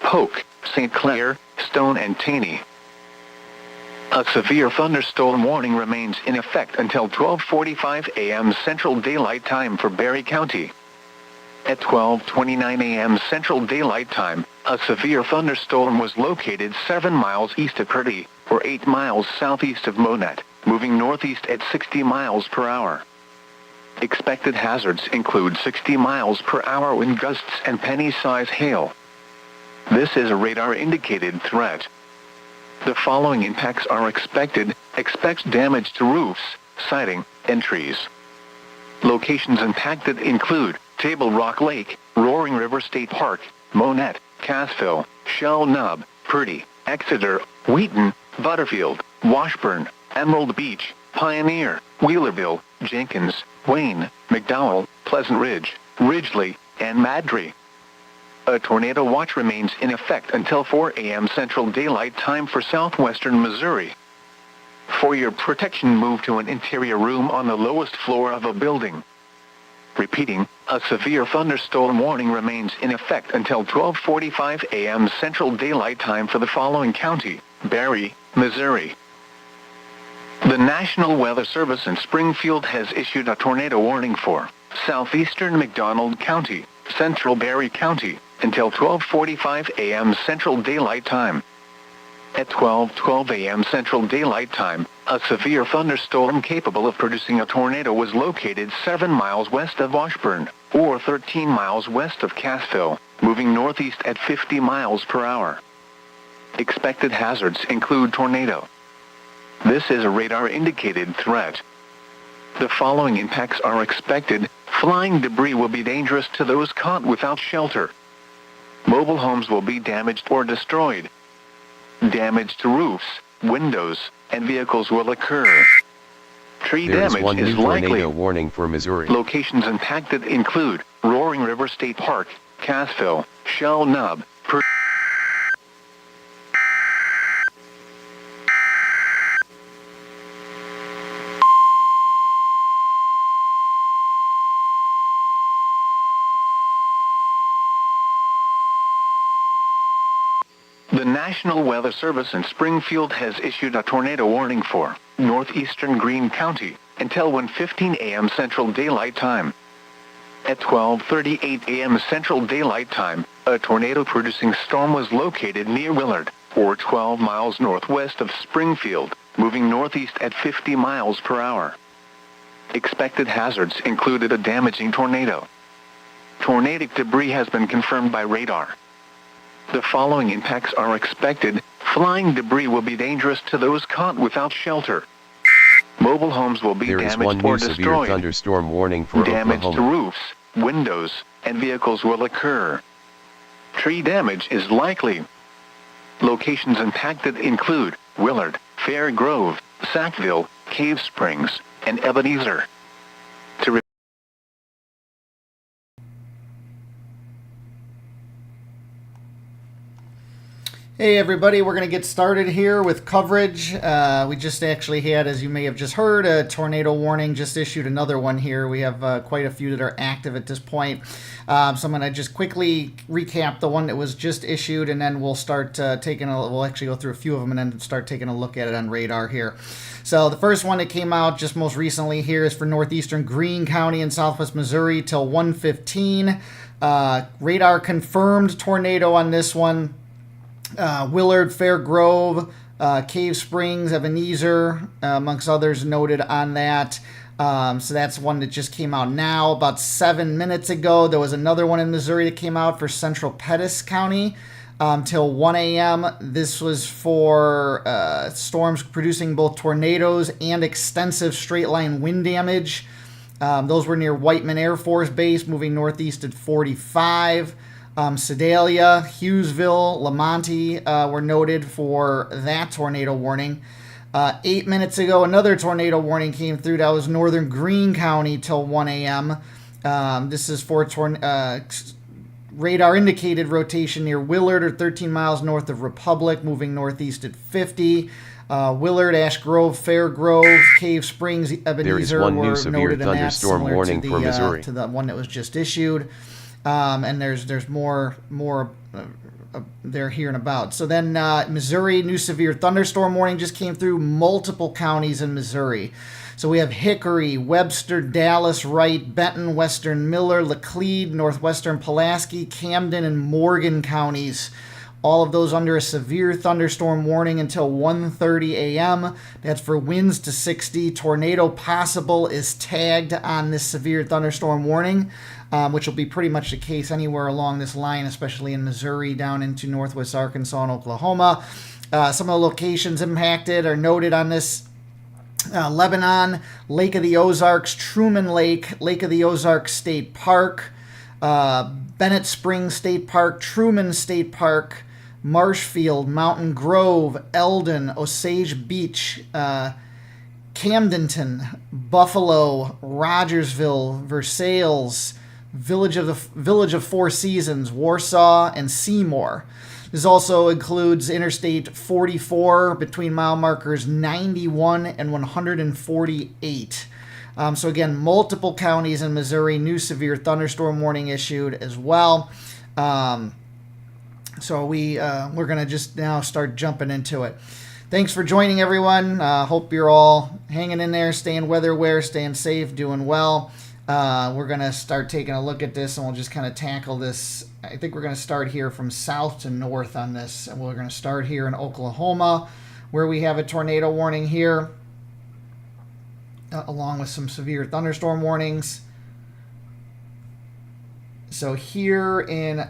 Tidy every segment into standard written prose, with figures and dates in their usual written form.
Polk, St. Clair, Stone and Taney. A severe thunderstorm warning remains in effect until 12:45 a.m. Central Daylight Time for Barry County. At 12:29 a.m. Central Daylight Time, a severe thunderstorm was located 7 miles east of Purdy, or 8 miles southeast of Monett, moving northeast at 60 miles per hour. Expected hazards include 60 miles per hour wind gusts and penny-size hail. This is a radar-indicated threat. The following impacts are expected. Expect damage to roofs, siding, and trees. Locations impacted include Table Rock Lake, Roaring River State Park, Monett, Cassville, Shell Nub, Purdy, Exeter, Wheaton, Butterfield, Washburn, Emerald Beach, Pioneer, Wheelerville, Jenkins, Wayne, McDowell, Pleasant Ridge, Ridgely, and Madry. A tornado watch remains in effect until 4 a.m. Central Daylight Time for southwestern Missouri. For your protection, move to an interior room on the lowest floor of a building. Repeating, a severe thunderstorm warning remains in effect until 12:45 a.m. Central Daylight Time for the following county: Barry, Missouri. The National Weather Service in Springfield has issued a tornado warning for southeastern McDonald County, central Barry County, until 12:45 a.m. Central Daylight Time. At 12:12 a.m. Central Daylight Time, a severe thunderstorm capable of producing a tornado was located 7 miles west of Washburn, or 13 miles west of Cassville, moving northeast at 50 miles per hour. Expected hazards include tornado. This is a radar-indicated threat. The following impacts are expected. Flying debris will be dangerous to those caught without shelter. Mobile homes will be damaged or destroyed. Damage to roofs, windows, and vehicles will occur. Tree damage is likely. Tornado warning for Missouri. Locations impacted include Roaring River State Park, Cassville, Shell Nub, The National Weather Service in Springfield has issued a tornado warning for northeastern Greene County until 1:15 a.m. Central Daylight Time. At 12:38 a.m. Central Daylight Time, a tornado-producing storm was located near Willard, or 12 miles northwest of Springfield, moving northeast at 50 miles per hour. Expected hazards included a damaging tornado. Tornadic debris has been confirmed by radar. The following impacts are expected. Flying debris will be dangerous to those caught without shelter. Mobile homes will be damaged or destroyed. There is one new severe thunderstorm warning for Damage Oklahoma. to roofs, windows, and vehicles will occur. Tree damage is likely. Locations impacted include Willard, Fair Grove, Sackville, Cave Springs, and Ebenezer. Hey everybody, we're going to get started here with coverage. We just actually had, as you may have just heard, a tornado warning. Just issued another one here. We have quite a few that are active at this point. So I'm going to just quickly recap the one that was just issued, and then we'll start we'll actually go through a few of them and then start taking a look at it on radar here. So the first one that came out just most recently here is for northeastern Greene County in southwest Missouri till 1:15. Radar confirmed tornado on this one. Willard, Fair Grove, Cave Springs, Ebenezer, amongst others noted on that. So that's one that just came out now. About 7 minutes ago, there was another one in Missouri that came out for central Pettis County till 1 a.m. This was for storms producing both tornadoes and extensive straight-line wind damage. Those were near Whiteman Air Force Base, moving northeast at 45. Sedalia, Hughesville, Lamonti were noted for that tornado warning. 8 minutes ago, another tornado warning came through. That was northern Greene County till 1 a.m. This is for radar indicated rotation near Willard, or 13 miles north of Republic, moving northeast at 50. Willard, Ash Grove, Fair Grove, Cave Springs, Ebenezer were noted in that, similar warning to for Missouri. to the one that was just issued. And there's more there here and about. So then Missouri, new severe thunderstorm warning just came through multiple counties in Missouri. So we have Hickory, Webster, Dallas, Wright, Benton, Western Miller, Laclede, Northwestern Pulaski, Camden, and Morgan counties. All of those under a severe thunderstorm warning until 1:30 a.m. That's for winds to 60. Tornado possible is tagged on this severe thunderstorm warning, which will be pretty much the case anywhere along this line, especially in Missouri down into northwest Arkansas and Oklahoma. Some of the locations impacted are noted on this. Lebanon, Lake of the Ozarks, Truman Lake, Lake of the Ozarks State Park, Bennett Springs State Park, Truman State Park, Marshfield, Mountain Grove, Eldon, Osage Beach, Camdenton, Buffalo, Rogersville, Versailles, Village of Four Seasons, Warsaw, and Seymour. This also includes Interstate 44 between mile markers 91 and 148. So again, multiple counties in Missouri, new severe thunderstorm warning issued as well. So we're going to just now start jumping into it. Thanks for joining, everyone. Hope you're all hanging in there, staying weather aware, staying safe, doing well. We're going to start taking a look at this, and we'll just kind of tackle this. I think we're going to start here from south to north on this. And we're going to start here in Oklahoma, where we have a tornado warning here, along with some severe thunderstorm warnings. So here in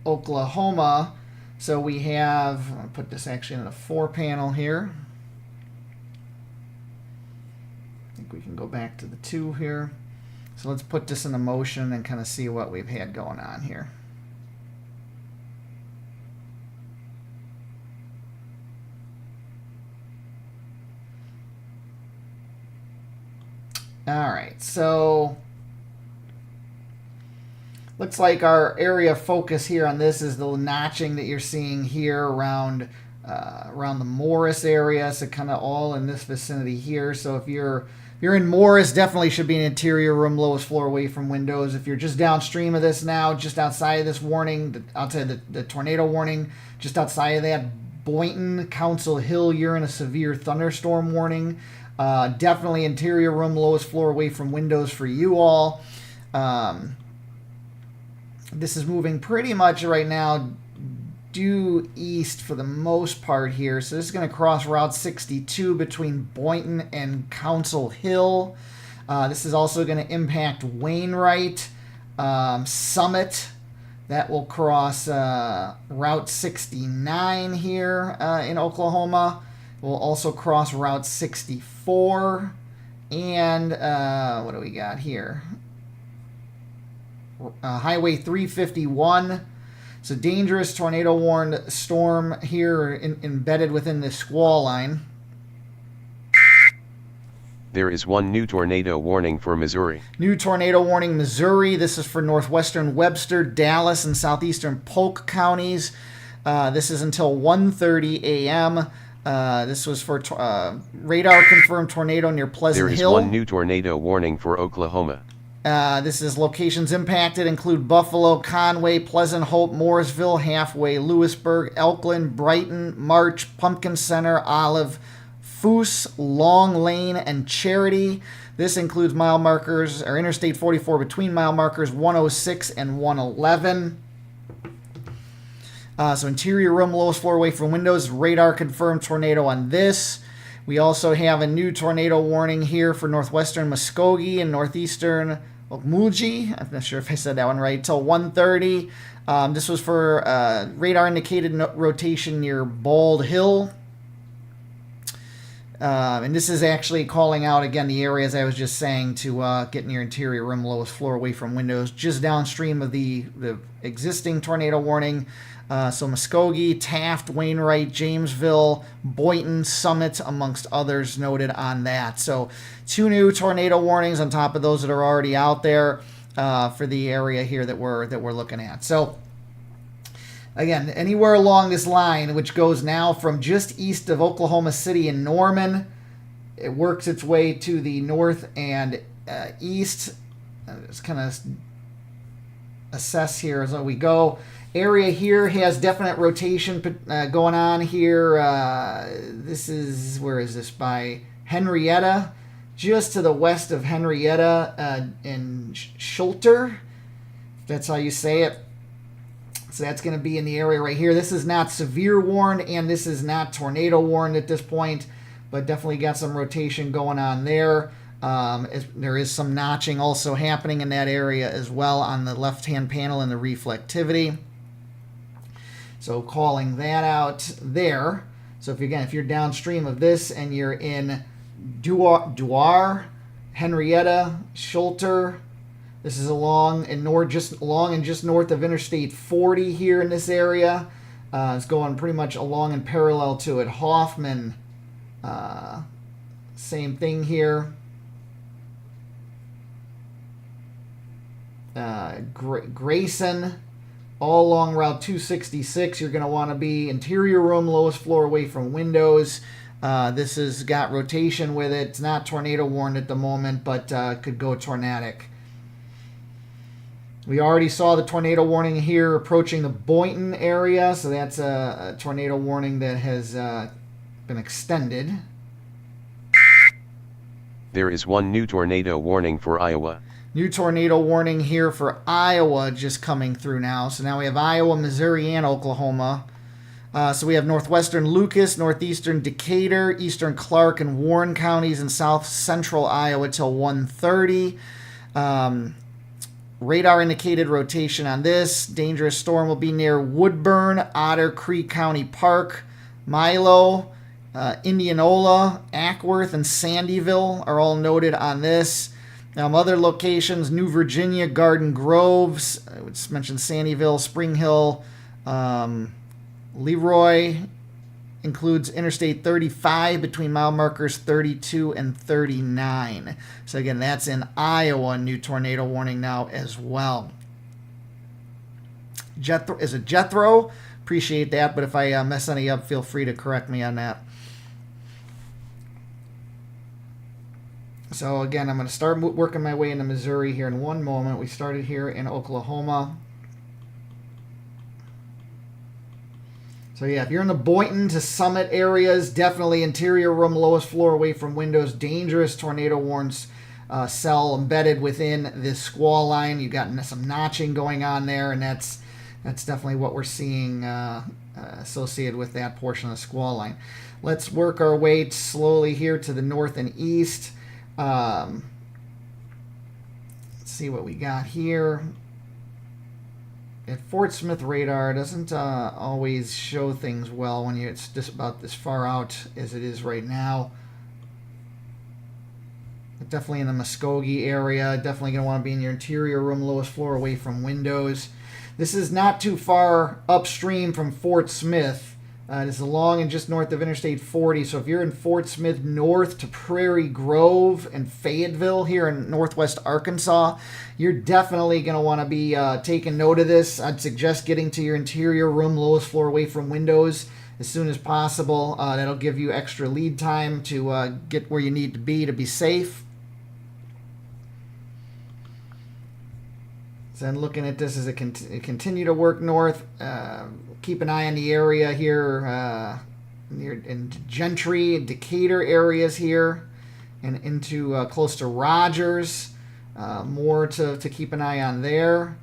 Oklahoma, so we have, I'll put this actually in a 4-panel here. I think we can go back to the 2 here. So let's put this into motion and kind of see what we've had going on here. All right, so looks like our area of focus here on this is the notching that you're seeing here around the Morris area, so kind of all in this vicinity here. So if you're in Morris, definitely should be an interior room, lowest floor away from windows. If you're just downstream of this now, just outside of this warning, outside the tornado warning, just outside of that, Boynton, Council Hill, you're in a severe thunderstorm warning. Definitely interior room, lowest floor away from windows for you all. This is moving pretty much right now due east for the most part here. So this is going to cross Route 62 between Boynton and Council Hill. This is also going to impact Wainwright, Summit. That will cross Route 69 here in Oklahoma. We'll also cross Route 64. And what do we got here? Highway 351. So dangerous tornado warned storm here embedded within the squall line. There is one new tornado warning for Missouri. New tornado warning, Missouri. This is for northwestern Webster, Dallas, and southeastern Polk counties. This is until 1:30 a.m. This was for radar confirmed tornado near Pleasant There is Hill. one new tornado warning for Oklahoma. This is locations impacted include Buffalo, Conway, Pleasant Hope, Mooresville, Halfway, Lewisburg, Elkland, Brighton, March, Pumpkin Center, Olive, Foose, Long Lane, and Charity. This includes mile markers or Interstate 44 between mile markers 106 and 111. So interior room, lowest floor away from windows, radar confirmed tornado on this. We also have a new tornado warning here for northwestern Muskogee and northeastern Okmulgee. I'm not sure if I said that one right. Till 1:30. This was for radar indicated rotation near Bald Hill. And this is actually calling out, again, the areas I was just saying to get in your interior room, lowest floor away from windows, just downstream of the existing tornado warning. So Muskogee, Taft, Wainwright, Jamesville, Boynton, Summit, amongst others noted on that. So 2 new tornado warnings on top of those that are already out there for the area here that we're looking at. So again, anywhere along this line, which goes now from just east of Oklahoma City and Norman, it works its way to the north and east. Just kind of assess here as we go. Area here has definite rotation going on here. This is, where is this? By Henrietta, just to the west of Henrietta in Schulter. That's how you say it. So that's going to be in the area right here. This is not severe warned, and this is not tornado warned at this point, but definitely got some rotation going on there. There is some notching also happening in that area as well on the left-hand panel in the reflectivity. So calling that out there. So if you're downstream of this and you're in Duar, Henrietta, Schulter, this is along and just north of Interstate 40 here in this area. It's going pretty much along and parallel to it. Hoffman, same thing here. Grayson, all along Route 266. You're going to want to be interior room, lowest floor away from windows. This has got rotation with it. It's not tornado warned at the moment, but could go tornadic. We already saw the tornado warning here approaching the Boynton area, so that's a tornado warning that has been extended. There is one new tornado warning for Iowa. New tornado warning here for Iowa just coming through now. So now we have Iowa, Missouri, and Oklahoma. So we have northwestern Lucas, northeastern Decatur, eastern Clark, and Warren counties in south central Iowa till 1:30. Radar indicated rotation on this. Dangerous storm will be near Woodburn, Otter Creek County Park, Milo, Indianola, Ackworth, and Sandyville are all noted on this. Other locations, New Virginia, Garden Groves, I would mention Sandyville, Spring Hill, Leroy, includes Interstate 35 between mile markers 32 and 39. So again, that's in Iowa, new tornado warning now as well. Is it Jethro? Appreciate that, but if I mess any up, feel free to correct me on that. So again, I'm going to start working my way into Missouri here in one moment. We started here in Oklahoma. So yeah, if you're in the Boynton to Summit areas, definitely interior room, lowest floor away from windows. Dangerous tornado warns cell embedded within this squall line. You've got some notching going on there, and that's definitely what we're seeing associated with that portion of the squall line. Let's work our way slowly here to the north and east. Let's see what we got here. At Fort Smith radar doesn't always show things well when it's just about this far out as it is right now. But definitely in the Muskogee area. Definitely going to want to be in your interior room, lowest floor away from windows. This is not too far upstream from Fort Smith. It is along and just north of Interstate 40. So if you're in Fort Smith north to Prairie Grove and Fayetteville here in northwest Arkansas, you're definitely going to want to be taking note of this. I'd suggest getting to your interior room, lowest floor away from windows as soon as possible. That'll give you extra lead time to get where you need to be safe. So then looking at this as it continue to work north, keep an eye on the area here near in Gentry and Decatur areas here and into close to Rogers. More to keep an eye on there.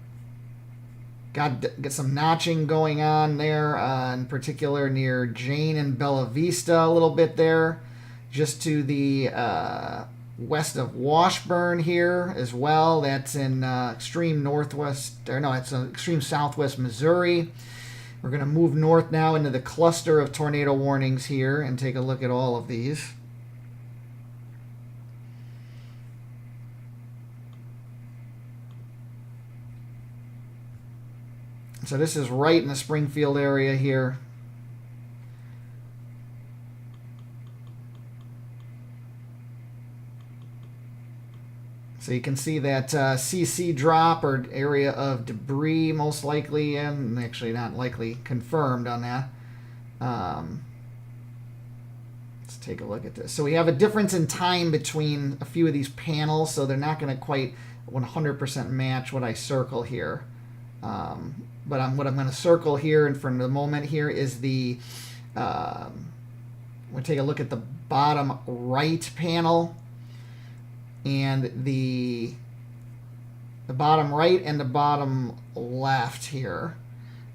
Get some notching going on there, in particular near Jane and Bella Vista a little bit there. Just to the west of Washburn here as well. That's in extreme southwest Missouri. We're going to move north now into the cluster of tornado warnings here and take a look at all of these. So this is right in the Springfield area here. So you can see that CC drop or area of debris most likely, and actually not likely, confirmed on that. Let's take a look at this. So we have a difference in time between a few of these panels, so they're not going to quite 100% match what I circle here. But what I'm going to circle here and for the moment here is the, we'll take a look at the bottom right panel and the bottom right and the bottom left here.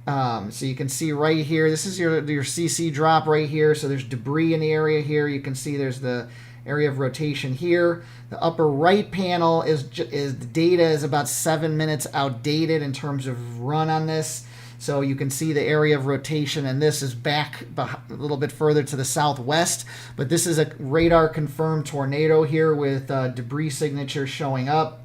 So you can see right here, this is your CC drop right here. So there's debris in the area here. You can see there's the area of rotation here. The upper right panel is the data is about 7 minutes outdated in terms of run on this. So you can see the area of rotation, and this is back a little bit further to the southwest. But this is a radar confirmed tornado here with debris signature showing up.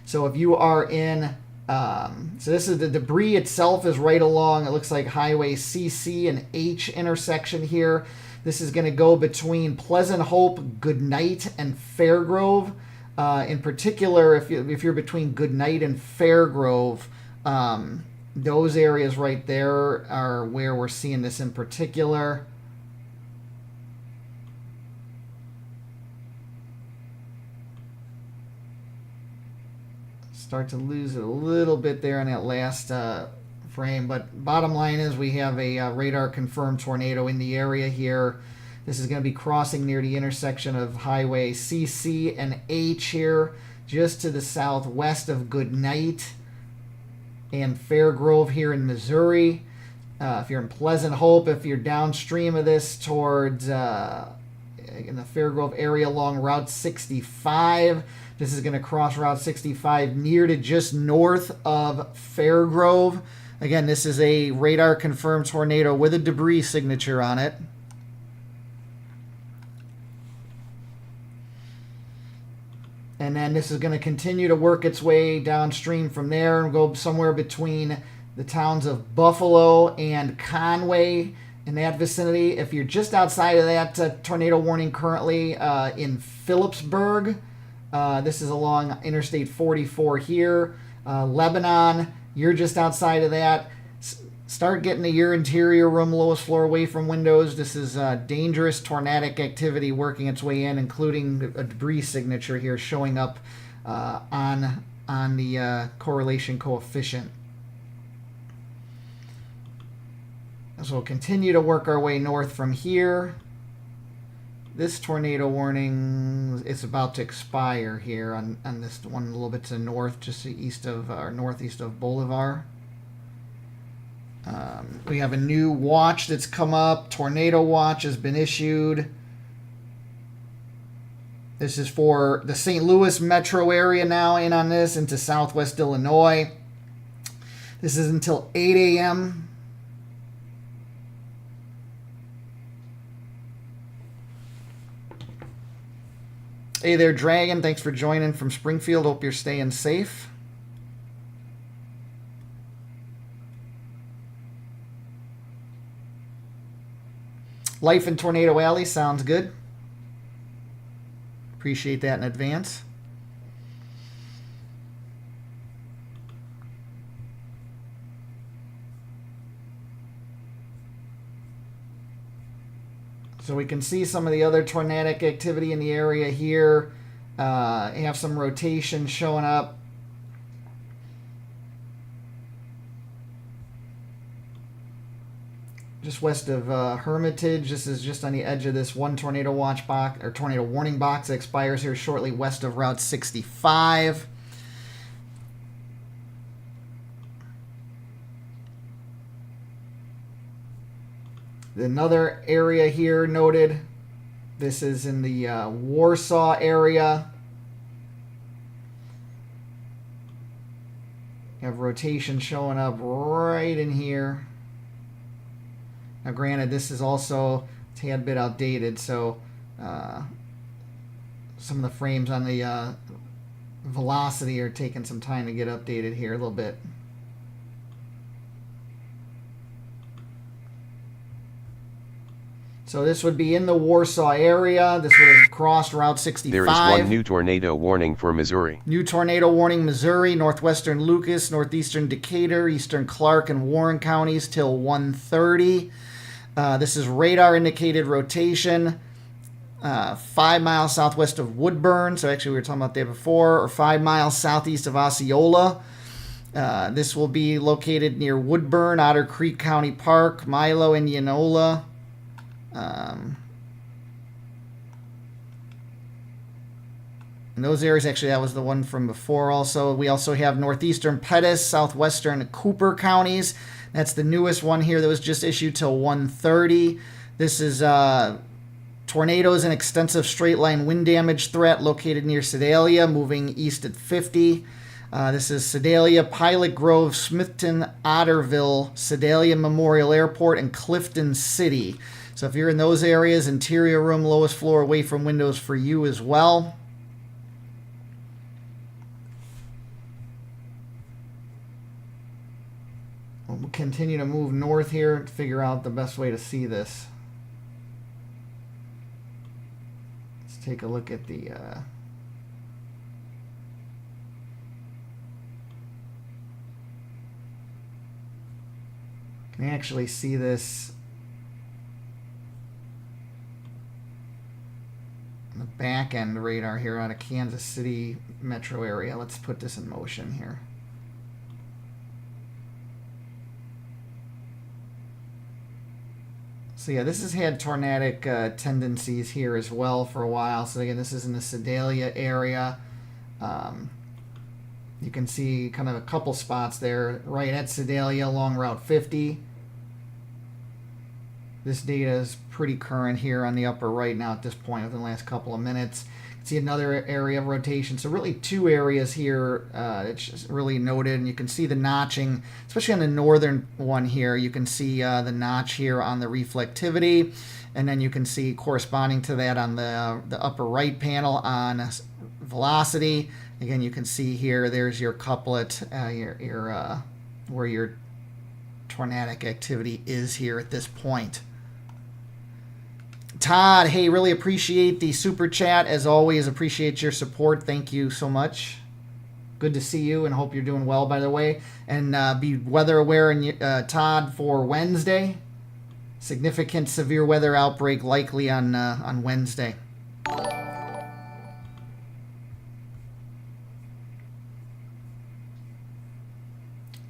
So if you are in, so this is the debris itself is right along, it looks like Highway CC and H intersection here. This is going to go between Pleasant Hope, Goodnight, and Fairgrove. In particular, if you're between Goodnight and Fairgrove, those areas right there are where we're seeing this in particular. Start to lose it a little bit there in that last frame, but bottom line is we have a radar confirmed tornado in the area here. This is going to be crossing near the intersection of Highway CC and H here, just to the southwest of Goodnight and Fairgrove here in Missouri. If you're in Pleasant Hope, if you're downstream of this towards in the Fairgrove area along Route 65, this is going to cross Route 65 near to just north of Fairgrove. Again, this is a radar confirmed tornado with a debris signature on it. And then this is going to continue to work its way downstream from there and go somewhere between the towns of Buffalo and Conway in that vicinity. If you're just outside of that tornado warning currently in Phillipsburg, this is along Interstate 44 here. Lebanon, you're just outside of that. Start getting to your interior room, lowest floor, away from windows. This is dangerous tornadic activity working its way in, including a debris signature here showing up on the correlation coefficient. So we'll continue to work our way north from here. This tornado warning is about to expire here on this one a little bit to the north, just east of or northeast of Bolivar. We have a new watch that's come up. Tornado watch has been issued. This is for the St. Louis metro area now in on this into southwest Illinois. This is until 8 a.m. Hey there, Dragon. Thanks for joining from Springfield. Hope you're staying safe. Life in Tornado Alley sounds good. Appreciate that in advance. So we can see some of the other tornadic activity in the area here. Have some rotation showing up. Just west of Hermitage. This is just on the edge of this one tornado watch box or tornado warning box that expires here shortly west of Route 65. Another area here noted. This is in the Warsaw area. You have rotation showing up right in here. Now, granted, this is also a tad bit outdated, so some of the frames on the velocity are taking some time to get updated here a little bit. So this would be in the Warsaw area. This would have crossed Route 65. There is one new tornado warning for Missouri. New tornado warning, Missouri, northwestern Lucas, northeastern Decatur, eastern Clark, and Warren counties till 1:30. This is radar indicated rotation, 5 miles southwest of Woodburn. So actually we were talking about that before, or 5 miles southeast of Osceola. This will be located near Woodburn, Otter Creek County Park, Milo, Indianola. In those areas, actually, that was the one from before also. We also have northeastern Pettis, southwestern Cooper counties. That's the newest one here that was just issued till 1:30. This is tornadoes and extensive straight line wind damage threat located near Sedalia, moving east at 50. This is Sedalia, Pilot Grove, Smithton, Otterville, Sedalia Memorial Airport, and Clifton City. So if you're in those areas, interior room, lowest floor, away from windows for you as well. We'll continue to move north here to figure out the best way to see this. Let's take a look at the... can actually see this on the back end radar here out of Kansas City metro area. Let's put this in motion here. So yeah, this has had tornadic tendencies here as well for a while. So again, this is in the Sedalia area. You can see kind of a couple spots there right at Sedalia along Route 50. This data is pretty current here on the upper right now at this point within the last couple of minutes. You can see another area of rotation. So really two areas here that's just really noted. And you can see the notching, especially on the northern one here. You can see the notch here on the reflectivity. And then you can see corresponding to that on the upper right panel on velocity. Again, you can see here, there's your couplet, where your tornadic activity is here at this point. Todd, hey, really appreciate the super chat. As always, appreciate your support. Thank you so much. Good to see you and hope you're doing well, by the way. And be weather aware, Todd, for Wednesday. Significant severe weather outbreak likely on Wednesday.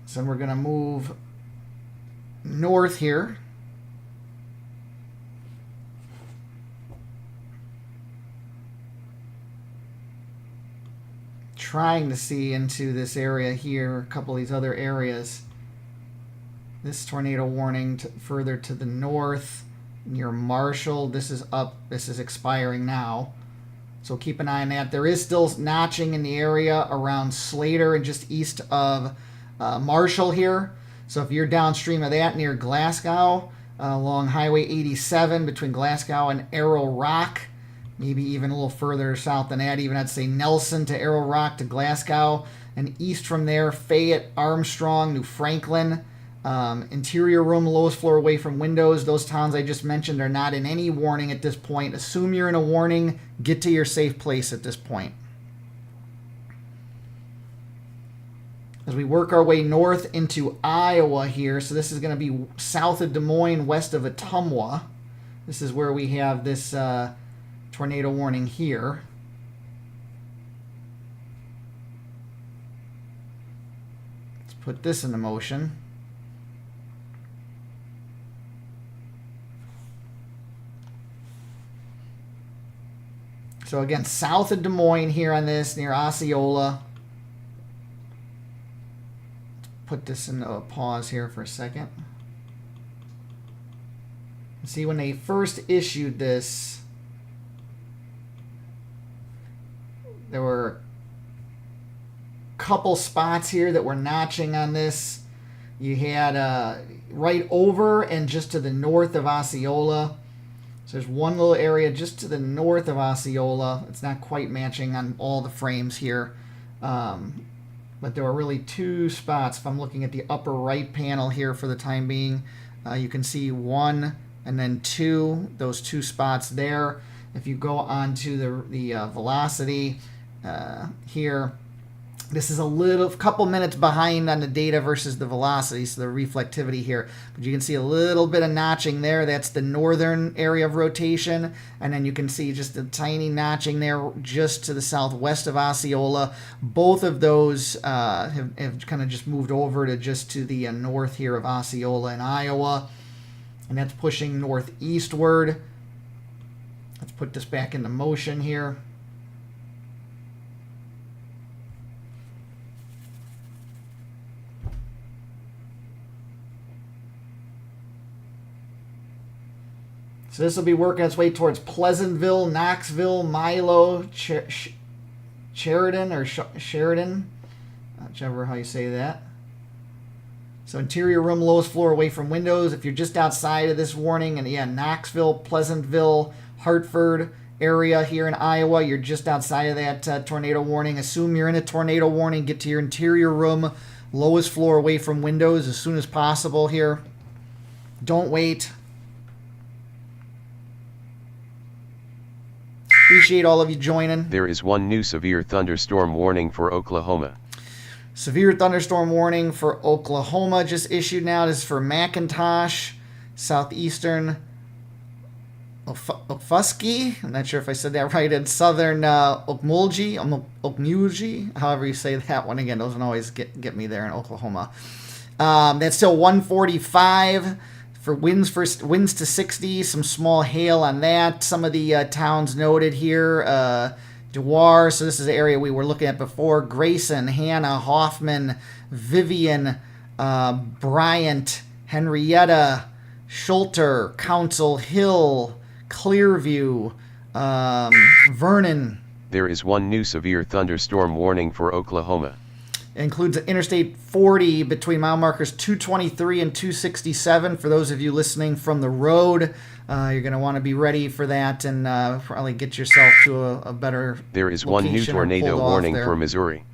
So we're going to move north here. Trying to see into this area here, a couple of these other areas. This tornado warning further to the north near Marshall. This is up. This is expiring now. So keep an eye on that. There is still notching in the area around Slater and just east of Marshall here. So if you're downstream of that near Glasgow, along Highway 87 between Glasgow and Arrow Rock, maybe even a little further south than that, even I'd say Nelson to Arrow Rock to Glasgow, and east from there, Fayette, Armstrong, New Franklin, interior room, lowest floor away from windows. Those towns I just mentioned are not in any warning at this point. Assume you're in a warning. Get to your safe place at this point. As we work our way north into Iowa here, so this is going to be south of Des Moines, west of Ottumwa. This is where we have this tornado warning here. Let's put this into motion. So again, south of Des Moines here on this, near Osceola. Put this into a pause here for a second. See, when they first issued this, there were a couple spots here that were notching on this. You had right over and just to the north of Osceola. So there's one little area just to the north of Osceola. It's not quite matching on all the frames here. But there were really two spots. If I'm looking at the upper right panel here for the time being, you can see one and then two, those two spots there. If you go on to the velocity here, This is a couple minutes behind on the data versus the velocity, so the reflectivity here. But you can see a little bit of notching there. That's the northern area of rotation. And then you can see just a tiny notching there just to the southwest of Osceola. Both of those have kind of just moved over to just to the north here of Osceola in Iowa. And that's pushing northeastward. Let's put this back into motion here. So this will be working its way towards Pleasantville, Knoxville, Milo, Sheridan, or Sheridan, whichever how you say that. So interior room, lowest floor away from windows. If you're just outside of this warning, and yeah, Knoxville, Pleasantville, Hartford area here in Iowa, you're just outside of that tornado warning. Assume you're in a tornado warning. Get to your interior room, lowest floor away from windows as soon as possible here. Don't wait. Appreciate all of you joining. There is one new severe thunderstorm warning for Oklahoma. Severe thunderstorm warning for Oklahoma just issued now. This is for McIntosh, southeastern Okfuskee. I'm not sure if I said that right. And southern Okmulgee, however you say that one. Again, doesn't always get me there in Oklahoma. That's still 145. For winds to 60, some small hail on that. Some of the towns noted here, Dewar, so this is the area we were looking at before, Grayson, Hannah, Hoffman, Vivian, Bryant, Henrietta, Schulter, Council Hill, Clearview, Vernon. There is one new severe thunderstorm warning for Oklahoma. It includes Interstate 40 between mile markers 223 and 267. For those of you listening from the road, you're going to want to be ready for that and probably get yourself to a better There is one new tornado warning for Missouri.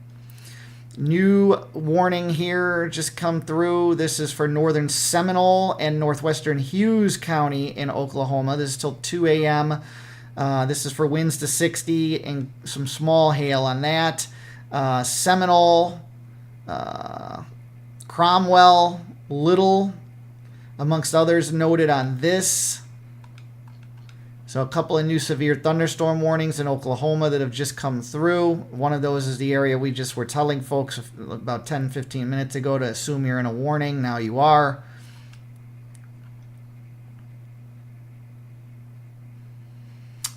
New warning here just come through. This is for northern Seminole and northwestern Hughes County in Oklahoma. This is till 2 a.m. This is for winds to 60 and some small hail on that. Seminole, Cromwell, Little, amongst others noted on this. So a couple of new severe thunderstorm warnings in Oklahoma that have just come through. One of those is the area we just were telling folks about 10-15 minutes ago to assume you're in a warning. Now you are.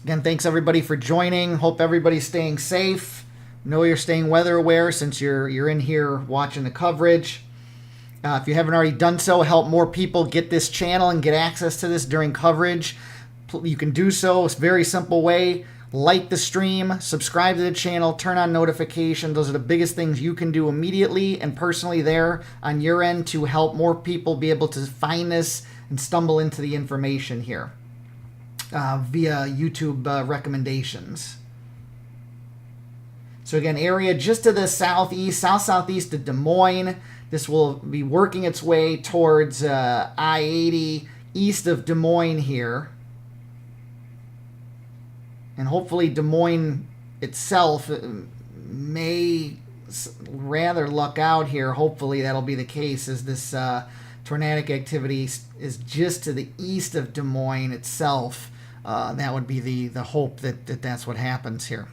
Again, thanks everybody for joining. Hope everybody's staying safe. Know you're staying weather aware since you're in here watching the coverage. If you haven't already done so, help more people get this channel and get access to this during coverage. You can do so. It's a very simple way. Like the stream, subscribe to the channel, turn on notifications. Those are the biggest things you can do immediately and personally there on your end to help more people be able to find this and stumble into the information here via YouTube recommendations. So again, area just to the southeast, south-southeast of Des Moines. This will be working its way towards I-80 east of Des Moines here. And hopefully Des Moines itself may rather luck out here. Hopefully that'll be the case as this tornadic activity is just to the east of Des Moines itself. That would be the hope that that's what happens here.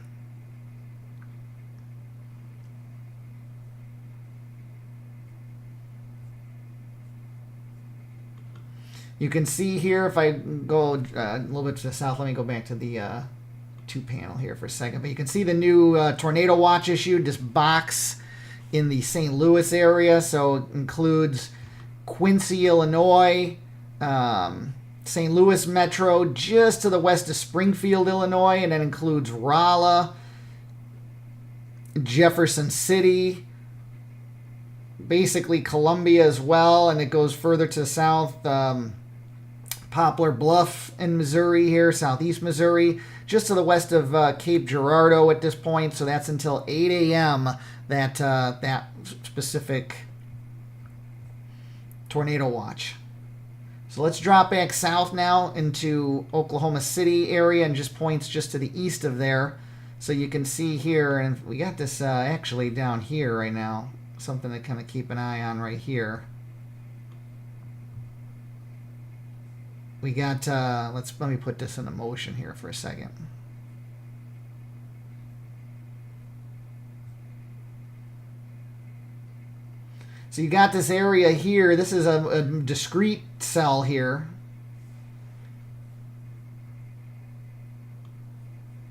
You can see here, if I go a little bit to the south, let me go back to the 2 panel here for a second. But you can see the new tornado watch issued, this box in the St. Louis area. So it includes Quincy, Illinois, St. Louis Metro, just to the west of Springfield, Illinois. And that includes Rolla, Jefferson City, basically Columbia as well. And it goes further to the south, Poplar Bluff in Missouri here, southeast Missouri, just to the west of Cape Girardeau at this point. So that's until 8 a.m. that specific tornado watch. So let's drop back south now into Oklahoma City area and just points just to the east of there. So you can see here, and we got this actually down here right now, something to kind of keep an eye on right here. We got, let me put this into motion here for a second. So you got this area here. This is a discrete cell here.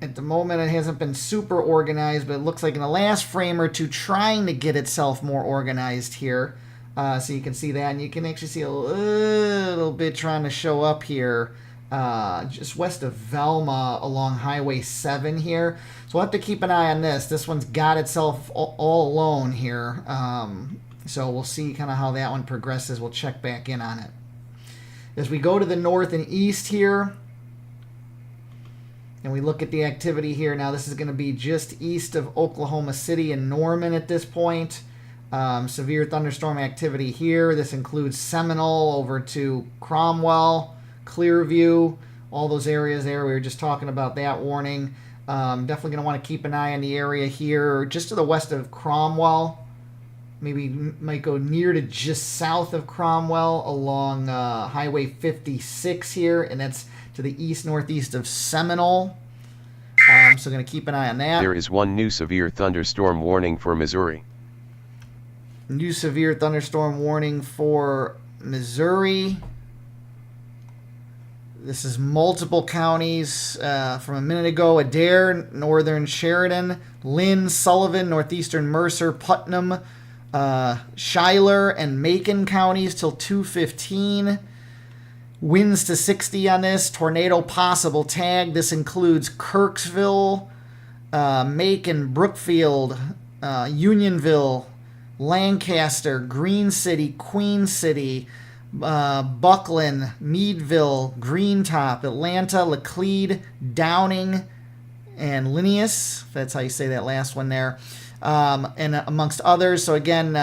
At the moment, it hasn't been super organized, but it looks like in the last frame or two, trying to get itself more organized here. So you can see that, and you can actually see a little bit trying to show up here, just west of Velma along Highway 7 here. So we'll have to keep an eye on this. This one's got itself all alone here. So we'll see kind of how that one progresses. We'll check back in on it. As we go to the north and east here, and we look at the activity here, now this is going to be just east of Oklahoma City and Norman at this point. Severe thunderstorm activity here. This includes Seminole over to Cromwell, Clearview, all those areas there. We were just talking about that warning. Definitely going to want to keep an eye on the area here just to the west of Cromwell. Maybe might go near to just south of Cromwell along Highway 56 here, and that's to the east-northeast of Seminole. So going to keep an eye on that. There is one new severe thunderstorm warning for Missouri. New severe thunderstorm warning for Missouri. This is multiple counties from a minute ago. Adair, northern Sheridan, Lynn, Sullivan, northeastern Mercer, Putnam, Schuyler, and Macon counties till 2:15. Winds to 60 on this. Tornado possible tag. This includes Kirksville, Macon, Brookfield, Unionville, Lancaster, Green City, Queen City, Buckland, Meadville, Greentop, Atlanta, Laclede, Downing, and Linneus. If that's how you say that last one there. And amongst others. So again,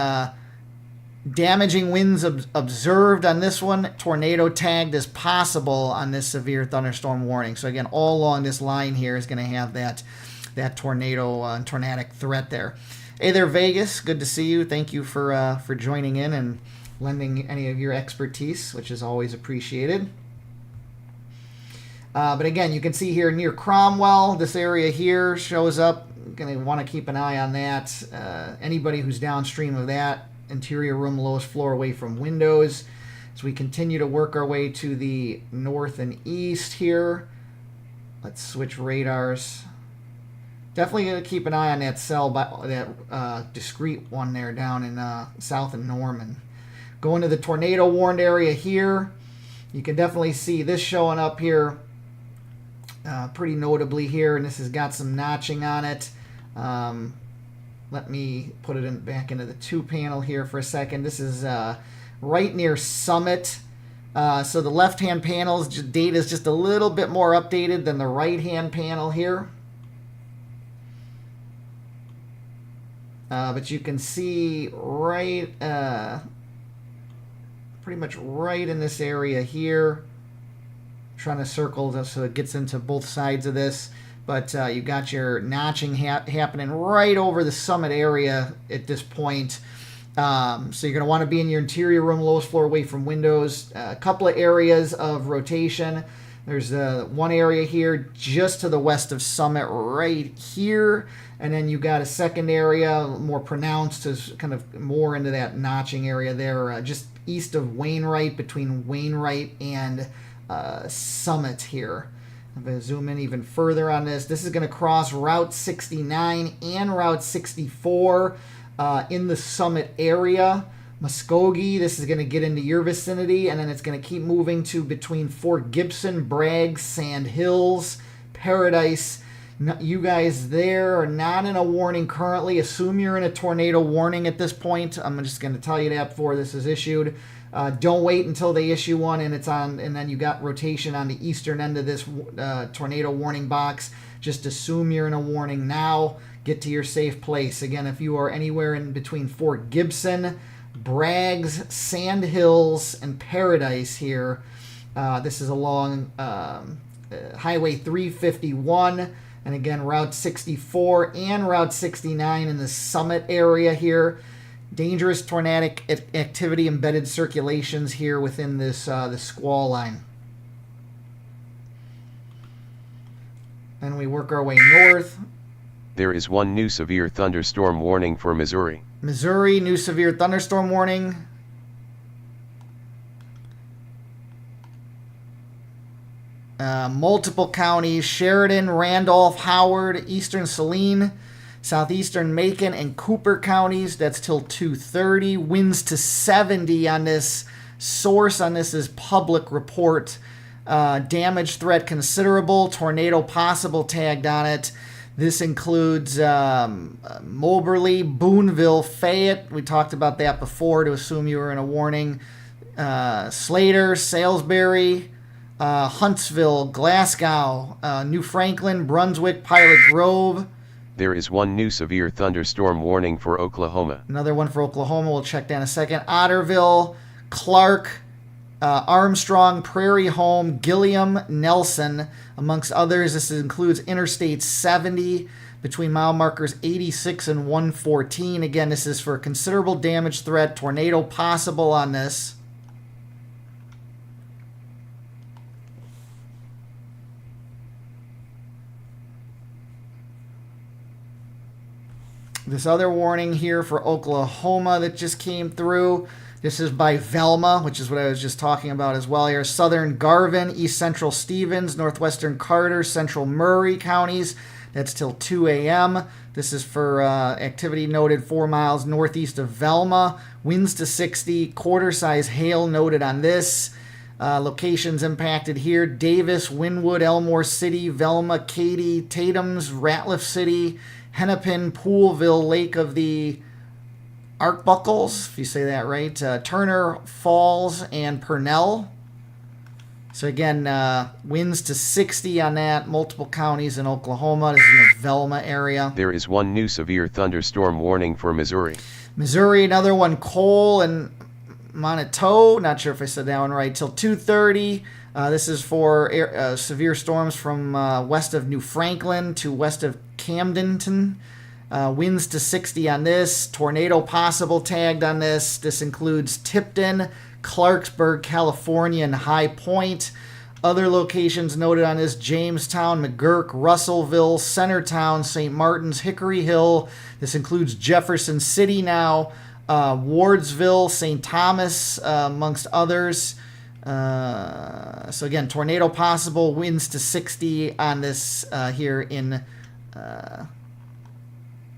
damaging winds observed on this one. Tornado tagged as possible on this severe thunderstorm warning. So again, all along this line here is going to have that tornado and tornadic threat there. Hey there, Vegas. Good to see you. Thank you for joining in and lending any of your expertise, which is always appreciated. But again, you can see here near Cromwell, this area here shows up. Going to want to keep an eye on that. Anybody who's downstream of that, interior room, lowest floor away from windows. As we continue to work our way to the north and east here, let's switch radars. Definitely going to keep an eye on that cell, that discrete one there down in south of Norman. Going to the tornado warned area here, you can definitely see this showing up here pretty notably here, and this has got some notching on it. Let me put it back into the 2 panel here for a second. This is right near Summit. So the left-hand panel's data is just a little bit more updated than the right-hand panel here. But you can see right, pretty much right in this area here. Trying to circle this so it gets into both sides of this. But you've got your notching happening right over the Summit area at this point. So you're going to want to be in your interior room, lowest floor away from windows. A couple of areas of rotation. There's one area here just to the west of Summit right here. And then you got a second area, more pronounced, is kind of more into that notching area there, just east of Wainwright, between Wainwright and Summit here. I'm going to zoom in even further on this. This is going to cross Route 69 and Route 64 in the Summit area. Muskogee, this is going to get into your vicinity, and then it's going to keep moving to between Fort Gibson, Bragg, Sand Hills, Paradise. You guys there are not in a warning currently. Assume you're in a tornado warning at this point. I'm just going to tell you that before this is issued. Don't wait until they issue one and it's on, and then you got rotation on the eastern end of this tornado warning box. Just assume you're in a warning now. Get to your safe place. Again, if you are anywhere in between Fort Gibson, Braggs, Sand Hills, and Paradise here, this is along Highway 351. And again, Route 64 and Route 69 in the Summit area here. Dangerous tornadic activity, embedded circulations here within this the squall line. And we work our way north. There is one new severe thunderstorm warning for Missouri. Missouri, new severe thunderstorm warning. Multiple counties: Sheridan, Randolph, Howard, Eastern Saline, southeastern Macon, and Cooper counties. That's till 2:30. Winds to 70 on this. Source on this is Public Report. Damage threat considerable. Tornado possible tagged on it. This includes Moberly, Boonville, Fayette. We talked about that before to assume you were in a warning. Slater, Salisbury, Huntsville, Glasgow, New Franklin, Brunswick, Pilot Grove. There is one new severe thunderstorm warning for Oklahoma. Another one for Oklahoma. We'll check that in a second. Otterville, Clark, Armstrong, Prairie Home, Gilliam, Nelson, amongst others. This includes Interstate 70 between mile markers 86 and 114. Again, this is for considerable damage threat. Tornado possible on this. This other warning here for Oklahoma that just came through. This is by Velma, which is what I was just talking about as well here. Southern Garvin, East Central Stevens, Northwestern Carter, Central Murray counties. That's till 2 a.m. This is for activity noted 4 miles northeast of Velma. Winds to 60. Quarter-size hail noted on this. Locations impacted here: Davis, Wynwood, Elmore City, Velma, Katy, Tatum's, Ratliff City, Hennepin, Poolville, Lake of the Archbuckles, if you say that right, Turner Falls, and Purnell. So again, winds to 60 on that. Multiple counties in Oklahoma. This is in the Velma area. There is one new severe thunderstorm warning for Missouri. Missouri, another one, Cole and Moniteau. Not sure if I said that one right. Till 2:30. This is for severe storms from west of New Franklin to west of Camdenton. Winds to 60 on this. Tornado possible tagged on this. This includes Tipton, Clarksburg, California, and High Point. Other locations noted on this: Jamestown, McGurk, Russellville, Centertown, St. Martin's, Hickory Hill. This includes Jefferson City now, Wardsville, St. Thomas, amongst others. So again, tornado possible, winds to 60 on this here in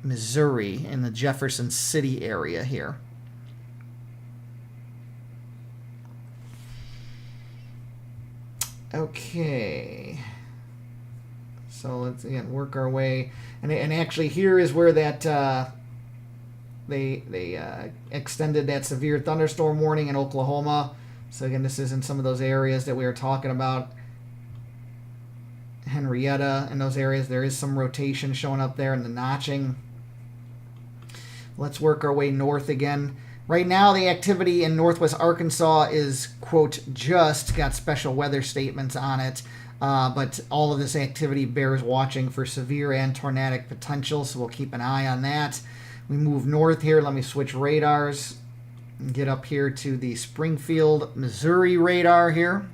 Missouri, in the Jefferson City area here. Okay. So let's again work our way, and actually here is where that they extended that severe thunderstorm warning in Oklahoma. So again, this is in some of those areas that we were talking about. Henrietta and those areas, there is some rotation showing up there in the notching. Let's work our way north again. Right now, the activity in northwest Arkansas is, quote, just got special weather statements on it. But all of this activity bears watching for severe and tornadic potential, so we'll keep an eye on that. We move north here. Let me switch radars and get up here to the Springfield, Missouri radar here.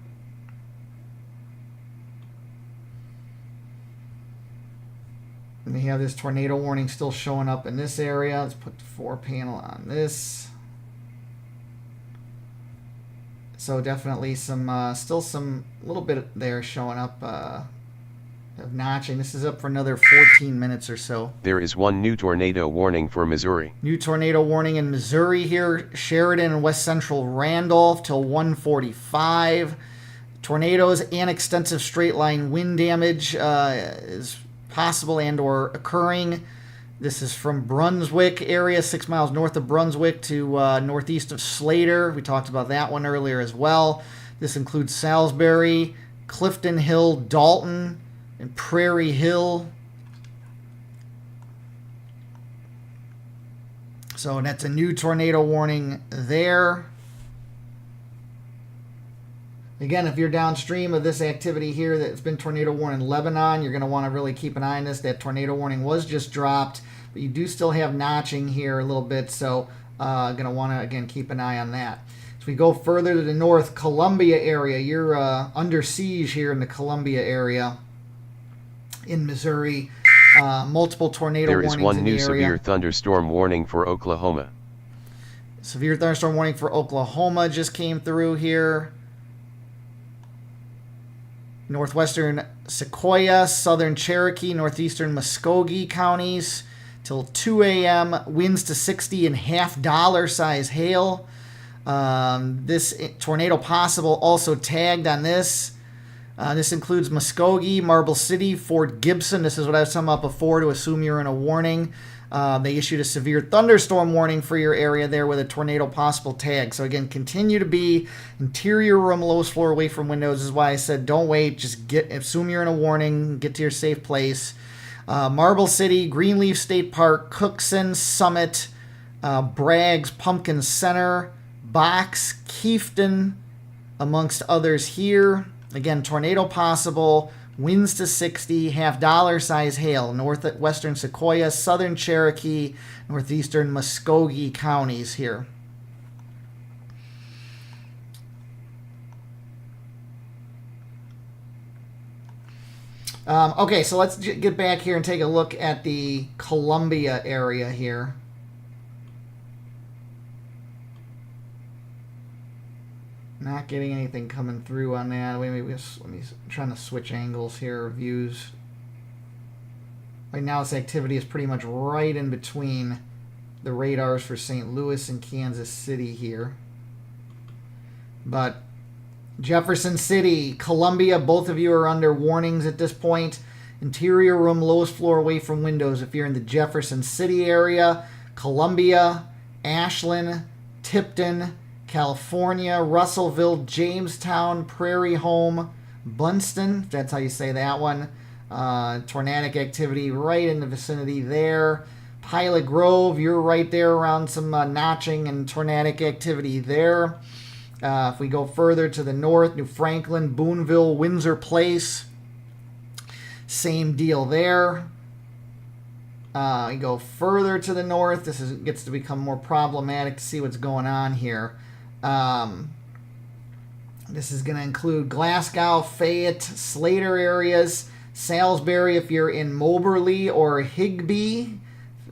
And we have this tornado warning still showing up in this area. Let's put the 4-panel on this. So definitely some, still some little bit there showing up of notching. This is up for another 14 minutes or so. There is one new tornado warning for Missouri. New tornado warning in Missouri here. Sheridan and west central Randolph till 1:45. Tornadoes and extensive straight line wind damage is possible and or occurring. This is from Brunswick area, 6 miles north of Brunswick to northeast of Slater. We talked about that one earlier as well. This includes Salisbury, Clifton Hill, Dalton, and Prairie Hill. So that's a new tornado warning there. Again, if you're downstream of this activity here that's been tornado warning in Lebanon, you're going to want to really keep an eye on this. That tornado warning was just dropped, but you do still have notching here a little bit, so going to want to, again, keep an eye on that. As we go further to the north, Columbia area, you're under siege here in the Columbia area in Missouri. Multiple tornado warnings in the area. There is one new severe thunderstorm warning for Oklahoma. Severe thunderstorm warning for Oklahoma just came through here. Northwestern Sequoia, southern Cherokee, northeastern Muskogee counties till 2 a.m. Winds to 60 and $half size hail. This tornado possible also tagged on this. This includes Muskogee, Marble City, Fort Gibson. This is what I was talking about before to assume you're in a warning. They issued a severe thunderstorm warning for your area there with a tornado possible tag. So again, continue to be interior room, lowest floor, away from windows. This is why I said don't wait. Just assume you're in a warning. Get to your safe place. Marble City, Greenleaf State Park, Cookson, Summit, Bragg's, Pumpkin Center, Box, Kiefton, amongst others here. Again, tornado possible. Winds to 60, $half size hail. Northwestern Sequoia, southern Cherokee, northeastern Muskogee counties here. Okay, so let's get back here and take a look at the Columbia area here. Not getting anything coming through on that. Let me I'm trying to switch angles here, views. Right now, this activity is pretty much right in between the radars for St. Louis and Kansas City here. But Jefferson City, Columbia, both of you are under warnings at this point. Interior room, lowest floor, away from windows. If you're in the Jefferson City area, Columbia, Ashland, Tipton, California, Russellville, Jamestown, Prairie Home, Bunston, if that's how you say that one. Tornadic activity right in the vicinity there. Pilot Grove, you're right there around some notching and tornadic activity there. If we go further to the north, New Franklin, Boonville, Windsor Place, same deal there. We go further to the north. This gets to become more problematic to see what's going on here. This is going to include Glasgow, Fayette, Slater areas, Salisbury if you're in Moberly or Higbee,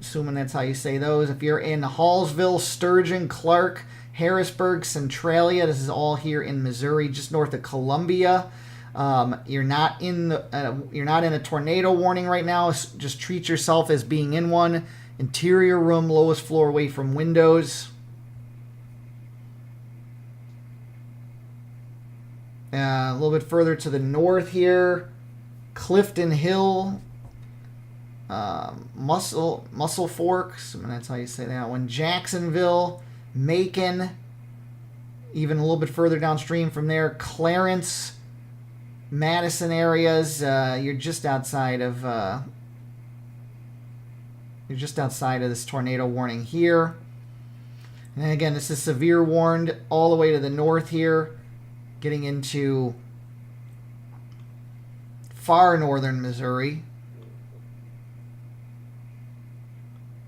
assuming that's how you say those. If you're in Hallsville, Sturgeon, Clark, Harrisburg, Centralia, this is all here in Missouri, just north of Columbia. You're not in a tornado warning right now. Just treat yourself as being in one. Interior room, lowest floor, away from windows. A little bit further to the north here, Clifton Hill, Muscle Forks, and that's how you say that one. Jacksonville, Macon, even a little bit further downstream from there, Clarence, Madison areas. You're just outside of this tornado warning here. And again, this is severe warned all the way to the north here, getting into far northern Missouri.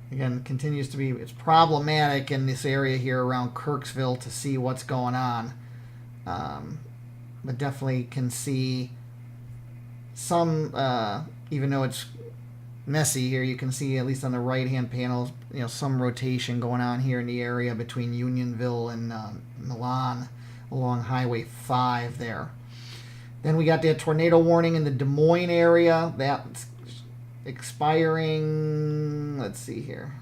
Again, continues to be, it's problematic in this area here around Kirksville to see what's going on. But definitely can see some, even though it's messy here, you can see at least on the right-hand panel, some rotation going on here in the area between Unionville and Milan along Highway 5 there. Then we got that tornado warning in the Des Moines area. That's expiring, let's see here,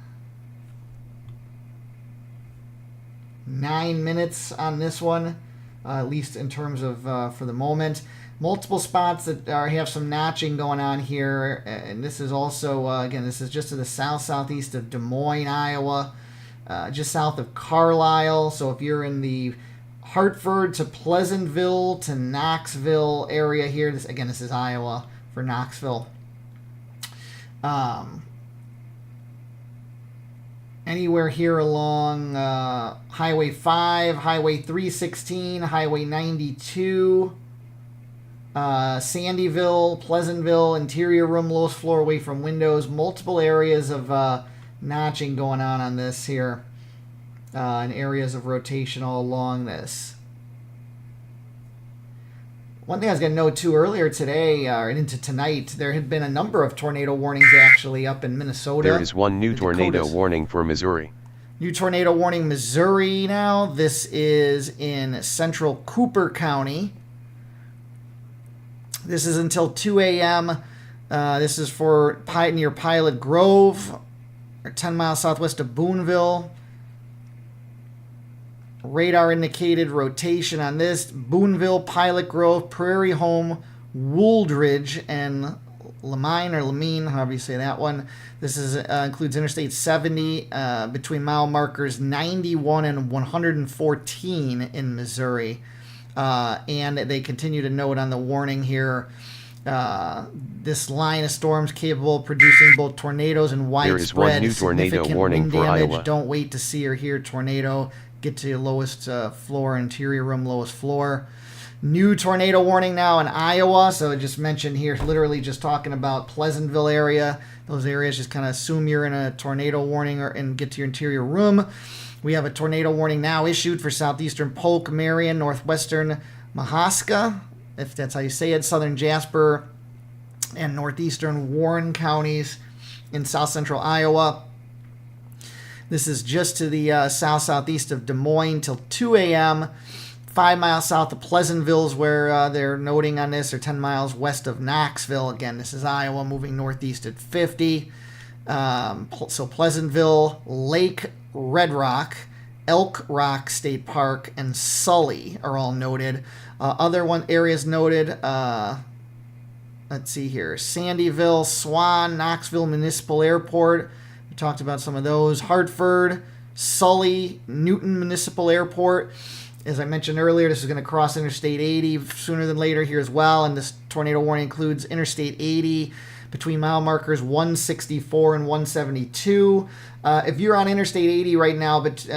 9 minutes on this one, at least in terms of for the moment. Multiple spots that have some notching going on here, and this is also, again, this is just to the southeast of Des Moines, Iowa, just south of Carlisle. So if you're in the Hartford to Pleasantville to Knoxville area here, this is Iowa for Knoxville. anywhere here along Highway 5, Highway 316, Highway 92, Sandyville, Pleasantville, interior room, lowest floor away from windows. Multiple areas of notching going on this here, and areas of rotation all along this. One thing I was going to note too, earlier today and into tonight, there had been a number of tornado warnings actually up in Minnesota. There is one new tornado warning for Missouri. New tornado warning, Missouri now. This is in central Cooper County. This is until 2 a.m. This is for near Pilot Grove, or 10 miles southwest of Boonville. Radar indicated rotation on this. Boonville, Pilot Grove, Prairie Home, Wooldridge, and Lamine, however you say that one. This is includes Interstate 70 between mile markers 91 and 114 in Missouri. And they continue to note on the warning here, this line of storms capable of producing both tornadoes and widespread there is one new tornado warning for Iowa. Don't wait to see or hear tornado. Get to your lowest floor, interior room, lowest floor. New tornado warning now in Iowa. So I just mentioned here, literally just talking about Pleasantville area. Those areas, just kind of assume you're in a tornado warning and get to your interior room. We have a tornado warning now issued for southeastern Polk, Marion, northwestern Mahaska, if that's how you say it, southern Jasper, and northeastern Warren counties in south central Iowa. This is just to the southeast of Des Moines till 2 a.m. 5 miles south of Pleasantville is where they're noting on this, or 10 miles west of Knoxville. Again, this is Iowa moving northeast at 50. So Pleasantville, Lake Red Rock, Elk Rock State Park, and Sully are all noted. Other areas noted, let's see here, Sandyville, Swan, Knoxville Municipal Airport. We talked about some of those. Hartford, Sully, Newton Municipal Airport. As I mentioned earlier, this is going to cross Interstate 80 sooner than later here as well, and this tornado warning includes Interstate 80 between mile markers 164 and 172. If you're on Interstate 80 right now, but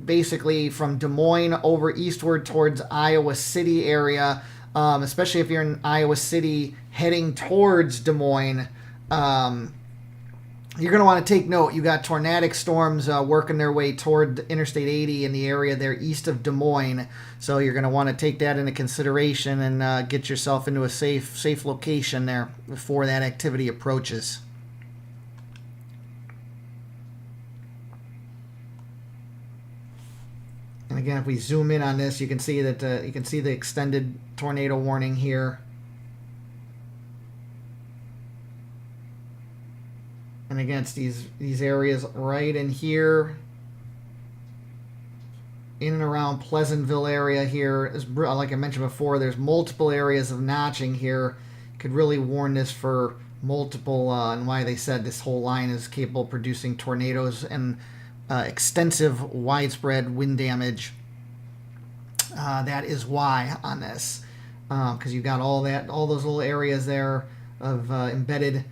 basically from Des Moines over eastward towards Iowa City area, especially if you're in Iowa City heading towards Des Moines, you're going to want to take note. You got tornadic storms working their way toward Interstate 80 in the area there east of Des Moines. So you're going to want to take that into consideration and get yourself into a safe location there before that activity approaches. And again, if we zoom in on this, you can see that you can see the extended tornado warning here. And again, it's these areas right in here, in and around Pleasantville area here. Like I mentioned before, there's multiple areas of notching here. Could really warn this for multiple, and why they said this whole line is capable of producing tornadoes and extensive widespread wind damage. That is why on this, because you've got all those little areas there of embedded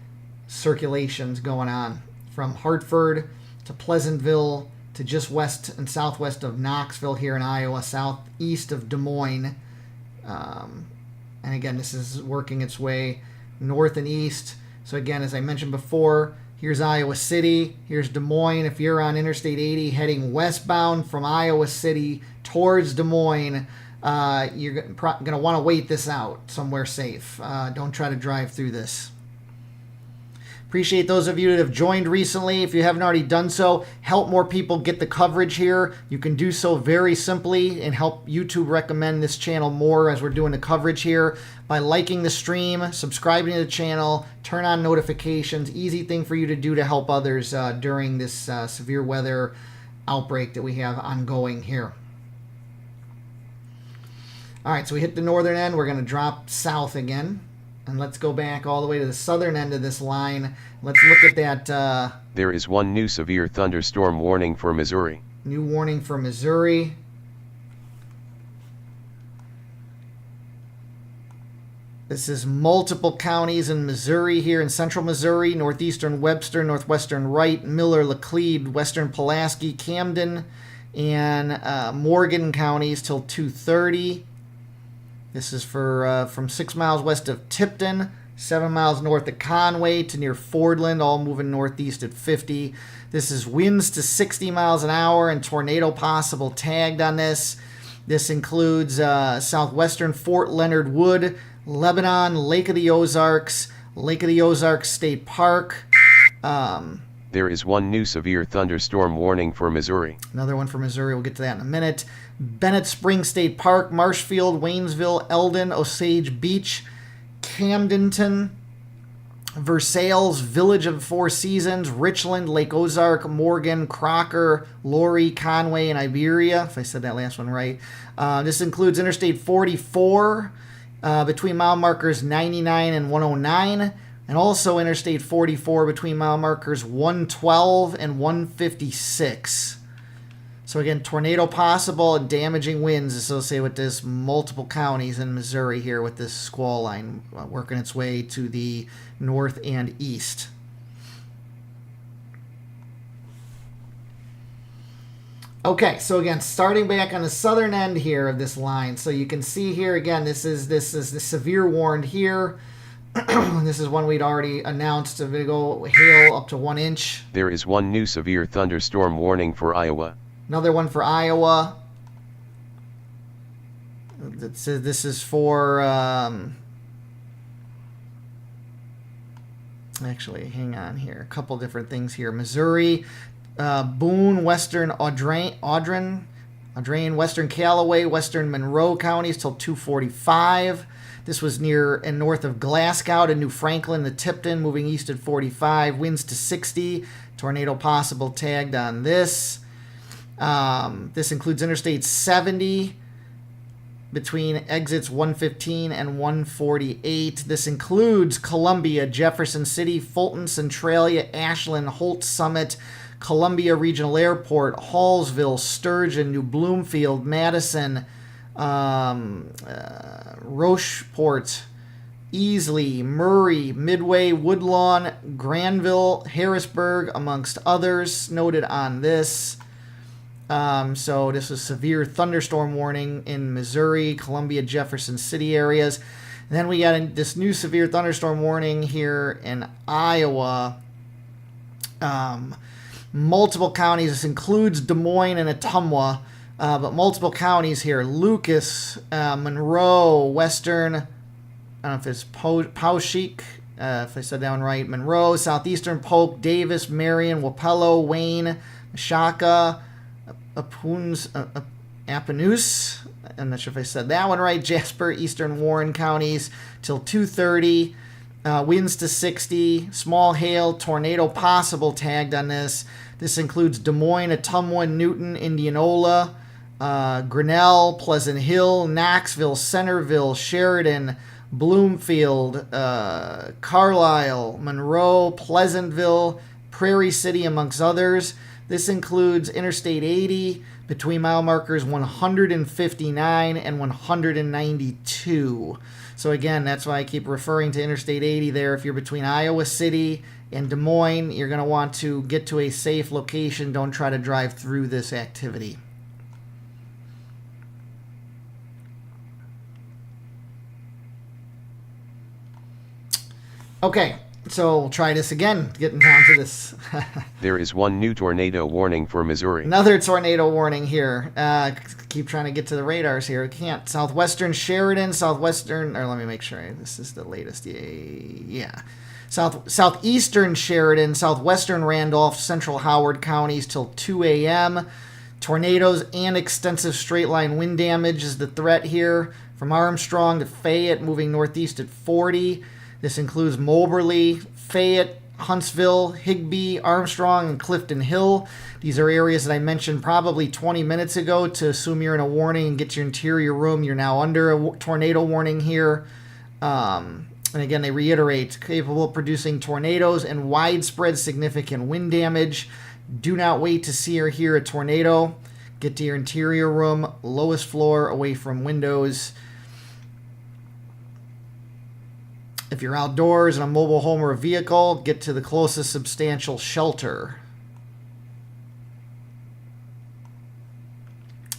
circulations going on from Hartford to Pleasantville to just west and southwest of Knoxville here in Iowa, southeast of Des Moines. And again, this is working its way north and east. So again, as I mentioned before, here's Iowa City, here's Des Moines. If you're on Interstate 80 heading westbound from Iowa City towards Des Moines, you're going to want to wait this out somewhere safe. Don't try to drive through this. Appreciate those of you that have joined recently. If you haven't already done so, help more people get the coverage here. You can do so very simply and help YouTube recommend this channel more as we're doing the coverage here by liking the stream, subscribing to the channel, turn on notifications. Easy thing for you to do to help others during this severe weather outbreak that we have ongoing here. All right, so we hit the northern end. We're going to drop south again. And let's go back all the way to the southern end of this line. Let's look at that. There is one new severe thunderstorm warning for Missouri. New warning for Missouri. This is multiple counties in Missouri here, in central Missouri, northeastern Webster, northwestern Wright, Miller, Laclede, western Pulaski, Camden, and Morgan counties till 2:30. This is for from 6 miles west of Tipton, 7 miles north of Conway to near Fordland, all moving northeast at 50. This is winds to 60 miles an hour and tornado possible tagged on this. This includes southwestern Fort Leonard Wood, Lebanon, Lake of the Ozarks State Park. There is one new severe thunderstorm warning for Missouri. Another one for Missouri. We'll get to that in a minute. Bennett Springs State Park, Marshfield, Waynesville, Eldon, Osage Beach, Camdenton, Versailles, Village of Four Seasons, Richland, Lake Ozark, Morgan, Crocker, Laurie, Conway, and Iberia, if I said that last one right. This includes Interstate 44 between mile markers 99 and 109, and also Interstate 44 between mile markers 112 and 156. So again, tornado possible and damaging winds associated with this, multiple counties in Missouri here with this squall line working its way to the north and east. Okay, so again, starting back on the southern end here of this line, so you can see here again, this is the severe warned here. This is one we'd already announced a bit ago, hail up to 1 inch. There is one new severe thunderstorm warning for Iowa. Another one for Iowa. This is for actually, hang on here. A couple different things here. Missouri. Boone, Western Audran, Western Callaway, Western Monroe counties till 2:45. This was near and north of Glasgow to New Franklin, the Tipton, moving east at 45. Winds to 60. Tornado possible tagged on this. This includes Interstate 70 between exits 115 and 148. This includes Columbia, Jefferson City, Fulton, Centralia, Ashland, Holt Summit, Columbia Regional Airport, Hallsville, Sturgeon, New Bloomfield, Madison, Rocheport, Easley, Murray, Midway, Woodlawn, Granville, Harrisburg, amongst others noted on this. So this is severe thunderstorm warning in Missouri, Columbia, Jefferson City areas. And then we got this new severe thunderstorm warning here in Iowa. Multiple counties. This includes Des Moines and Ottumwa, but multiple counties here. Lucas, Monroe, Western, I don't know if it's Poweshiek, if I said that one right, Monroe, Southeastern Polk, Davis, Marion, Wapello, Wayne, Shaka, Appanoose, I'm not sure if I said that one right, Jasper, Eastern Warren counties till 2:30. Winds to 60, small hail, tornado possible tagged on this. This includes Des Moines, Ottumwa, Newton, Indianola, Grinnell, Pleasant Hill, Knoxville, Centerville, Sheridan, Bloomfield, Carlisle, Monroe, Pleasantville, Prairie City, amongst others. This includes Interstate 80 between mile markers 159 and 192. So again, that's why I keep referring to Interstate 80 there. If you're between Iowa City and Des Moines, you're going to want to get to a safe location. Don't try to drive through this activity. Okay, so we'll try this again, getting down to this. There is one new tornado warning for Missouri. Another tornado warning here. Keep trying to get to the radars here. I can't. Southwestern Sheridan, southwestern, or let me make sure this is the latest. Yeah. Southeastern Sheridan, southwestern Randolph, central Howard counties till 2 a.m. Tornadoes and extensive straight line wind damage is the threat here. From Armstrong to Fayette, moving northeast at 40. This includes Moberly, Fayette, Huntsville, Higbee, Armstrong, and Clifton Hill. These are areas that I mentioned probably 20 minutes ago to assume you're in a warning and get to your interior room. You're now under a tornado warning here. And again, they reiterate, capable of producing tornadoes and widespread significant wind damage. Do not wait to see or hear a tornado. Get to your interior room, lowest floor, away from windows. If you're outdoors in a mobile home or a vehicle, get to the closest substantial shelter.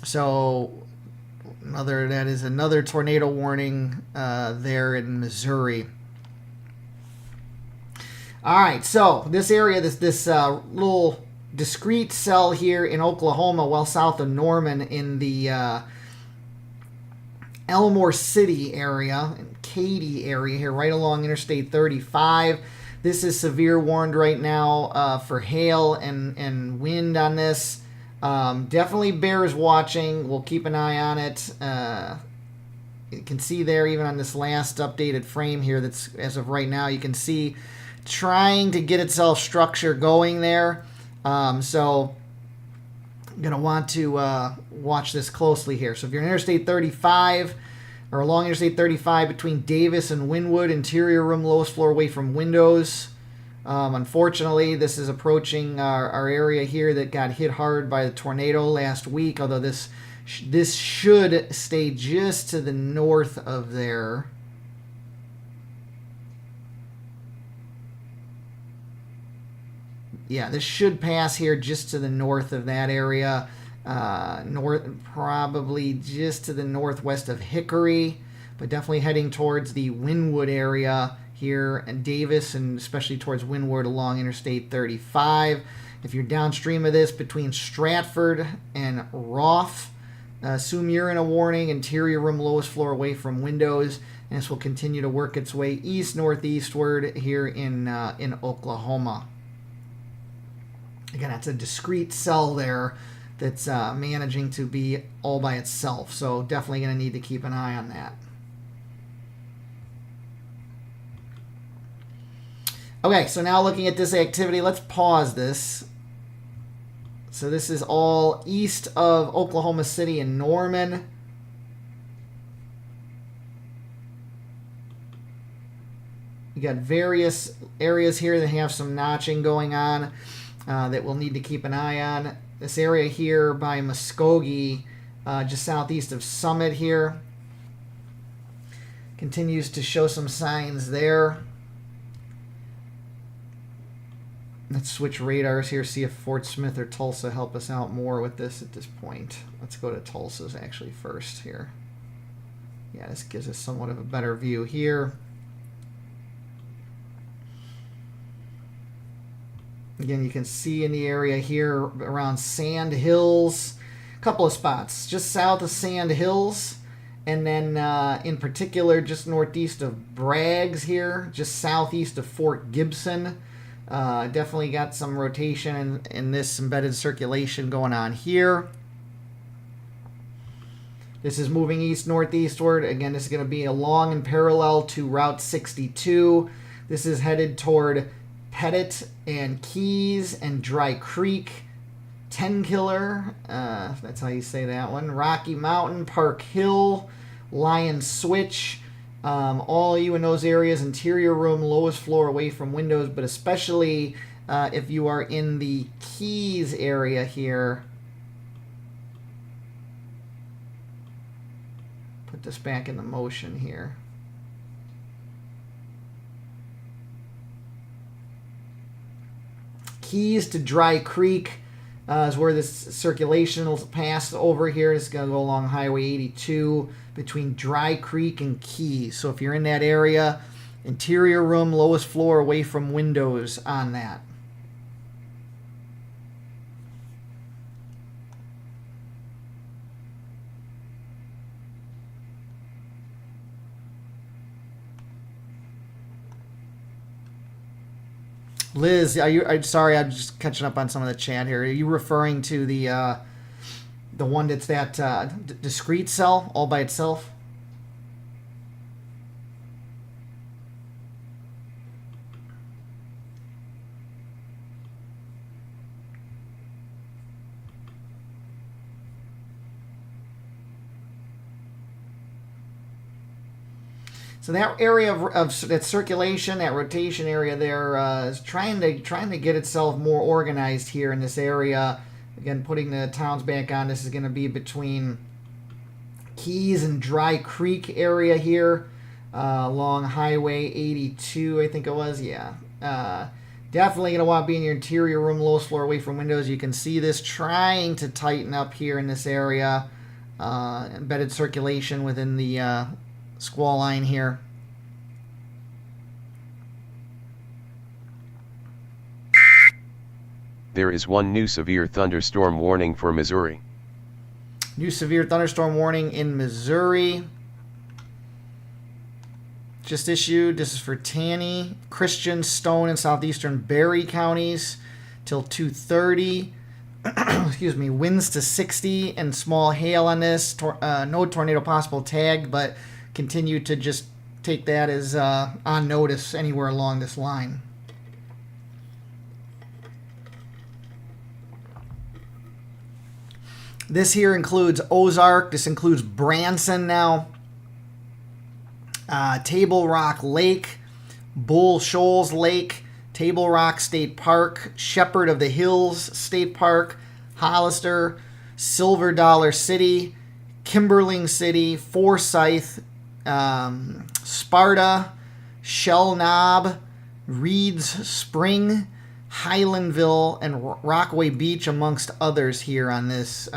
So that is another tornado warning there in Missouri. All right, so this area, this little discrete cell here in Oklahoma, well south of Norman, in the Elmore City area, and Katy area here, right along Interstate 35. This is severe warned right now for hail and wind on this. Definitely bears watching. We'll keep an eye on it. You can see there, even on this last updated frame here, that's as of right now, you can see trying to get itself structure going there. So I'm going to want to watch this closely here. So if you're in Interstate 35 or along Interstate 35 between Davis and Wynwood, interior room, lowest floor away from windows. Unfortunately, this is approaching our area here that got hit hard by the tornado last week, although this should stay just to the north of there. Yeah, this should pass here just to the north of that area. Probably just to the northwest of Hickory, but definitely heading towards the Wynwood area here and Davis, and especially towards Wynwood along Interstate 35. If you're downstream of this between Stratford and Roth, assume you're in a warning. Interior room, lowest floor away from windows, and this will continue to work its way east-northeastward here in Oklahoma. Again, that's a discrete cell there that's managing to be all by itself, so definitely going to need to keep an eye on that. Okay, so now looking at this activity, let's pause this. So this is all east of Oklahoma City and Norman. You got various areas here that have some notching going on that we'll need to keep an eye on. This area here by Muskogee, just southeast of Summit here, continues to show some signs there. Let's switch radars here, see if Fort Smith or Tulsa help us out more with this at this point. Let's go to Tulsa's actually first here. Yeah, this gives us somewhat of a better view here. Again, you can see in the area here around Sand Hills, a couple of spots just south of Sand Hills, and then in particular just northeast of Braggs here, just southeast of Fort Gibson. Definitely got some rotation in this embedded circulation going on here. This is moving east-northeastward. Again, this is going to be along and parallel to Route 62. This is headed toward Pettit and Keys and Dry Creek, Tenkiller, that's how you say that one, Rocky Mountain, Park Hill, Lion Switch, all you in those areas, interior room, lowest floor away from windows, but especially if you are in the Keys area here. Put this back into motion here. Keys to Dry Creek is where this circulation will pass over here. It's going to go along Highway 82 between Dry Creek and Keys. So if you're in that area, interior room, lowest floor away from windows on that. Liz, I'm sorry, I'm just catching up on some of the chat here. Are you referring to the one that's that discrete cell all by itself? So that area of that circulation, that rotation area there, is trying to get itself more organized here in this area. Again, putting the towns back on. This is going to be between Keys and Dry Creek area here. along Highway 82, I think it was. Yeah. Definitely going to want to be in your interior room, lowest floor, away from windows. You can see this trying to tighten up here in this area. Embedded circulation within the squall line here. There is one new severe thunderstorm warning for Missouri. New severe thunderstorm warning in Missouri. Just issued. This is for Taney, Christian, Stone, and southeastern Berry counties till 2:30. Excuse me. Winds to 60 and small hail on this. No tornado possible tag, but continue to just take that as on notice anywhere along this line. This here includes Ozark. This includes Branson now. Table Rock Lake, Bull Shoals Lake, Table Rock State Park, Shepherd of the Hills State Park, Hollister, Silver Dollar City, Kimberling City, Forsyth, Sparta, Shell Knob, Reeds Spring, Highlandville, and Rockaway Beach, amongst others here on this,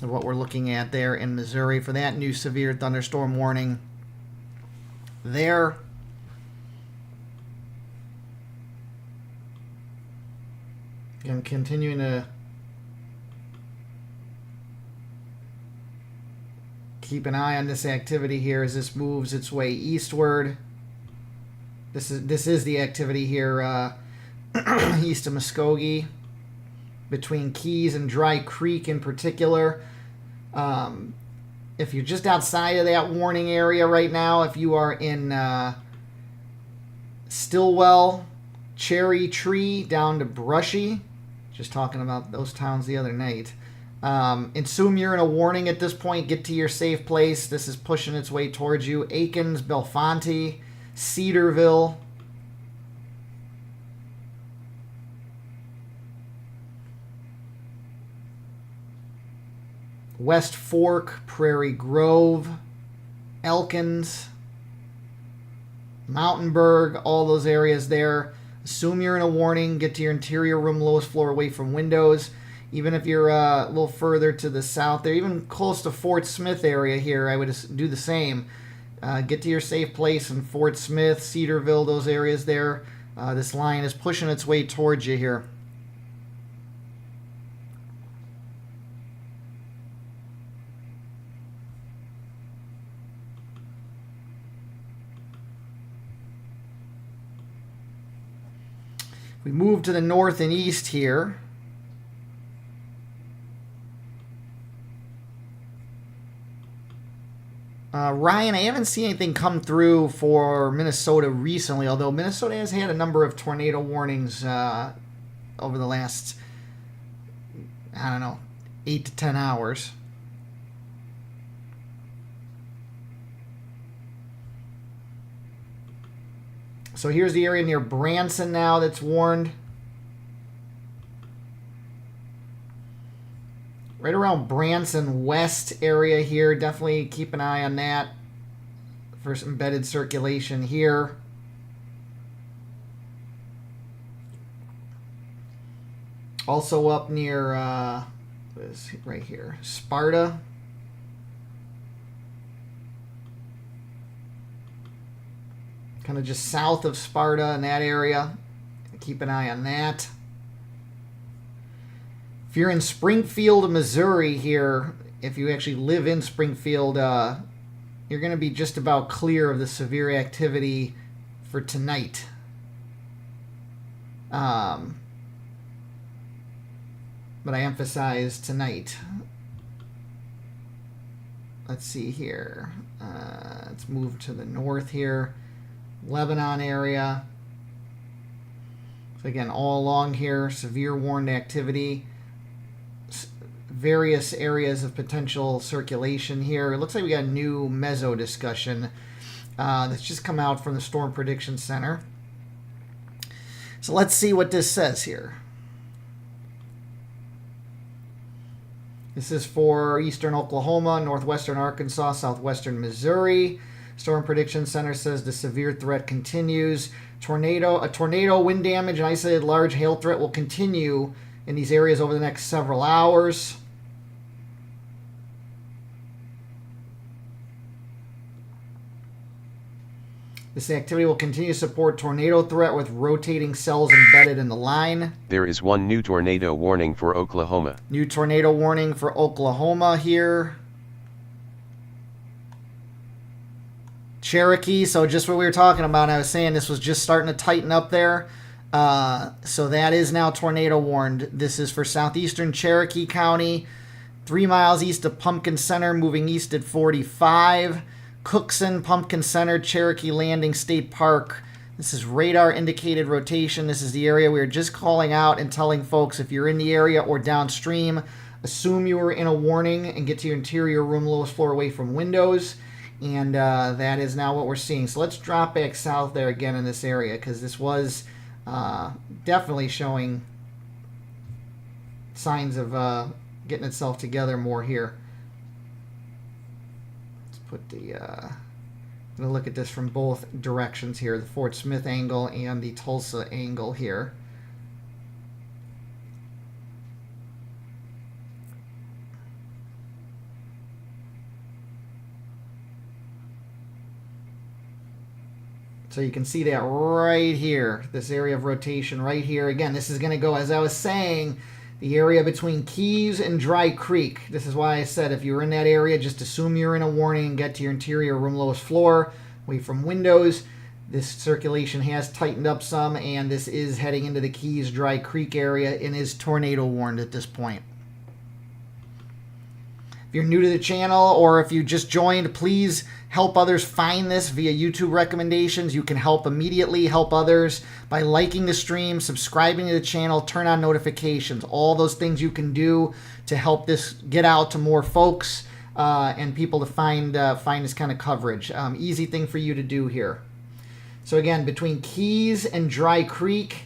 what we're looking at there in Missouri for that new severe thunderstorm warning there. I'm continuing to keep an eye on this activity here as this moves its way eastward. This is the activity here east of Muskogee, between Keys and Dry Creek in particular. If you're just outside of that warning area right now, if you are in Stillwell, Cherry Tree, down to Brushy, just talking about those towns the other night. Assume you're in a warning at this point. Get to your safe place. This is pushing its way towards you. Aikens, Belfonte, Cedarville. West Fork, Prairie Grove, Elkins, Mountainburg, all those areas there. Assume you're in a warning. Get to your interior room, lowest floor, away from windows. Even if you're a little further to the south there, even close to Fort Smith area here, I would do the same. Get to your safe place in Fort Smith, Cedarville, those areas there. This line is pushing its way towards you here. We move to the north and east here. Ryan, I haven't seen anything come through for Minnesota recently, although Minnesota has had a number of tornado warnings over the last, 8 to 10 hours. So here's the area near Branson now that's warned. Right around Branson West area here. Definitely keep an eye on that for some embedded circulation here. Also up near, what is it right here? Sparta. Kind of just south of Sparta in that area. Keep an eye on that. If you're in Springfield, Missouri here, if you actually live in Springfield, you're going to be just about clear of the severe activity for tonight. But I emphasize tonight. Let's see here. Let's move to the north here. Lebanon area. So again, all along here, severe warned activity. Various areas of potential circulation here. It looks like we got a new meso discussion that's just come out from the Storm Prediction Center. So let's see what this says here. This is for eastern Oklahoma, northwestern Arkansas, southwestern Missouri. Storm Prediction Center says the severe threat continues. A tornado, wind damage, and isolated large hail threat will continue in these areas over the next several hours. This activity will continue to support tornado threat with rotating cells embedded in the line. There is one new tornado warning for Oklahoma. New tornado warning for Oklahoma here. Cherokee, so just what we were talking about, I was saying this was just starting to tighten up there. So that is now tornado warned. This is for southeastern Cherokee County, 3 miles east of Pumpkin Center, moving east at 45. Cookson, Pumpkin Center, Cherokee Landing State Park. This is radar indicated rotation. This is the area we were just calling out and telling folks if you're in the area or downstream, assume you were in a warning and get to your interior room, lowest floor away from windows. And that is now what we're seeing. So let's drop back south there again in this area, because this was definitely showing signs of getting itself together more here. Let's put the... I'm going to look at this from both directions here, the Fort Smith angle and the Tulsa angle here. So you can see that right here, this area of rotation right here. Again, this is going to go, as I was saying, the area between Keys and Dry Creek. This is why I said if you're in that area, just assume you're in a warning and get to your interior room lowest floor, away from windows. This circulation has tightened up some, and this is heading into the Keys Dry Creek area and is tornado warned at this point. If you're new to the channel or if you just joined, please help others find this via YouTube recommendations. You can help immediately, help others by liking the stream, subscribing to the channel, turn on notifications. All those things you can do to help this get out to more folks and people to find this kind of coverage. Easy thing for you to do here. So again, between Keys and Dry Creek,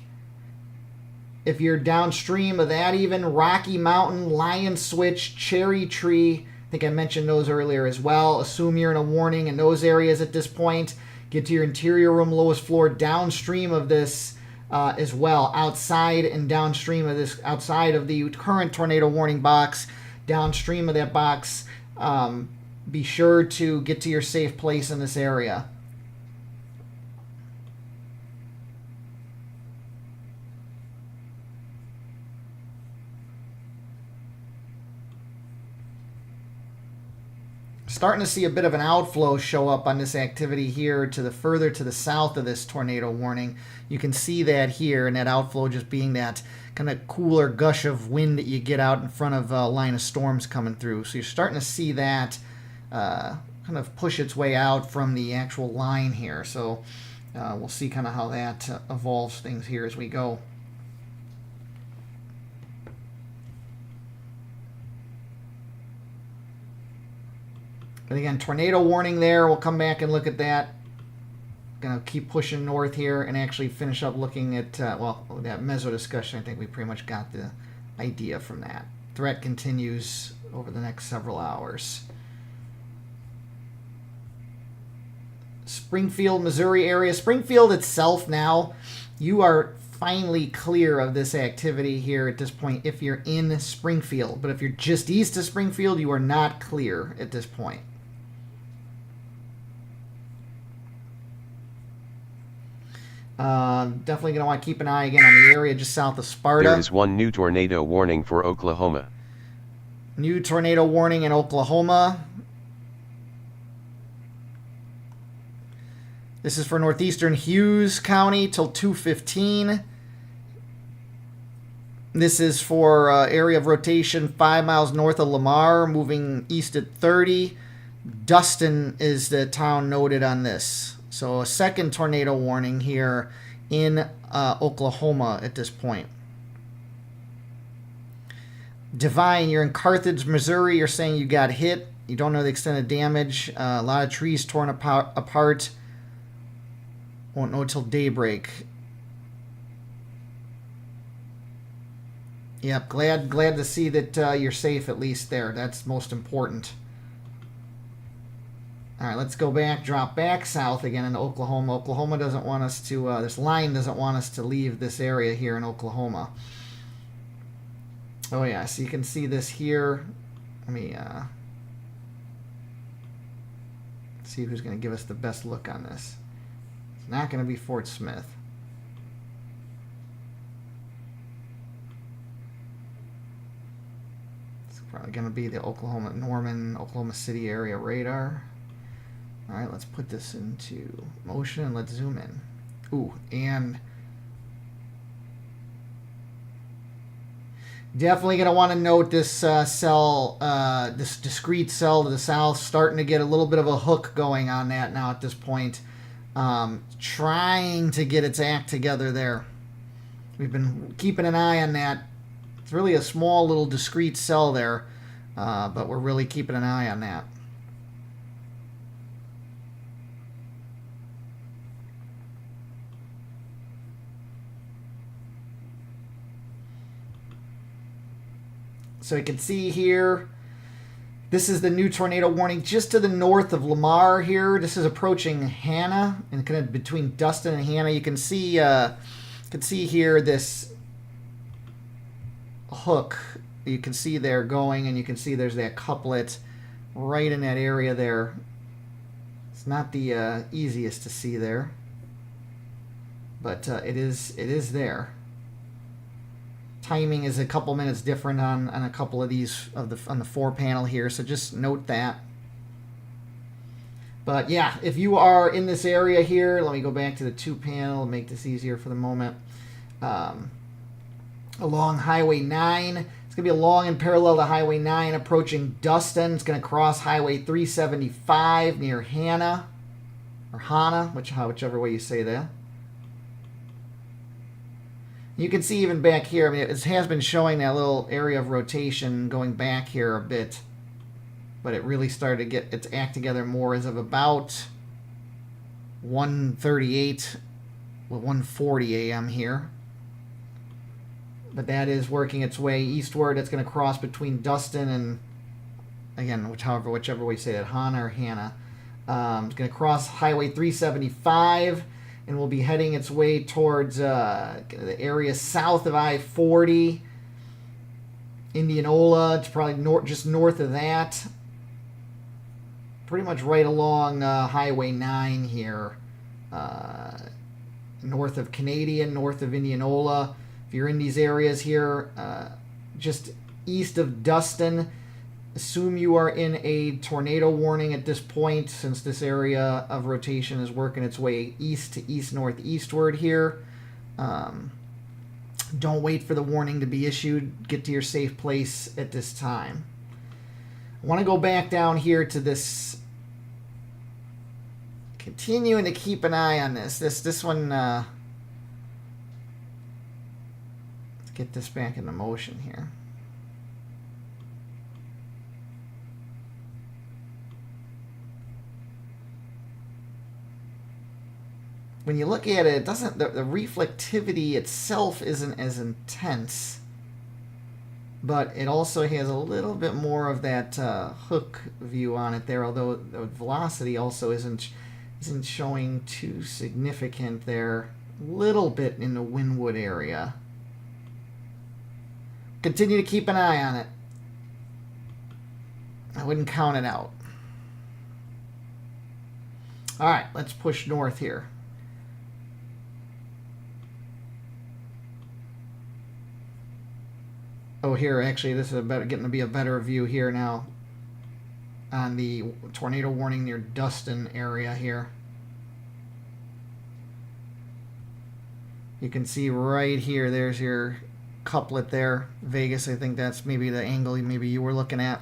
if you're downstream of that, even Rocky Mountain, Lion Switch, Cherry Tree, I think I mentioned those earlier as well. Assume you're in a warning in those areas at this point. Get to your interior room, lowest floor, downstream of this as well. Outside and downstream of this, outside of the current tornado warning box, downstream of that box, be sure to get to your safe place in this area. Starting to see a bit of an outflow show up on this activity here to the further to the south of this tornado warning. You can see that here, and that outflow just being that kind of cooler gush of wind that you get out in front of a line of storms coming through. So you're starting to see that kind of push its way out from the actual line here. So we'll see kind of how that evolves things here as we go. But again, tornado warning there. We'll come back and look at that. Gonna keep pushing north here and actually finish up looking at, well, that meso discussion. I think we pretty much got the idea from that. Threat continues over the next several hours. Springfield, Missouri area. Springfield itself now, you are finally clear of this activity here at this point if you're in Springfield. But if you're just east of Springfield, you are not clear at this point. Definitely going to want to keep an eye again on the area just south of Sparta. There is one new tornado warning for Oklahoma. New tornado warning in Oklahoma. This is for northeastern Hughes County till 2:15. This is for area of rotation 5 miles north of Lamar, moving east at 30. Dustin is the town noted on this. So a second tornado warning here in Oklahoma at this point. Divine, you're in Carthage, Missouri. You're saying you got hit. You don't know the extent of damage. A lot of trees torn apart. Won't know until daybreak. Yep, glad to see that you're safe at least there. That's most important. All right, let's go back, drop back south again into Oklahoma. Oklahoma doesn't want us to, this line doesn't want us to leave this area here in Oklahoma. Oh yeah, so you can see this here. Let me see who's going to give us the best look on this. It's not going to be Fort Smith. It's probably going to be the Norman, Oklahoma City area radar. All right, let's put this into motion and let's zoom in. Ooh, and definitely going to want to note this cell, this discrete cell to the south, starting to get a little bit of a hook going on that now at this point. Trying to get its act together there. We've been keeping an eye on that. It's really a small little discrete cell there, but we're really keeping an eye on that. So you can see here, this is the new tornado warning just to the north of Lamar here. This is approaching Hanna, and kind of between Dustin and Hanna. You can see here this hook. You can see there going, and you can see there's that couplet right in that area there. It's not the easiest to see there, but it is there. Timing is a couple minutes different on a couple of these on the 4 panel here, so just note that. But yeah, if you are in this area here, let me go back to the 2 panel and make this easier for the moment. Along Highway 9, it's going to be along and parallel to Highway 9 approaching Dustin. It's going to cross Highway 375 near Hanna, or Hanna, whichever way you say that. You can see even back here, I mean, it has been showing that little area of rotation going back here a bit, but it really started to get its act together more as of about 1:38, well, 1:40 a.m. here. But that is working its way eastward. It's going to cross between Dustin and, again, whichever way you say that, Hanna or Hanna. It's going to cross Highway 375. And will be heading its way towards the area south of I-40, Indianola. It's probably just north of that. Pretty much right along Highway 9 here, north of Canadian, north of Indianola. If you're in these areas here, just east of Dustin, assume you are in a tornado warning at this point, since this area of rotation is working its way east to east-northeastward here. Don't wait for the warning to be issued. Get to your safe place at this time. I want to go back down here to this. Continuing to keep an eye on this. This one. Let's get this back into motion here. When you look at it, it doesn't. The reflectivity itself isn't as intense, but it also has a little bit more of that hook view on it there. Although the velocity also isn't showing too significant there. A little bit in the Wynwood area. Continue to keep an eye on it. I wouldn't count it out. All right, let's push north here. Oh, here, actually, this is getting to be a better view here now on the tornado warning near Dustin area here. You can see right here, there's your couplet there. Vegas, I think that's maybe the angle maybe you were looking at.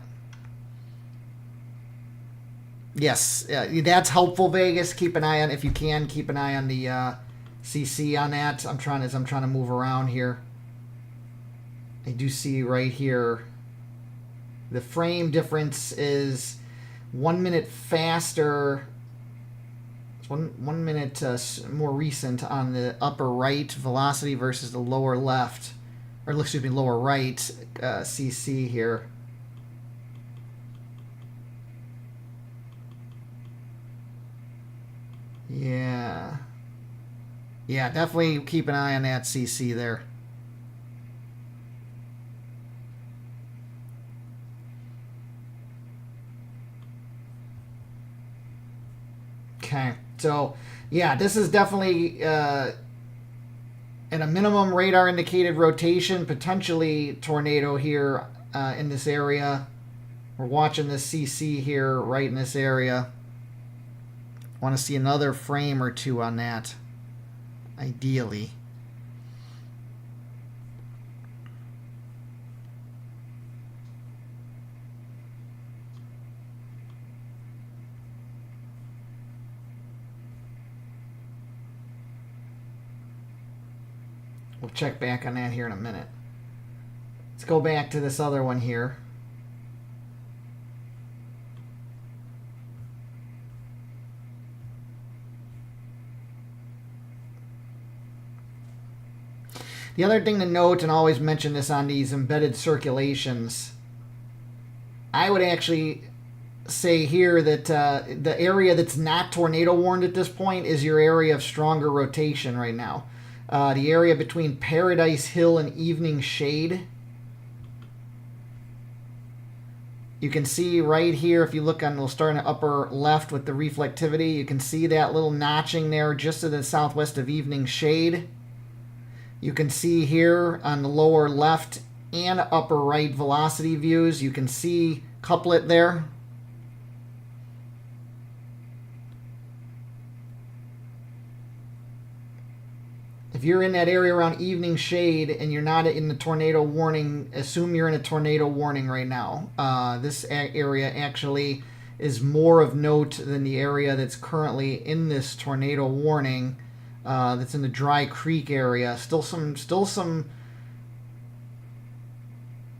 Yes, that's helpful, Vegas. Keep an eye on, if you can, keep an eye on the CC on that. I'm trying to move around here. I do see right here the frame difference is 1 minute faster. It's one minute more recent on the upper right velocity versus the lower left, or excuse me, lower right CC here. Yeah. Yeah, definitely keep an eye on that CC there. Okay, so yeah, this is definitely at a minimum radar indicated rotation, potentially tornado here in this area. We're watching this CC here right in this area. Want to see another frame or two on that, ideally. We'll check back on that here in a minute. Let's go back to this other one here. The other thing to note, and always mention this on these embedded circulations, I would actually say here that the area that's not tornado warned at this point is your area of stronger rotation right now. The area between Paradise Hill and Evening Shade. You can see right here, if you look on, we'll start in the upper left with the reflectivity. You can see that little notching there just to the southwest of Evening Shade. You can see here on the lower left and upper right velocity views, you can see couplet there. If you're in that area around Evening Shade and you're not in the tornado warning, assume you're in a tornado warning right now. This area actually is more of note than the area that's currently in this tornado warning. That's in the Dry Creek area. Still some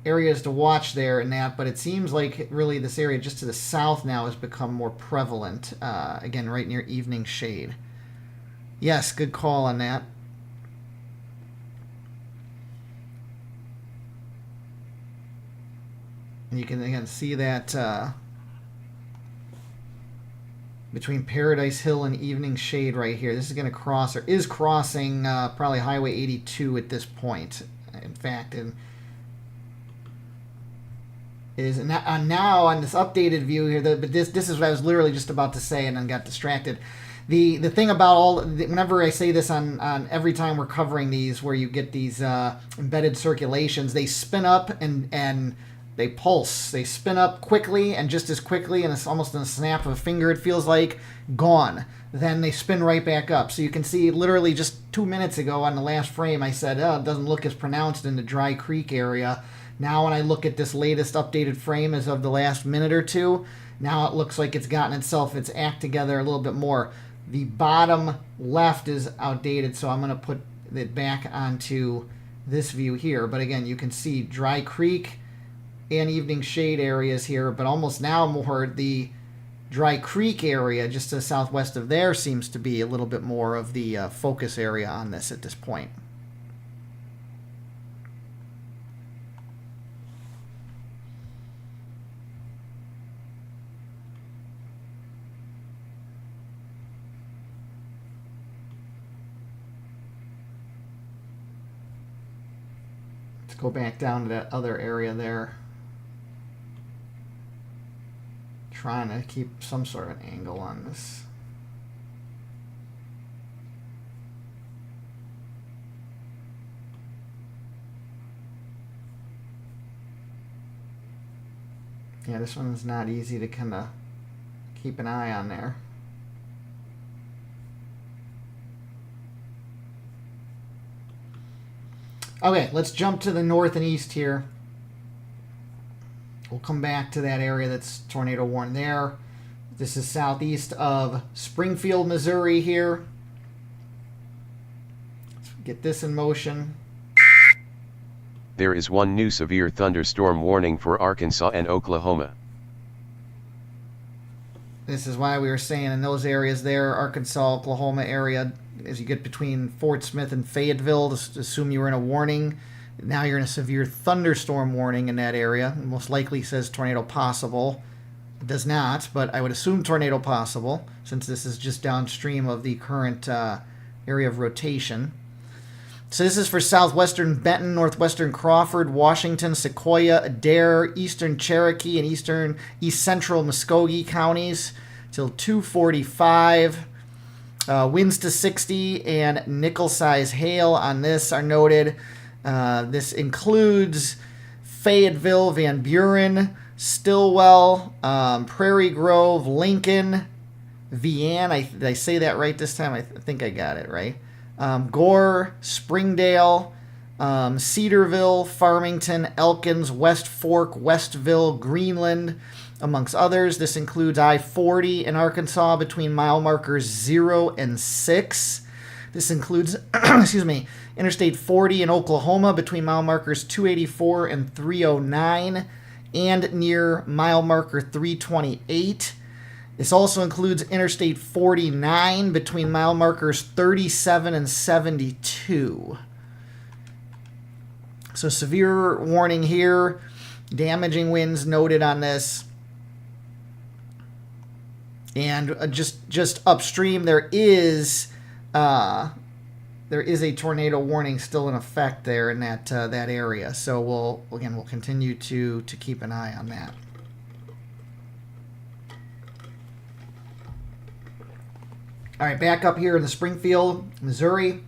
areas to watch there in that, but it seems like really this area just to the south now has become more prevalent. Again, right near Evening Shade. Yes, good call on that. And you can again see that between Paradise Hill and Evening Shade right here. This is going to cross, or is crossing, probably Highway 82 at this point. In fact, and is now on this updated view here. But this is what I was literally just about to say, and then got distracted. The thing about whenever I say this on every time we're covering these, where you get these embedded circulations, they spin up and they pulse. They spin up quickly, and just as quickly, and it's almost in a snap of a finger, it feels like, gone. Then they spin right back up. So you can see literally just 2 minutes ago on the last frame, I said, oh, it doesn't look as pronounced in the Dry Creek area. Now when I look at this latest updated frame as of the last minute or two, now it looks like it's gotten its act together a little bit more. The bottom left is outdated, so I'm going to put it back onto this view here. But again, you can see Dry Creek and Evening Shade areas here, but almost now more the Dry Creek area just to the southwest of there seems to be a little bit more of the focus area on this at this point. Let's go back down to that other area there. Trying to keep some sort of an angle on this. Yeah, this one's not easy to kind of keep an eye on there. Okay, let's jump to the north and east here. We'll come back to that area that's tornado warned there. This is southeast of Springfield, Missouri here. Let's get this in motion. There is one new severe thunderstorm warning for Arkansas and Oklahoma. This is why we were saying in those areas there, Arkansas, Oklahoma area, as you get between Fort Smith and Fayetteville, assume you were in a warning. Now you're in a severe thunderstorm warning in that area. It most likely says tornado possible. It does not, but I would assume tornado possible since this is just downstream of the current area of rotation. So this is for southwestern Benton, northwestern Crawford, Washington, Sequoia, Adair, eastern Cherokee, and east central Muskogee counties till 2:45. Winds to 60 and nickel-size hail on this are noted. This includes Fayetteville, Van Buren, Stillwell, Prairie Grove, Lincoln, Vienna. Did I say that right this time? I think I got it right. Gore, Springdale, Cedarville, Farmington, Elkins, West Fork, Westville, Greenland, amongst others. This includes I-40 in Arkansas between mile markers 0 and 6. This includes, excuse me, Interstate 40 in Oklahoma between mile markers 284 and 309 and near mile marker 328. This also includes Interstate 49 between mile markers 37 and 72. So severe warning here. Damaging winds noted on this. And just upstream, there is a tornado warning still in effect there in that area. So we'll continue to keep an eye on that. All right, back up here in the Springfield, Missouri.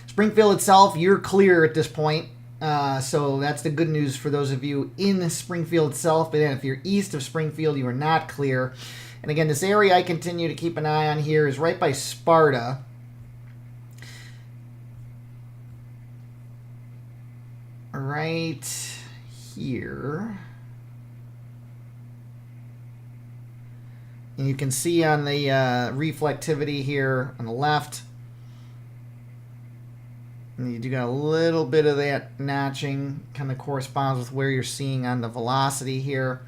Springfield itself, you're clear at this point. So that's the good news for those of you in Springfield itself. But then if you're east of Springfield, you are not clear. And again, this area I continue to keep an eye on here is right by Sparta. Right here. And you can see on the reflectivity here on the left, and you do got a little bit of that notching, kind of corresponds with where you're seeing on the velocity here.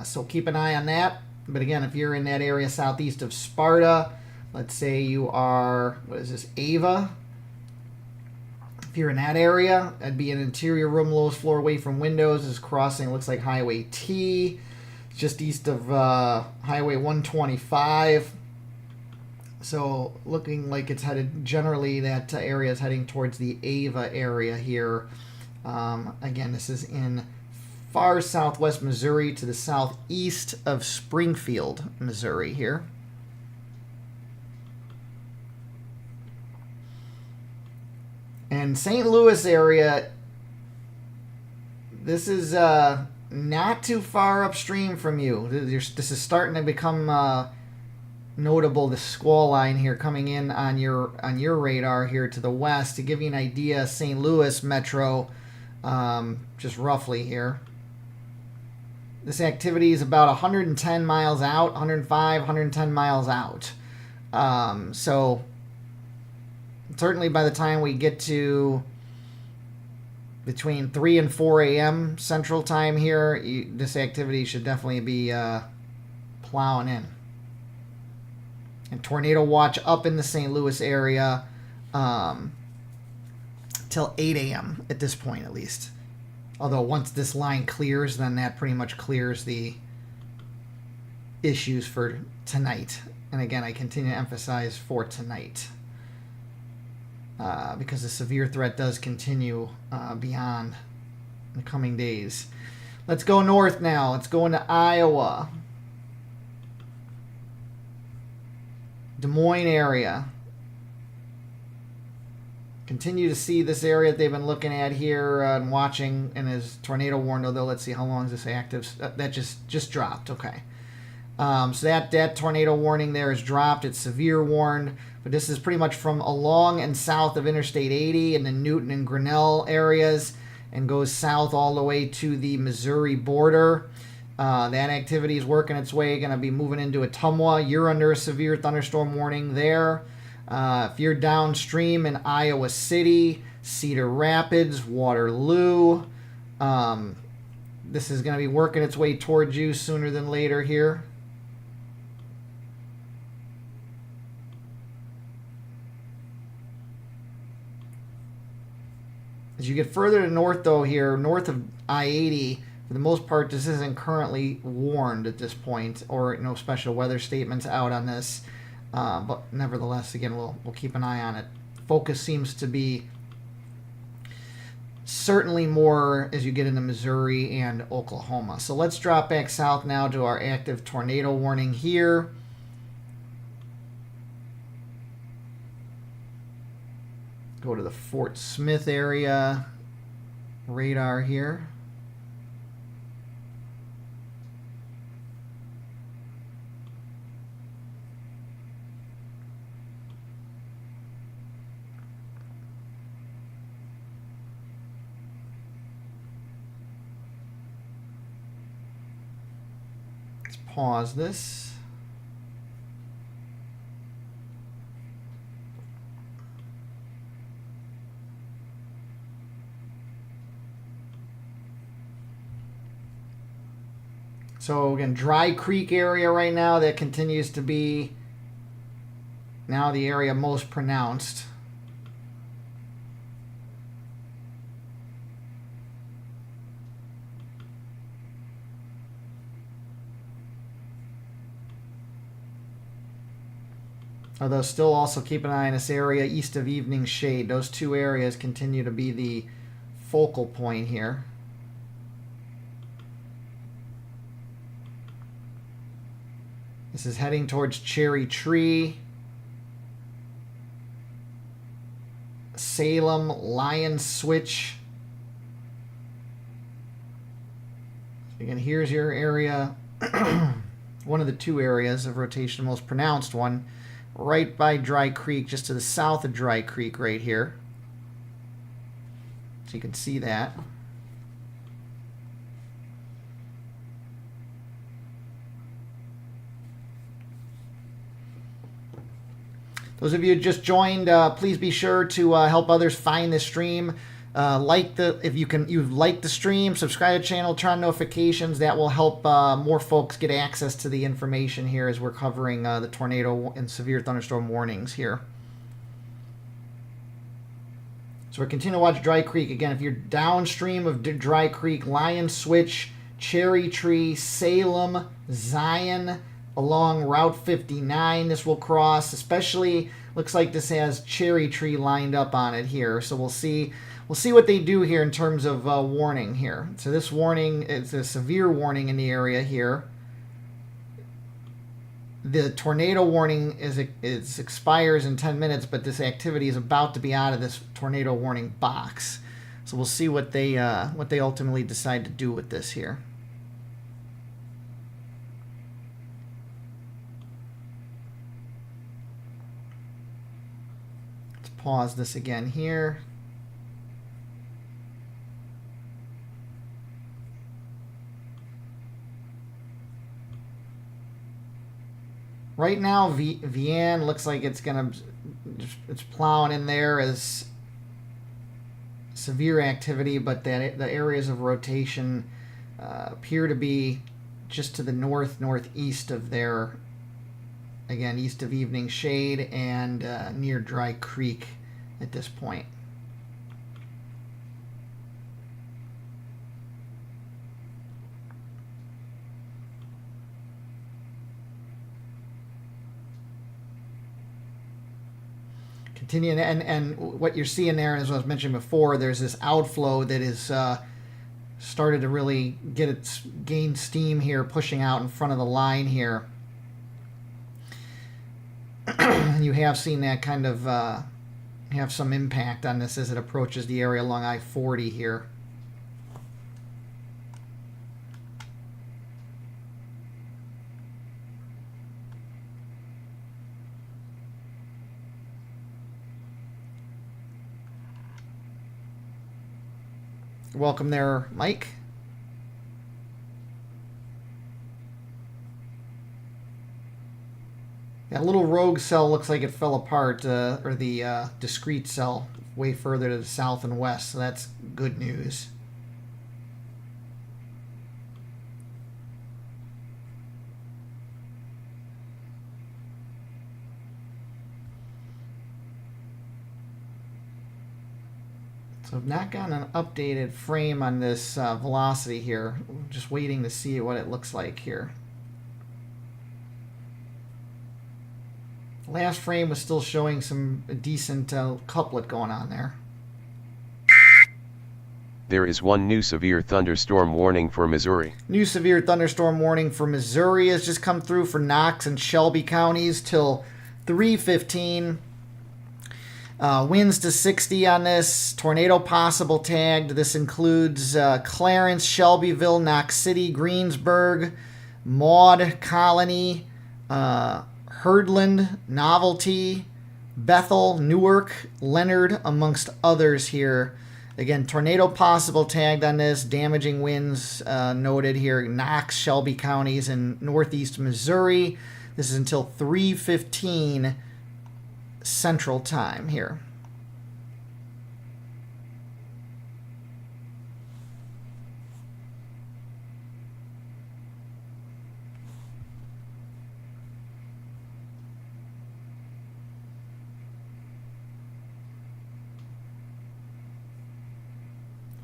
So keep an eye on that. But again, if you're in that area southeast of Sparta, let's say you are, what is this, Ava? If you're in that area, that'd be an interior room, lowest floor away from windows. This is crossing, looks like Highway T. Just east of Highway 125. So looking like it's headed, generally that area is heading towards the Ava area here. Again, this is in far southwest Missouri to the southeast of Springfield, Missouri here. And St. Louis area, this is not too far upstream from you. This is starting to become notable, the squall line here coming in on your radar here to the west. To give you an idea, St. Louis metro, just roughly here, this activity is about 110 miles out, 105, 110 miles out. So certainly by the time we get to between 3 and 4 a.m. Central Time here, this activity should definitely be plowing in. And tornado watch up in the St. Louis area till 8 a.m. at this point, at least. Although once this line clears, then that pretty much clears the issues for tonight. And again, I continue to emphasize for tonight. Because the severe threat does continue beyond the coming days. Let's go north now. Let's go into Iowa. Des Moines area. Continue to see this area that they've been looking at here and watching, and is tornado warned, although let's see how long is this active. That just dropped. Okay. So that tornado warning there is dropped. It's severe warned, but this is pretty much from along and south of Interstate 80 in the Newton and Grinnell areas, and goes south all the way to the Missouri border. That activity is working its way, going to be moving into Ottumwa. You're under a severe thunderstorm warning there. If you're downstream in Iowa City, Cedar Rapids, Waterloo, this is going to be working its way towards you sooner than later here. As you get further to north, though, here, north of I-80, For the most part, this isn't currently warned at this point, or no special weather statements out on this. But nevertheless, again, we'll keep an eye on it. Focus seems to be certainly more as you get into Missouri and Oklahoma. So let's drop back south now to our active tornado warning here. Go to the Fort Smith area radar here. Let's pause this. So again, Dry Creek area right now, that continues to be now the area most pronounced. Although still also keep an eye on this area east of Evening Shade. Those two areas continue to be the focal point here. This is heading towards Cherry Tree, Salem, Lion Switch. Again, here's your area, one of the two areas of rotation, most pronounced one, right by Dry Creek, just to the south of Dry Creek right here. So you can see that. Those of you who just joined, please be sure to help others find this stream. If you've liked the stream, subscribe to the channel, turn on notifications. That will help more folks get access to the information here as we're covering the tornado and severe thunderstorm warnings here. So we're continuing to watch Dry Creek. Again, if you're downstream of Dry Creek, Lion Switch, Cherry Tree, Salem, Zion, along Route 59, this will cross. Especially looks like this has Cherry Tree lined up on it here. So we'll see what they do here in terms of warning here. So this warning is a severe warning in the area here. The tornado warning expires in 10 minutes, but this activity is about to be out of this tornado warning box. So we'll see what they ultimately decide to do with this here. Let's pause this again here. Right now, Vian looks like it's plowing in there as severe activity, but that the areas of rotation appear to be just to the northeast of there. Again, east of Evening Shade and near Dry Creek at this point. Continuing, and what you're seeing there, as I was mentioning before, there's this outflow that is started to really gain steam here, pushing out in front of the line here. You have seen that kind of have some impact on this as it approaches the area along I-40 here. Welcome there, Mike. That little rogue cell looks like it fell apart, or the discrete cell way further to the south and west, so that's good news. So I've not gotten an updated frame on this velocity here. Just waiting to see what it looks like here. Last frame was still showing some decent couplet going on there. There is one new severe thunderstorm warning for Missouri. New severe thunderstorm warning for Missouri has just come through for Knox and Shelby counties till 3:15. Winds to 60 on this. Tornado possible tagged. This includes Clarence, Shelbyville, Knox City, Greensburg, Maud, Colony, Herdland, Novelty, Bethel, Newark, Leonard, amongst others here. Again, tornado possible tagged on this. Damaging winds noted here. Knox, Shelby counties, and northeast Missouri. This is until 3:15 Central Time here.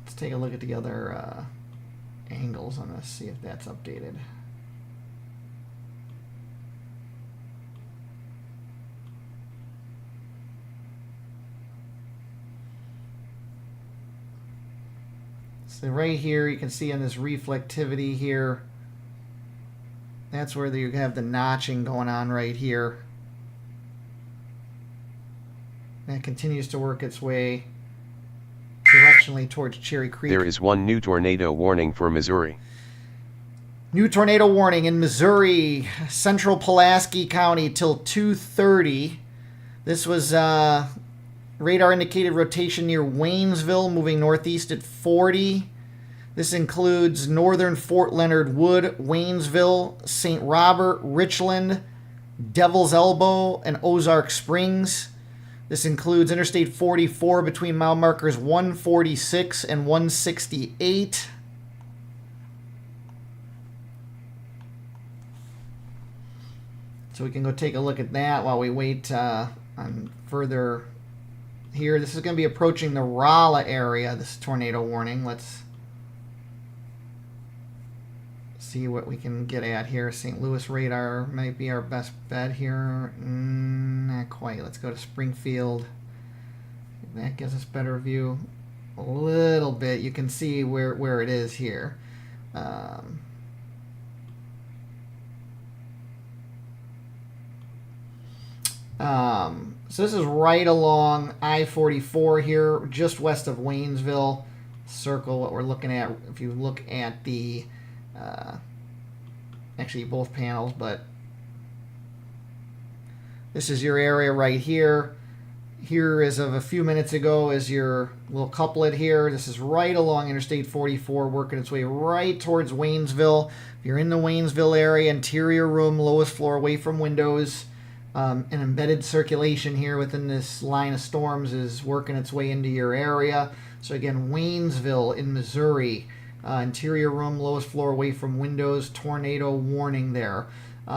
Let's take a look at the other angles on this, see if that's updated. So right here, you can see on this reflectivity here, that's where you have the notching going on right here. That continues to work its way directionally towards Cherry Creek. There is one new tornado warning for Missouri. New tornado warning in Missouri, central Pulaski County till 2:30. This was radar indicated rotation near Waynesville, moving northeast at 40. This includes northern Fort Leonard Wood, Waynesville, St. Robert, Richland, Devil's Elbow, and Ozark Springs. This includes Interstate 44 between mile markers 146 and 168. So we can go take a look at that while we wait on further here. This is going to be approaching the Rolla area, this tornado warning. Let's see what we can get at here. St. Louis radar might be our best bet here. Not quite. Let's go to Springfield. That gives us better view a little bit. You can see where it is here. So this is right along I-44 here, just west of Waynesville. Circle what we're looking at. If you look at the actually both panels, but this is your area right here. Here, as of a few minutes ago, is your little couplet here. This is right along Interstate 44, working its way right towards Waynesville. If you're in the Waynesville area, interior room, lowest floor, away from windows, an embedded circulation here within this line of storms is working its way into your area. So again, Waynesville in Missouri, interior room, lowest floor, away from windows, tornado warning there.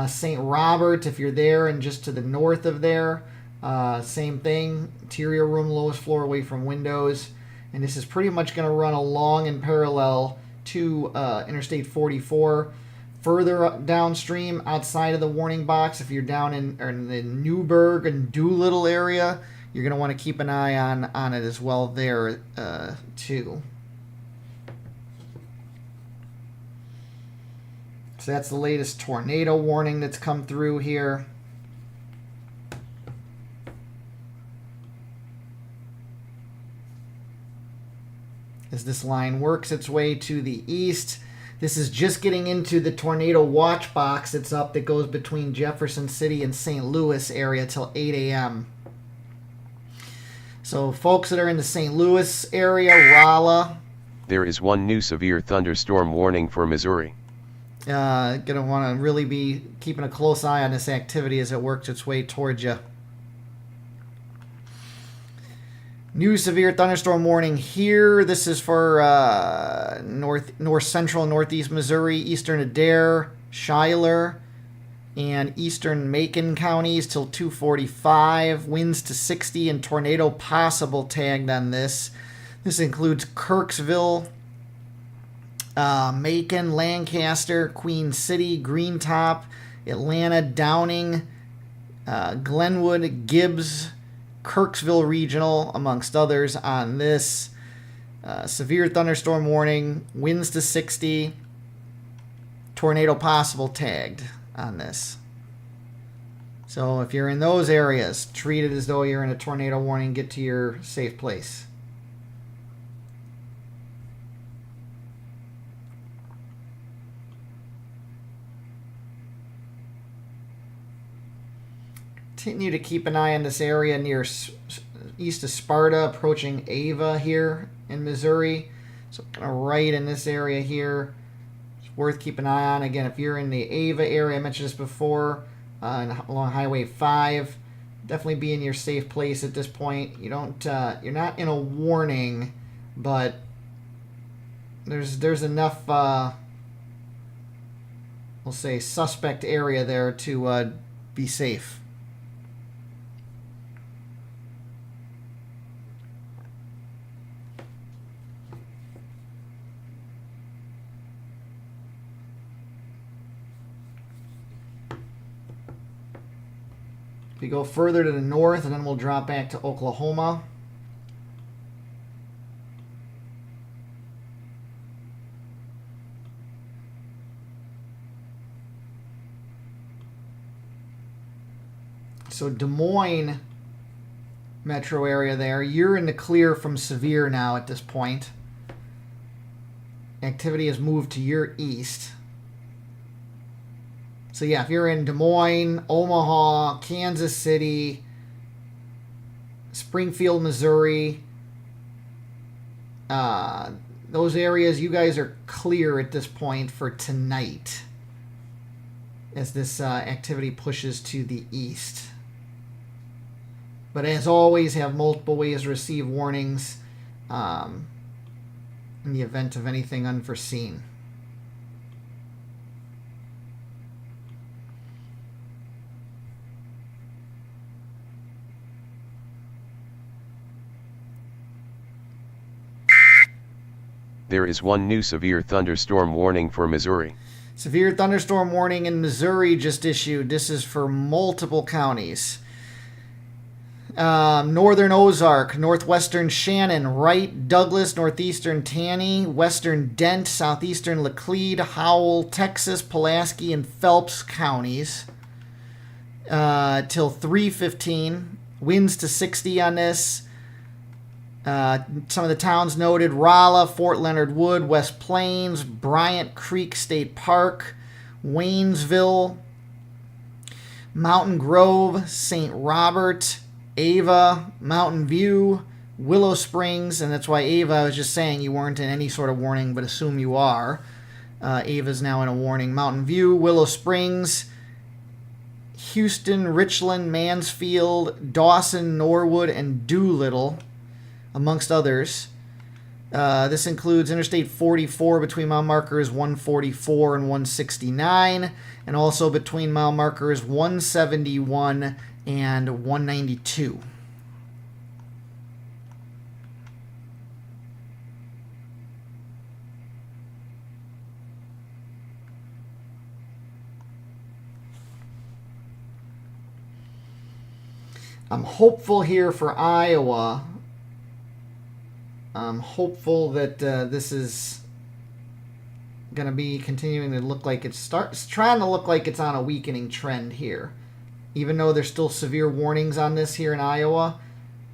St. Robert, if you're there and just to the north of there, same thing, interior room, lowest floor, away from windows. And this is pretty much going to run along in parallel to Interstate 44. Further downstream, outside of the warning box, if you're down in the Newburgh and Doolittle area, you're going to want to keep an eye on it as well there, too. So that's the latest tornado warning that's come through here. As this line works its way to the east, this is just getting into the tornado watch box that's up that goes between Jefferson City and St. Louis area till 8 a.m. So folks that are in the St. Louis area, Rolla. There is one new severe thunderstorm warning for Missouri. Going to want to really be keeping a close eye on this activity as it works its way towards you. New severe thunderstorm warning here. This is for north central, northeast Missouri, eastern Adair, Schuyler, and eastern Macon counties till 2:45. Winds to 60 and tornado possible tagged on this. This includes Kirksville, Macon, Lancaster, Queen City, Greentop, Atlanta, Downing, Glenwood, Gibbs, Kirksville Regional, amongst others on this. Severe thunderstorm warning, winds to 60, tornado possible tagged on this. So if you're in those areas, treat it as though you're in a tornado warning. Get to your safe place. Continue to keep an eye on this area near east of Sparta, approaching Ava here in Missouri. So kind of right in this area here. It's worth keeping an eye on. Again, if you're in the Ava area, I mentioned this before, along Highway 5, definitely be in your safe place at this point. You don't, you're not in a warning, but there's enough, we'll say, suspect area there to be safe. We go further to the north, and then we'll drop back to Oklahoma. So Des Moines metro area there, you're in the clear from severe now at this point. Activity has moved to your east. So yeah, if you're in Des Moines, Omaha, Kansas City, Springfield, Missouri, those areas, you guys are clear at this point for tonight as this activity pushes to the east. But as always, have multiple ways to receive warnings in the event of anything unforeseen. There is one new severe thunderstorm warning for Missouri. Severe thunderstorm warning in Missouri just issued. This is for multiple counties. Northern Ozark, northwestern Shannon, Wright, Douglas, northeastern Taney, western Dent, southeastern Laclede, Howell, Texas, Pulaski, and Phelps counties. Till 3:15. Winds to 60 on this. Some of the towns noted: Rolla, Fort Leonard Wood, West Plains, Bryant Creek State Park, Waynesville, Mountain Grove, St. Robert, Ava, Mountain View, Willow Springs, and that's why Ava, I was just saying you weren't in any sort of warning, but assume you are. Ava's now in a warning. Mountain View, Willow Springs, Houston, Richland, Mansfield, Dawson, Norwood, and Doolittle, amongst others. This includes Interstate 44 between mile markers 144 and 169, and also between mile markers 171 and 192. I'm hopeful here for Iowa. I'm hopeful that this is going to be continuing to look like it's trying to look like it's on a weakening trend here. Even though there's still severe warnings on this here in Iowa,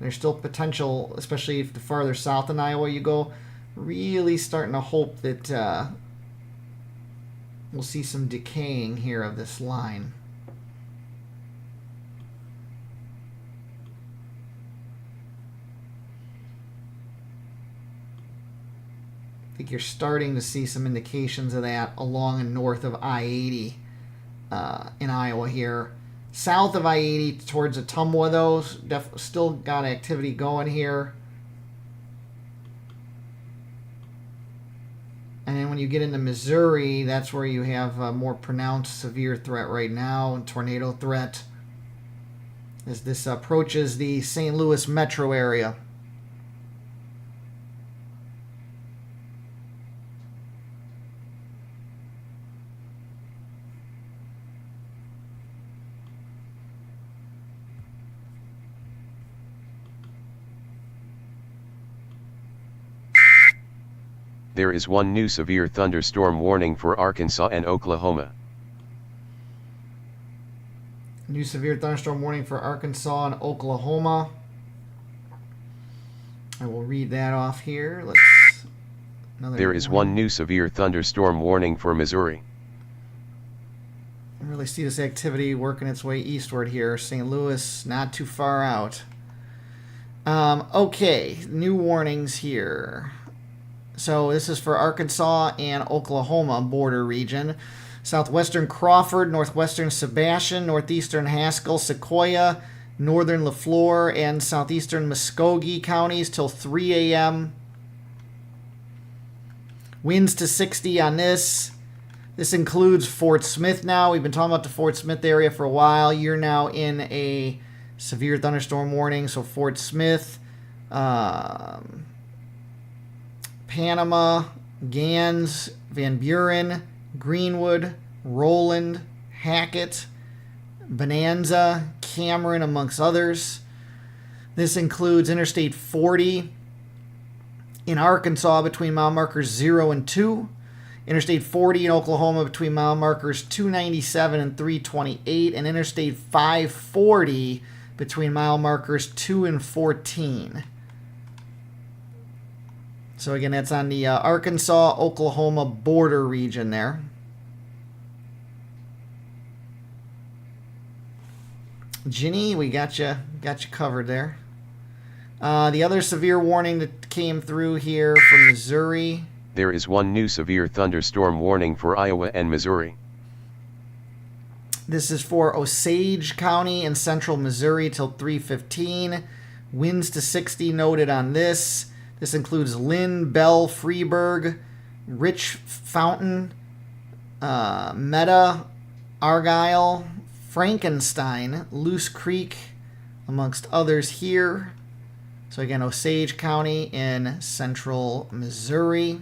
there's still potential, especially if the farther south in Iowa you go. Really starting to hope that we'll see some decaying here of this line. I think you're starting to see some indications of that along and north of I-80 in Iowa here. South of I-80 towards Ottumwa, though, still got activity going here. And then when you get into Missouri, that's where you have a more pronounced severe threat right now, and tornado threat, as this approaches the St. Louis metro area. There is one new severe thunderstorm warning for Arkansas and Oklahoma. New severe thunderstorm warning for Arkansas and Oklahoma. I will read that off here. There is one new severe thunderstorm warning for Missouri. I really see this activity working its way eastward here. St. Louis, not too far out. Okay, new warnings here. So this is for Arkansas and Oklahoma border region. Southwestern Crawford, northwestern Sebastian, northeastern Haskell, Sequoia, northern LaFleur, and southeastern Muskogee counties till 3 a.m. Winds to 60 on this. This includes Fort Smith now. We've been talking about the Fort Smith area for a while. You're now in a severe thunderstorm warning. So Fort Smith, Panama, Gans, Van Buren, Greenwood, Roland, Hackett, Bonanza, Cameron, amongst others. This includes Interstate 40 in Arkansas between mile markers 0 and 2. Interstate 40 in Oklahoma between mile markers 297 and 328. And Interstate 540 between mile markers 2 and 14. So again, that's on the Arkansas-Oklahoma border region there. Ginny, we got you covered there. The other severe warning that came through here from Missouri. There is one new severe thunderstorm warning for Iowa and Missouri. This is for Osage County in central Missouri till 3:15. Winds to 60 noted on this. This includes Lynn, Bell, Freeburg, Rich Fountain, Meta, Argyle, Frankenstein, Loose Creek, amongst others here. So again, Osage County in central Missouri.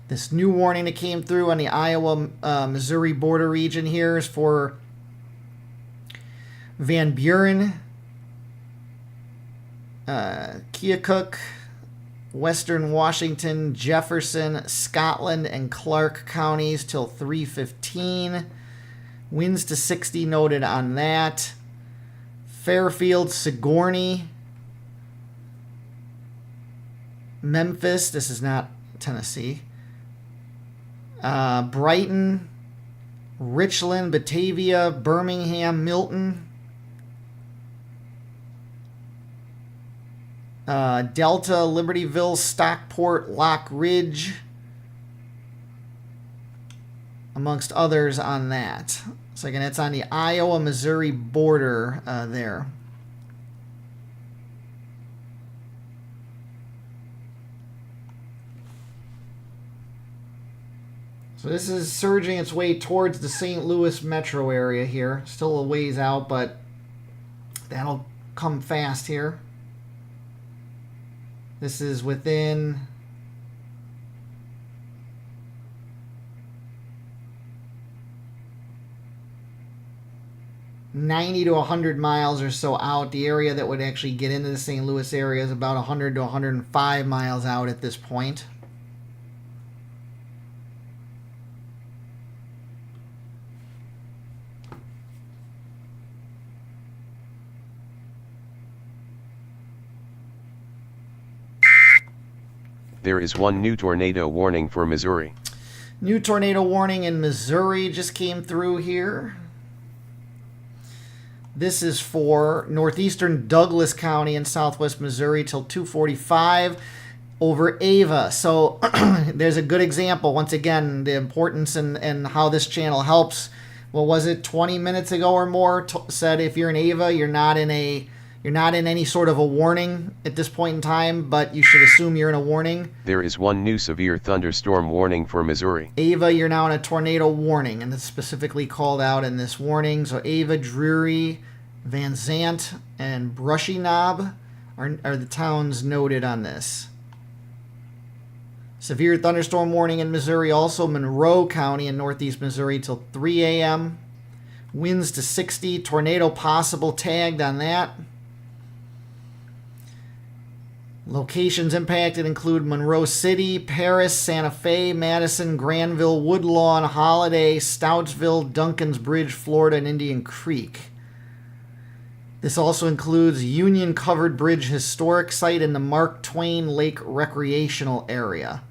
This new warning that came through on the Iowa-Missouri border region here is for Van Buren, Keokuk, Western Washington, Jefferson, Scotland, and Clark counties till 3:15. Winds to 60 noted on that. Fairfield, Sigourney, Memphis, this is not Tennessee, Brighton, Richland, Batavia, Birmingham, Milton, Delta, Libertyville, Stockport, Lock Ridge, amongst others on that. So again, it's on the Iowa-Missouri border there. So this is surging its way towards the St. Louis metro area here. Still a ways out, but that'll come fast here. This is within 90 to 100 miles or so out. The area that would actually get into the St. Louis area is about 100 to 105 miles out at this point. There is one new tornado warning for Missouri. New tornado warning in Missouri just came through here. This is for northeastern Douglas County in southwest Missouri till 2:45 over Ava. So there's a good example. Once again, the importance and how this channel helps. What was it, 20 minutes ago or more? Said if you're in Ava, you're not in any sort of a warning at this point in time, but you should assume you're in a warning. There is one new severe thunderstorm warning for Missouri. Ava, you're now in a tornado warning, and it's specifically called out in this warning. So Ava, Drury, Van Zant, and Brushy Knob are the towns noted on this. Severe thunderstorm warning in Missouri, also Monroe County in northeast Missouri till 3 a.m. Winds to 60, tornado possible tagged on that. Locations impacted include Monroe City, Paris, Santa Fe, Madison, Granville, Woodlawn, Holiday, Stoutsville, Duncans Bridge, Florida, and Indian Creek. This also includes Union Covered Bridge Historic Site in the Mark Twain Lake Recreational Area.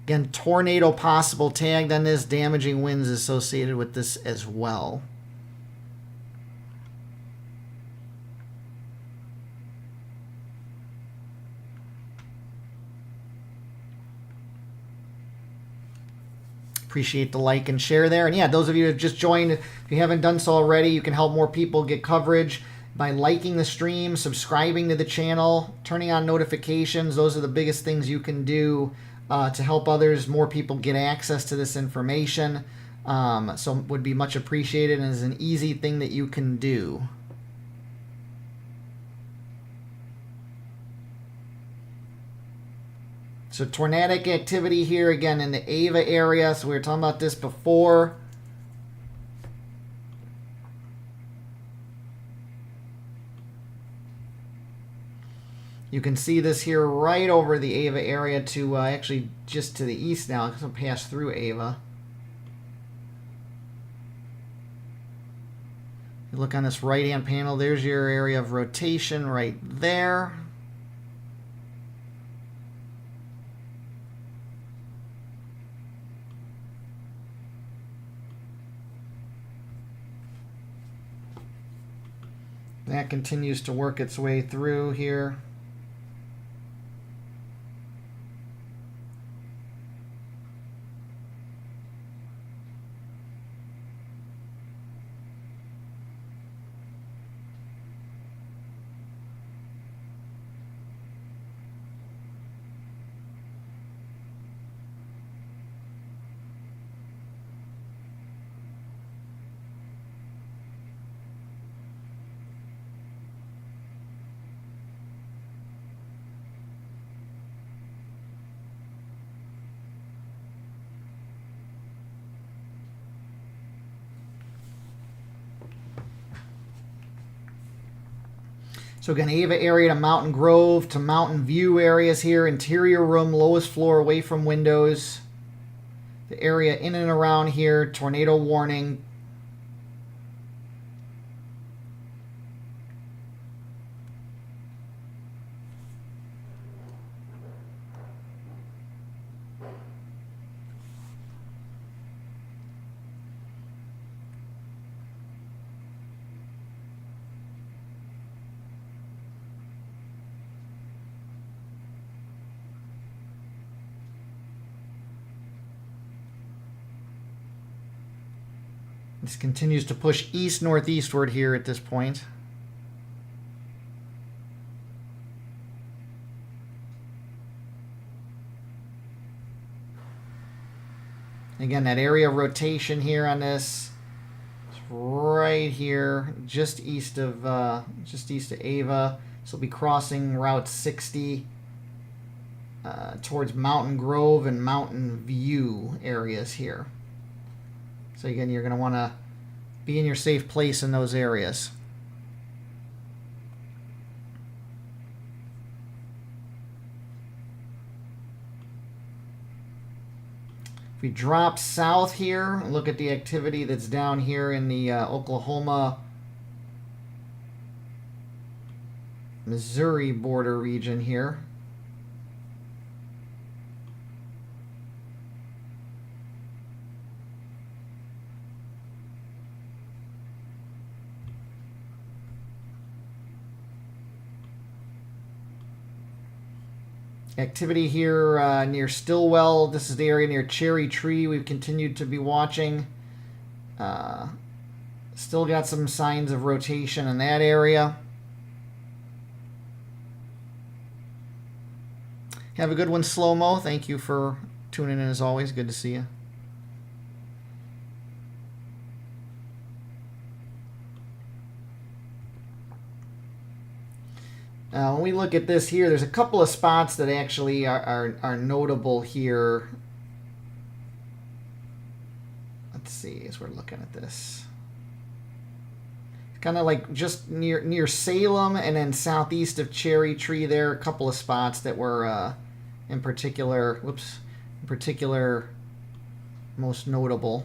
Again, tornado possible tagged on this, damaging winds associated with this as well. Appreciate the like and share there. And yeah, those of you who have just joined, if you haven't done so already, you can help more people get coverage by liking the stream, subscribing to the channel, turning on notifications. Those are the biggest things you can do to help others, more people get access to this information. So it would be much appreciated and is an easy thing that you can do. So tornadic activity here again in the Ava area. So we were talking about this before. You can see this here right over the Ava area to actually just to the east now. It's going to pass through Ava. You look on this right-hand panel, there's your area of rotation right there. That continues to work its way through here. So again, Ava area to Mountain Grove to Mountain View areas here. Interior room, lowest floor away from windows. The area in and around here, tornado warning. This continues to push east-northeastward here at this point. Again, that area of rotation here on this is right here, just east of Ava. This will be crossing Route 60 towards Mountain Grove and Mountain View areas here. So again, you're going to want to be in your safe place in those areas. If we drop south here and look at the activity that's down here in the Oklahoma, Missouri border region here. Activity here near Stillwell. This is the area near Cherry Tree we've continued to be watching. Still got some signs of rotation in that area. Have a good one, Slow-Mo. Thank you for tuning in as always. Good to see you. When we look at this here, there's a couple of spots that actually are notable here. Let's see as we're looking at this. kind of like just near Salem and then southeast of Cherry Tree there. A couple of spots that were in particular most notable.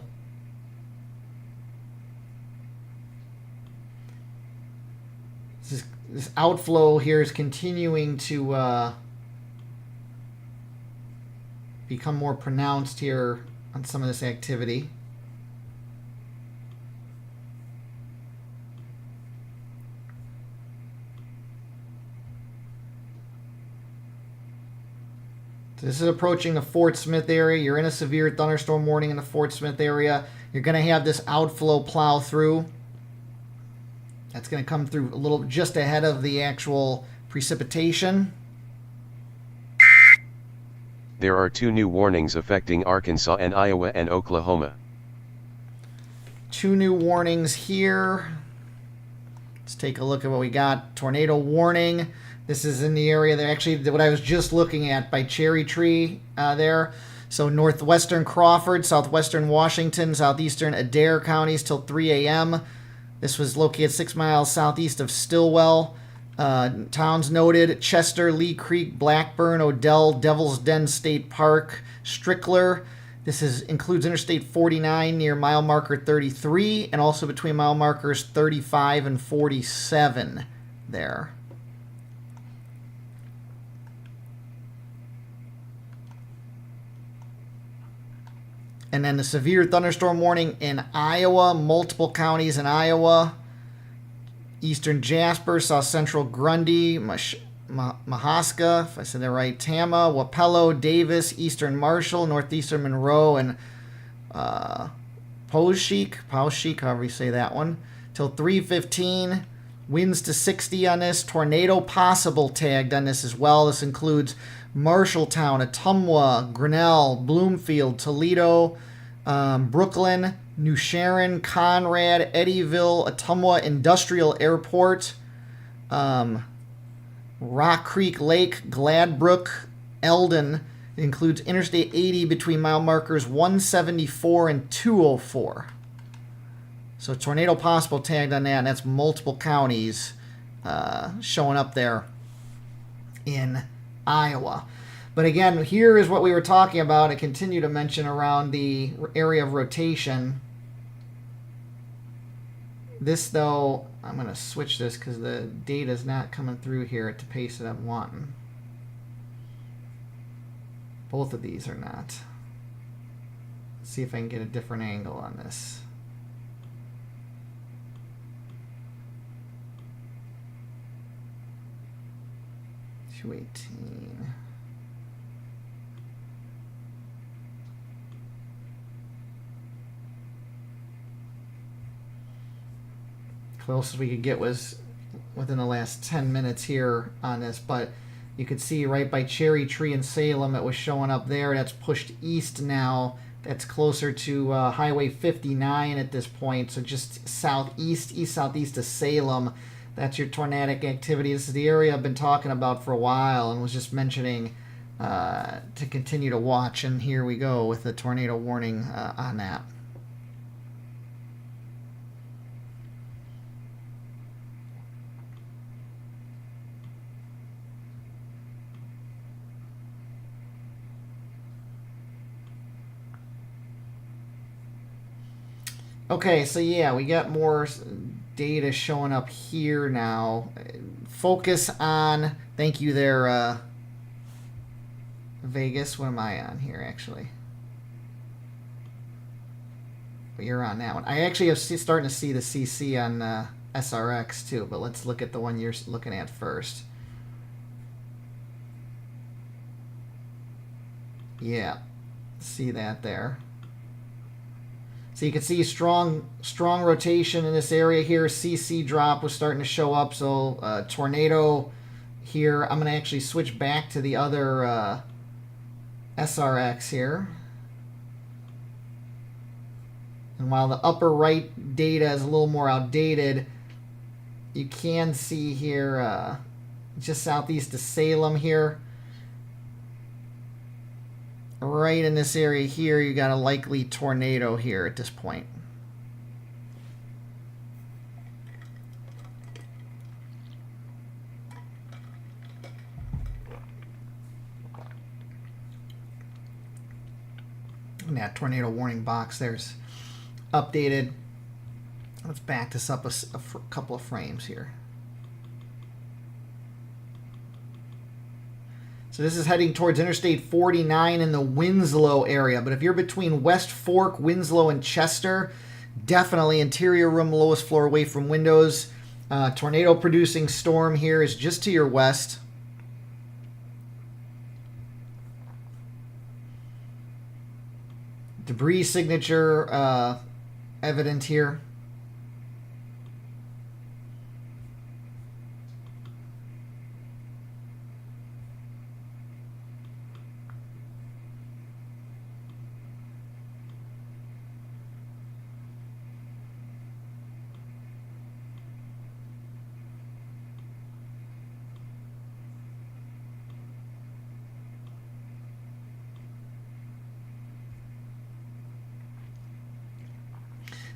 This outflow here is continuing to become more pronounced here on some of this activity. So this is approaching the Fort Smith area. You're in a severe thunderstorm warning in the Fort Smith area. You're going to have this outflow plow through. That's going to come through a little just ahead of the actual precipitation. There are 2 new warnings affecting Arkansas and Iowa and Oklahoma. 2 new warnings here. Let's take a look at what we got. Tornado warning. This is in the area that actually what I was just looking at by Cherry Tree there. So northwestern Crawford, southwestern Washington, southeastern Adair counties till 3 a.m. This was located 6 miles southeast of Stillwell. Towns noted: Chester, Lee Creek, Blackburn, Odell, Devil's Den State Park, Strickler. This includes Interstate 49 near mile marker 33 and also between mile markers 35 and 47 there. And then the severe thunderstorm warning in Iowa, multiple counties in Iowa. Eastern Jasper, South Central Grundy, Mahaska, if I said that right, Tama, Wapello, Davis, Eastern Marshall, Northeastern Monroe, and Poweshiek, however you say that one, till 3:15. Winds to 60 on this. Tornado possible tagged on this as well. This includes Marshalltown, Ottumwa, Grinnell, Bloomfield, Toledo, Brooklyn, New Sharon, Conrad, Eddyville, Ottumwa Industrial Airport, Rock Creek Lake, Gladbrook, Eldon. It includes Interstate 80 between mile markers 174 and 204. So tornado possible tagged on that, and that's multiple counties showing up there in Iowa. But again, here is what we were talking about. I continue to mention around the area of rotation. This, though, I'm going to switch this because the data is not coming through here at the pace that I'm wanting. Both of these are not. Let's see if I can get a different angle on this. $218. Closest we could get was within the last 10 minutes here on this, but you could see right by Cherry Tree in Salem, it was showing up there. That's pushed east now. That's closer to Highway 59 at this point, so just southeast, east-southeast of Salem. That's your tornadic activity. This is the area I've been talking about for a while and was just mentioning to continue to watch, and here we go with the tornado warning on that. Okay, so yeah, we got more data showing up here now. Focus on, thank you there, Vegas. What am I on here, actually? But you're on that one. I actually am starting to see the CC on SRX too, but let's look at the one you're looking at first. Yeah, see that there. So you can see strong rotation in this area here. CC drop was starting to show up. So tornado here. I'm going to actually switch back to the other SRX here. And while the upper right data is a little more outdated, you can see here just southeast of Salem here. Right in this area here, you got a likely tornado here at this point. And that tornado warning box there's updated. Let's back this up a couple of frames here. So this is heading towards Interstate 49 in the Winslow area. But if you're between West Fork, Winslow, and Chester, definitely interior room, lowest floor away from windows. Tornado producing storm here is just to your west. Debris signature evident here.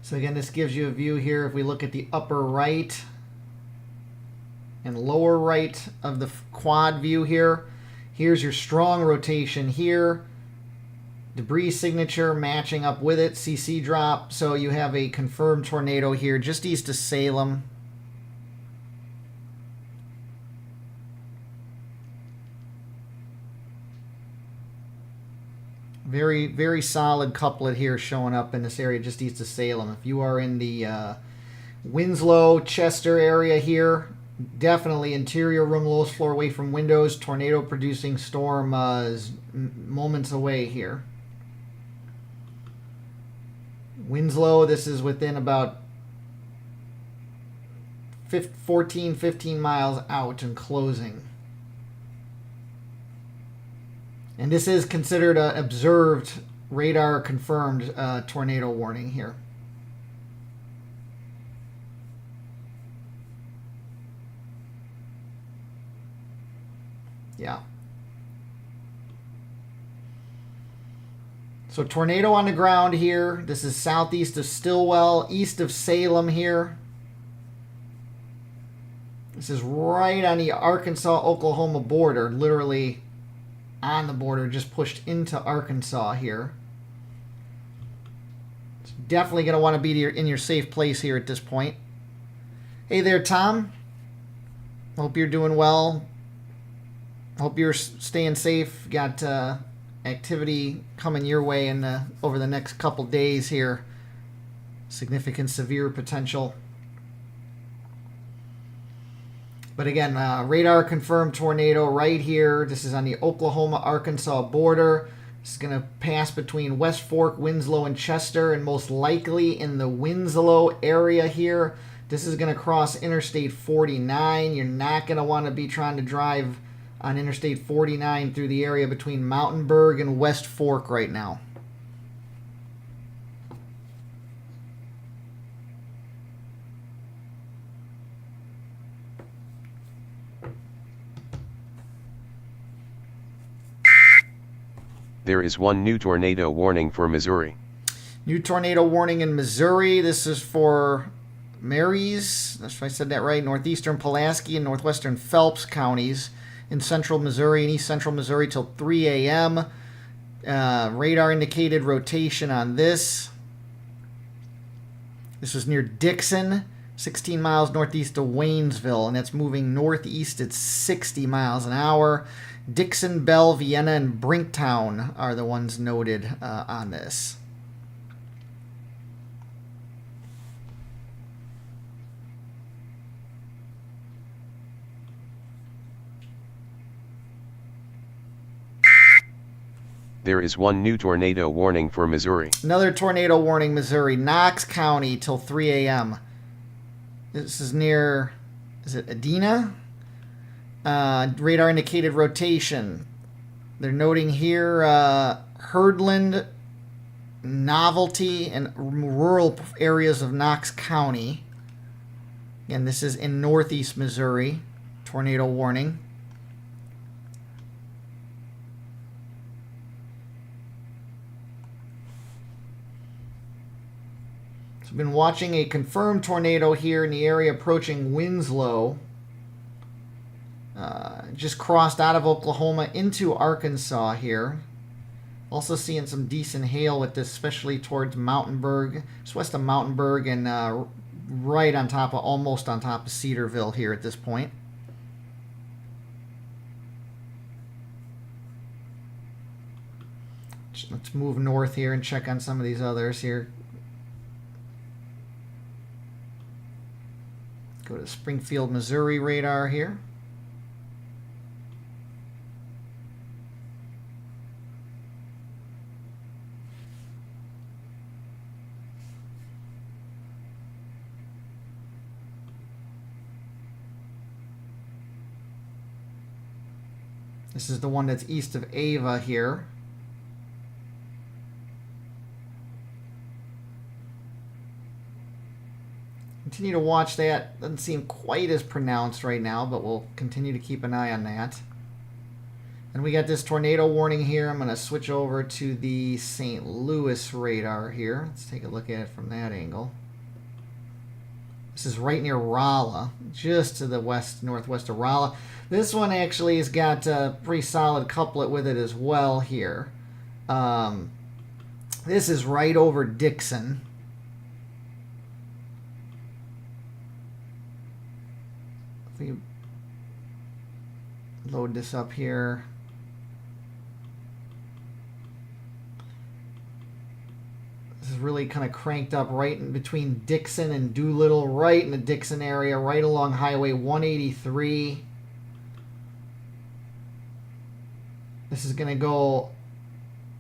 So again, this gives you a view here. If we look at the upper right and lower right of the quad view here, here's your strong rotation here. Debris signature matching up with it, CC drop. So you have a confirmed tornado here just east of Salem. Very, very solid couplet here showing up in this area just east of Salem. If you are in the Winslow, Chester area here, definitely interior room, lowest floor away from windows. Tornado producing storm is moments away here. Winslow, this is within about 15 miles out and closing. And this is considered an observed, radar confirmed tornado warning here. Yeah. So tornado on the ground here. This is southeast of Stillwell, east of Salem here. This is right on the Arkansas-Oklahoma border, literally on the border, just pushed into Arkansas here. So definitely going to want to be in your safe place here at this point. Hey there, Tom. Hope you're doing well. Hope you're staying safe. Got activity coming your way in over the next couple days here. Significant severe potential. But again, radar confirmed tornado right here. This is on the Oklahoma-Arkansas border. This is going to pass between West Fork, Winslow, and Chester, and most likely in the Winslow area here. This is going to cross Interstate 49. You're not going to want to be trying to drive on Interstate 49 through the area between Mountainburg and West Fork right now. There is one new tornado warning for Missouri. New tornado warning in Missouri. This is for Marys, if I said that right, northeastern Pulaski and northwestern Phelps counties in central Missouri and east central Missouri till 3 a.m. Radar indicated rotation on this. This is near Dixon, 16 miles northeast of Waynesville, and that's moving northeast at 60 miles an hour. Dixon, Bell, Vienna, and Brinktown are the ones noted on this. There is one new tornado warning for Missouri. Another tornado warning, Missouri. Knox County till 3 a.m. This is near, is it Adena? Radar indicated rotation. They're noting here Herdland, Novelty, and rural areas of Knox County. Again, this is in northeast Missouri. Tornado warning. So we've been watching a confirmed tornado here in the area approaching Winslow. Just crossed out of Oklahoma into Arkansas here. Also seeing some decent hail with this, especially towards Mountainburg, just west of Mountainburg, and right on top of, almost on top of Cedarville here at this point. Let's move north here and check on some of these others here. Go to Springfield, Missouri radar here. This is the one that's east of Ava here. Continue to watch that. Doesn't seem quite as pronounced right now, but we'll continue to keep an eye on that. And we got this tornado warning here. I'm going to switch over to the St. Louis radar here. Let's take a look at it from that angle. This is right near Rolla, just to the west, northwest of Rolla. This one actually has got a pretty solid couplet with it as well here. This is right over Dixon. If we load this up here. This is really kind of cranked up right in between Dixon and Doolittle, right in the Dixon area, right along Highway 183. This is going to go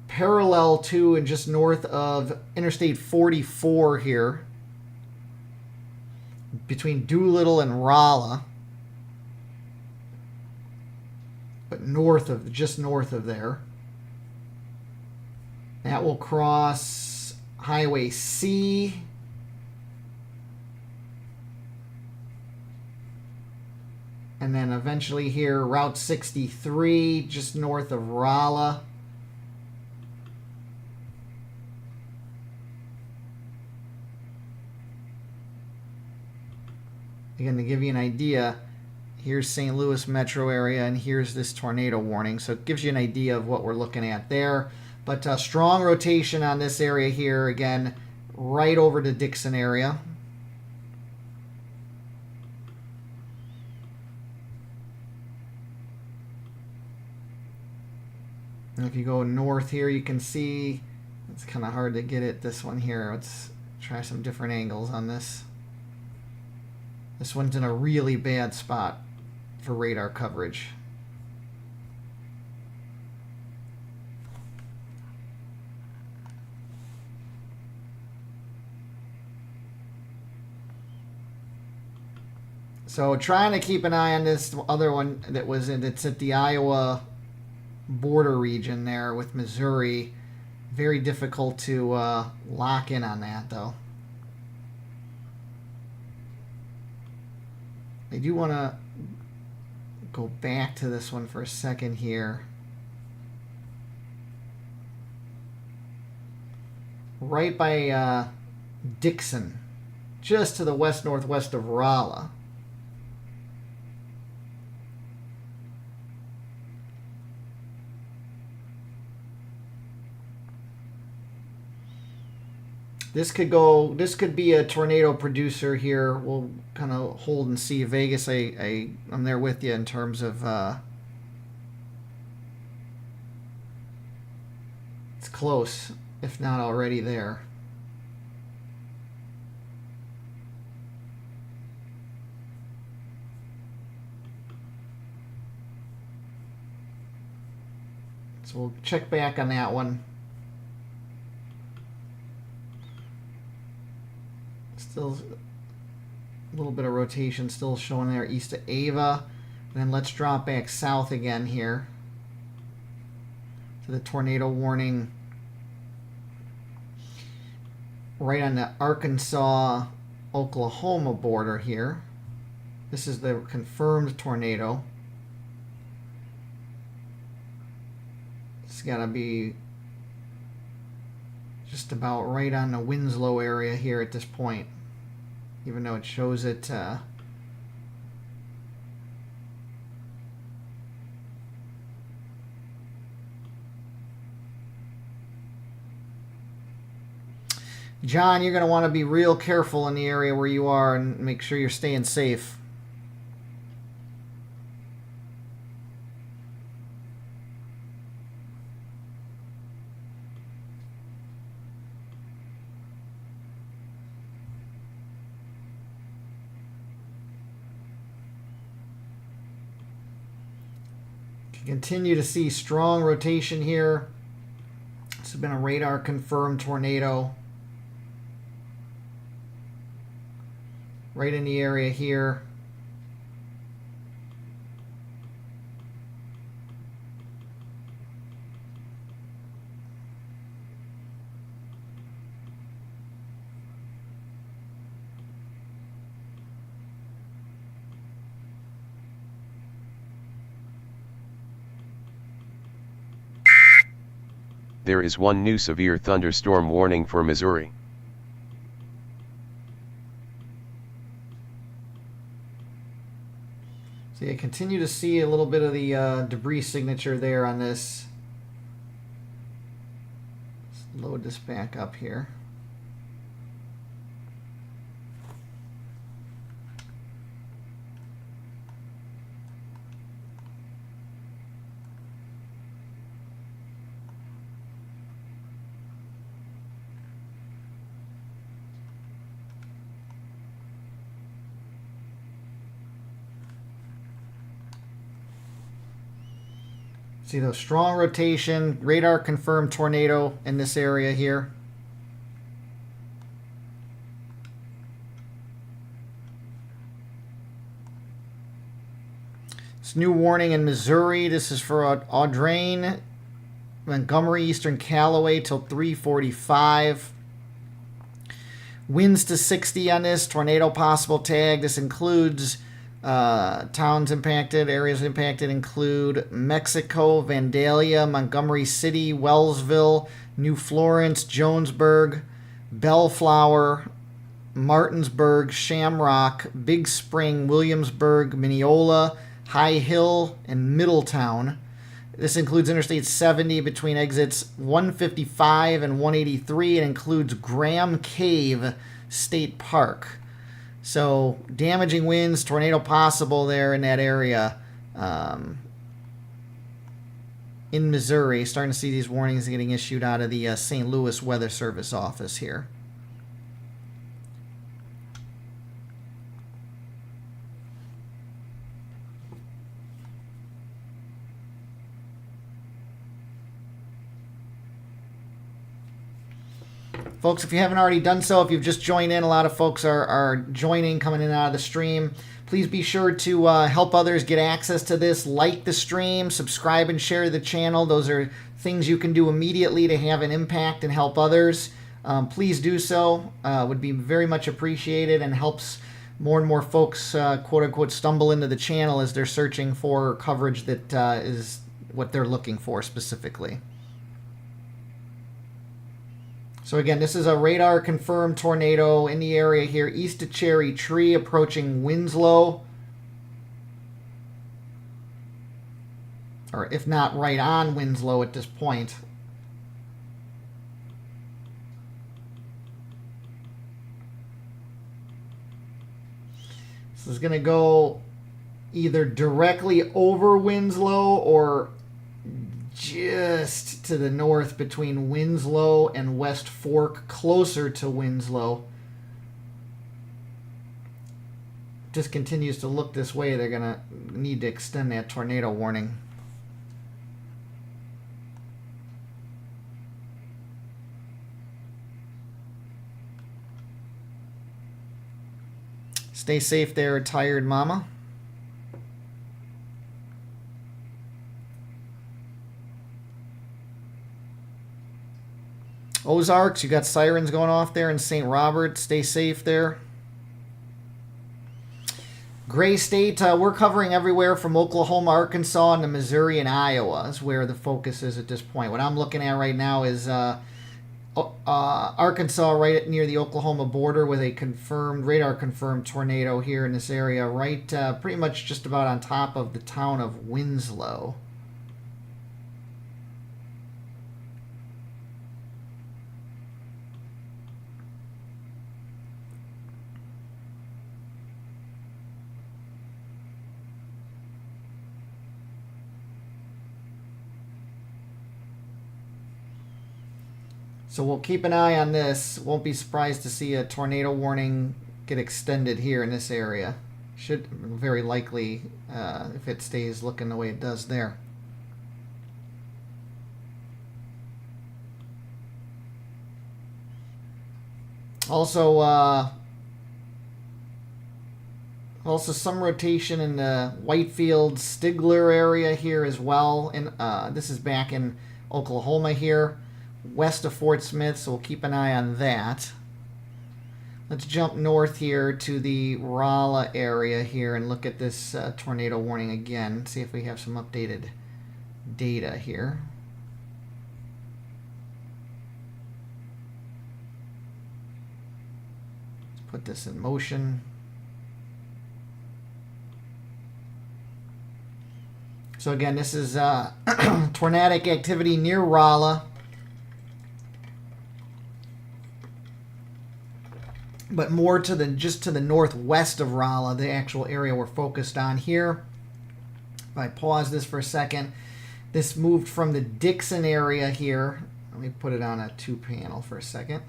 parallel to and just north of Interstate 44 here, between Doolittle and Rolla, but north of, just north of there. That will cross Highway C. And then eventually here, Route 63, just north of Rolla. Again, to give you an idea, here's St. Louis metro area, and here's this tornado warning. So it gives you an idea of what we're looking at there. But strong rotation on this area here, again, right over to Dixon area. And if you go north here, you can see, it's kind of hard to get it, this one here. Let's try some different angles on this. This one's in a really bad spot for radar coverage. So trying to keep an eye on this other one that was in, it's at the Iowa border region there with Missouri. Very difficult to lock in on that though. I do want to go back to this one for a second here. Right by Dixon, just to the west-northwest of Rolla. This could be a tornado producer here. We'll kind of hold and see. Vegas, I'm there with you in terms of it's close, if not already there. So we'll check back on that one. Still a little bit of rotation still showing there east of Ava. And then let's drop back south again here to the tornado warning right on the Arkansas-Oklahoma border here. This is the confirmed tornado. It's got to be just about right on the Winslow area here at this point, even though it shows it John, you're going to want to be real careful in the area where you are and make sure you're staying safe. Continue to see strong rotation here. This has been a radar confirmed tornado. Right in the area here. There is one new severe thunderstorm warning for Missouri. So you continue to see a little bit of the debris signature there on this. Let's load this back up here. See those strong rotation, radar confirmed tornado in this area here. This new warning in Missouri. This is for Audrain, Montgomery, Eastern Callaway till 3:45. Winds to 60 on this. Tornado possible tag. This includes towns impacted, areas impacted include Mexico, Vandalia, Montgomery City, Wellsville, New Florence, Jonesburg, Bellflower, Martinsburg, Shamrock, Big Spring, Williamsburg, Mineola, High Hill, and Middletown. This includes Interstate 70 between exits 155 and 183. It includes Graham Cave State Park. So damaging winds, tornado possible there in that area in Missouri. Starting to see these warnings getting issued out of the St. Louis Weather Service office here. Folks, if you haven't already done so, if you've just joined in, a lot of folks are joining, coming in and out of the stream. Please be sure to help others get access to this. Like the stream, subscribe and share the channel. Those are things you can do immediately to have an impact and help others. Please do so. Would be very much appreciated and helps more and more folks, quote-unquote, stumble into the channel as they're searching for coverage that is what they're looking for specifically. So again, this is a radar confirmed tornado in the area here, east of Cherry Tree, approaching Winslow. Or if not right on Winslow at this point. This is going to go either directly over Winslow or just to the north between Winslow and West Fork, closer to Winslow. Just continues to look this way. They're going to need to extend that tornado warning. Stay safe there, tired mama. Ozarks, you got sirens going off there in St. Robert. Stay safe there. Gray State, we're covering everywhere from Oklahoma, Arkansas, and to Missouri and Iowa is where the focus is at this point. What I'm looking at right now is Arkansas right near the Oklahoma border with a radar-confirmed tornado here in this area, right pretty much just about on top of the town of Winslow. So we'll keep an eye on this. Won't be surprised to see a tornado warning get extended here in this area. Should very likely if it stays looking the way it does there. Also some rotation in the Whitefield Stigler area here as well. And this is back in Oklahoma here, west of Fort Smith, so we'll keep an eye on that. Let's jump north here to the Rolla area here and look at this tornado warning again. See if we have some updated data here. Let's put this in motion. So again, this is tornadic activity near Rolla. But more to the just to the northwest of Rolla, the actual area we're focused on here. If I pause this for a second, this moved from the Dixon area here. Let me put it on a 2-panel for a second.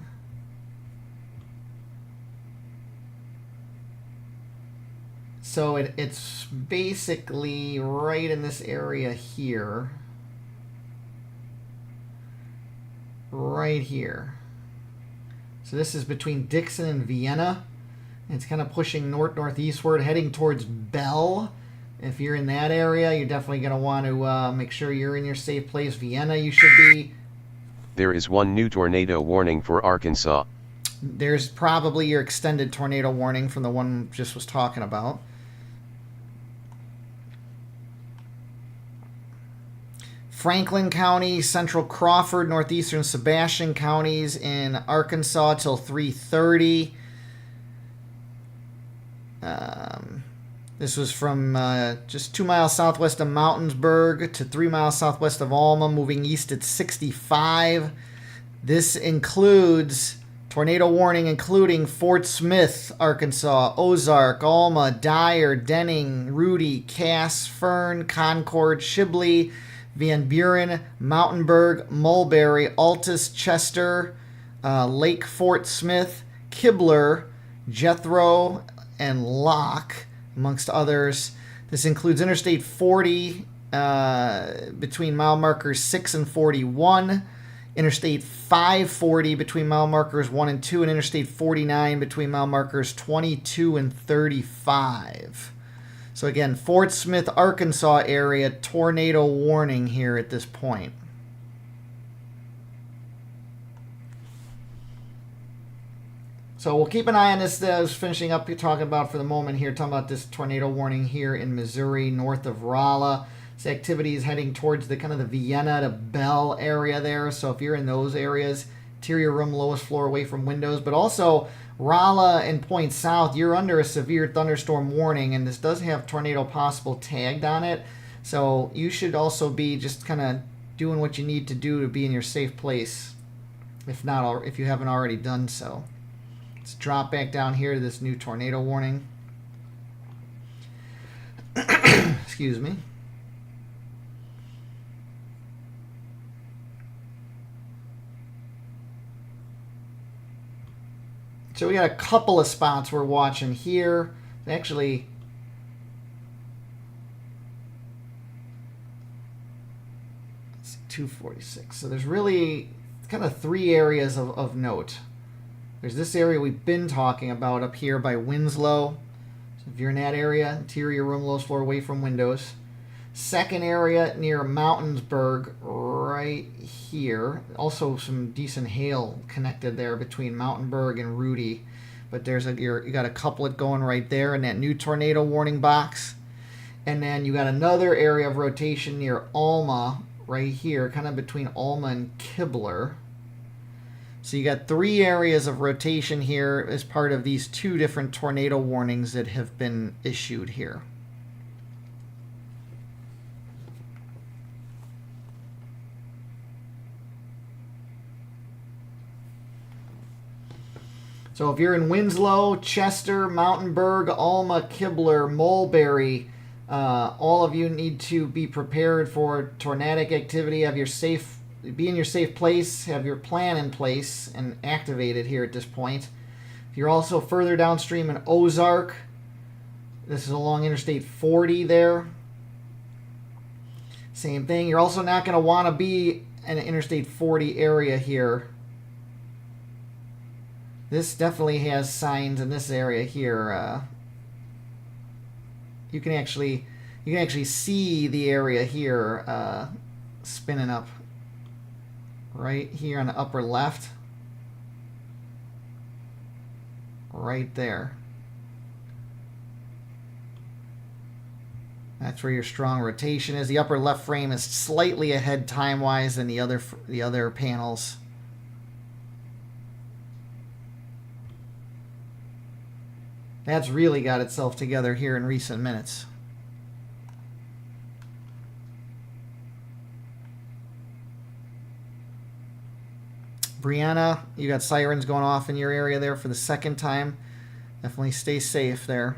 So it's basically right in this area here. Right here. So this is between Dixon and Vienna. It's kind of pushing north-northeastward, heading towards Bell. If you're in that area, you're definitely going to want to make sure you're in your safe place. Vienna, you should be. There is one new tornado warning for Arkansas. There's probably your extended tornado warning from the one just was talking about. Franklin County, Central Crawford, Northeastern Sebastian counties in Arkansas till 3:30. This was from just 2 miles southwest of Mountainburg to 3 miles southwest of Alma, moving east at 65. This includes tornado warning including Fort Smith, Arkansas, Ozark, Alma, Dyer, Denning, Rudy, Cass, Fern, Concord, Shibley, Van Buren, Mountainburg, Mulberry, Altus, Chester, Lake Fort Smith, Kibler, Jethro, and Locke, amongst others. This includes Interstate 40 between mile markers 6 and 41, Interstate 540 between mile markers 1 and 2, and Interstate 49 between mile markers 22 and 35. So again, Fort Smith, Arkansas area, tornado warning here at this point. So we'll keep an eye on this. I was finishing up talking about for the moment here, talking about this tornado warning here in Missouri, north of Rolla. This activity is heading towards the kind of the Vienna to Bell area there. So if you're in those areas, interior room, lowest floor away from windows, but also Rolla and Point South, you're under a severe thunderstorm warning, and this does have tornado possible tagged on it. So you should also be just kind of doing what you need to do to be in your safe place, if you haven't already done so. Let's drop back down here to this new tornado warning. Excuse me. So we got a couple of spots we're watching here. Actually, let's see, 246. So there's really kind of 3 areas of note. There's this area we've been talking about up here by Winslow. So if you're in that area, interior room, lowest floor away from windows. Second area near Mountainburg, right here. Also some decent hail connected there between Mountainburg and Rudy. But you got a couplet going right there in that new tornado warning box. And then you got another area of rotation near Alma right here, kind of between Alma and Kibler. So you got 3 areas of rotation here as part of these 2 different tornado warnings that have been issued here. So if you're in Winslow, Chester, Mountainburg, Alma, Kibler, Mulberry, all of you need to be prepared for tornadic activity. Have your safe be in your safe place, have your plan in place and activated here at this point. If you're also further downstream in Ozark, this is along Interstate 40 there. Same thing. You're also not going to want to be in an Interstate 40 area here. This definitely has signs in this area here. You can actually see the area here spinning up right here on the upper left. Right there. That's where your strong rotation is. The upper left frame is slightly ahead time-wise than the other panels. That's really got itself together here in recent minutes. Brianna, you got sirens going off in your area there for the second time. Definitely stay safe there.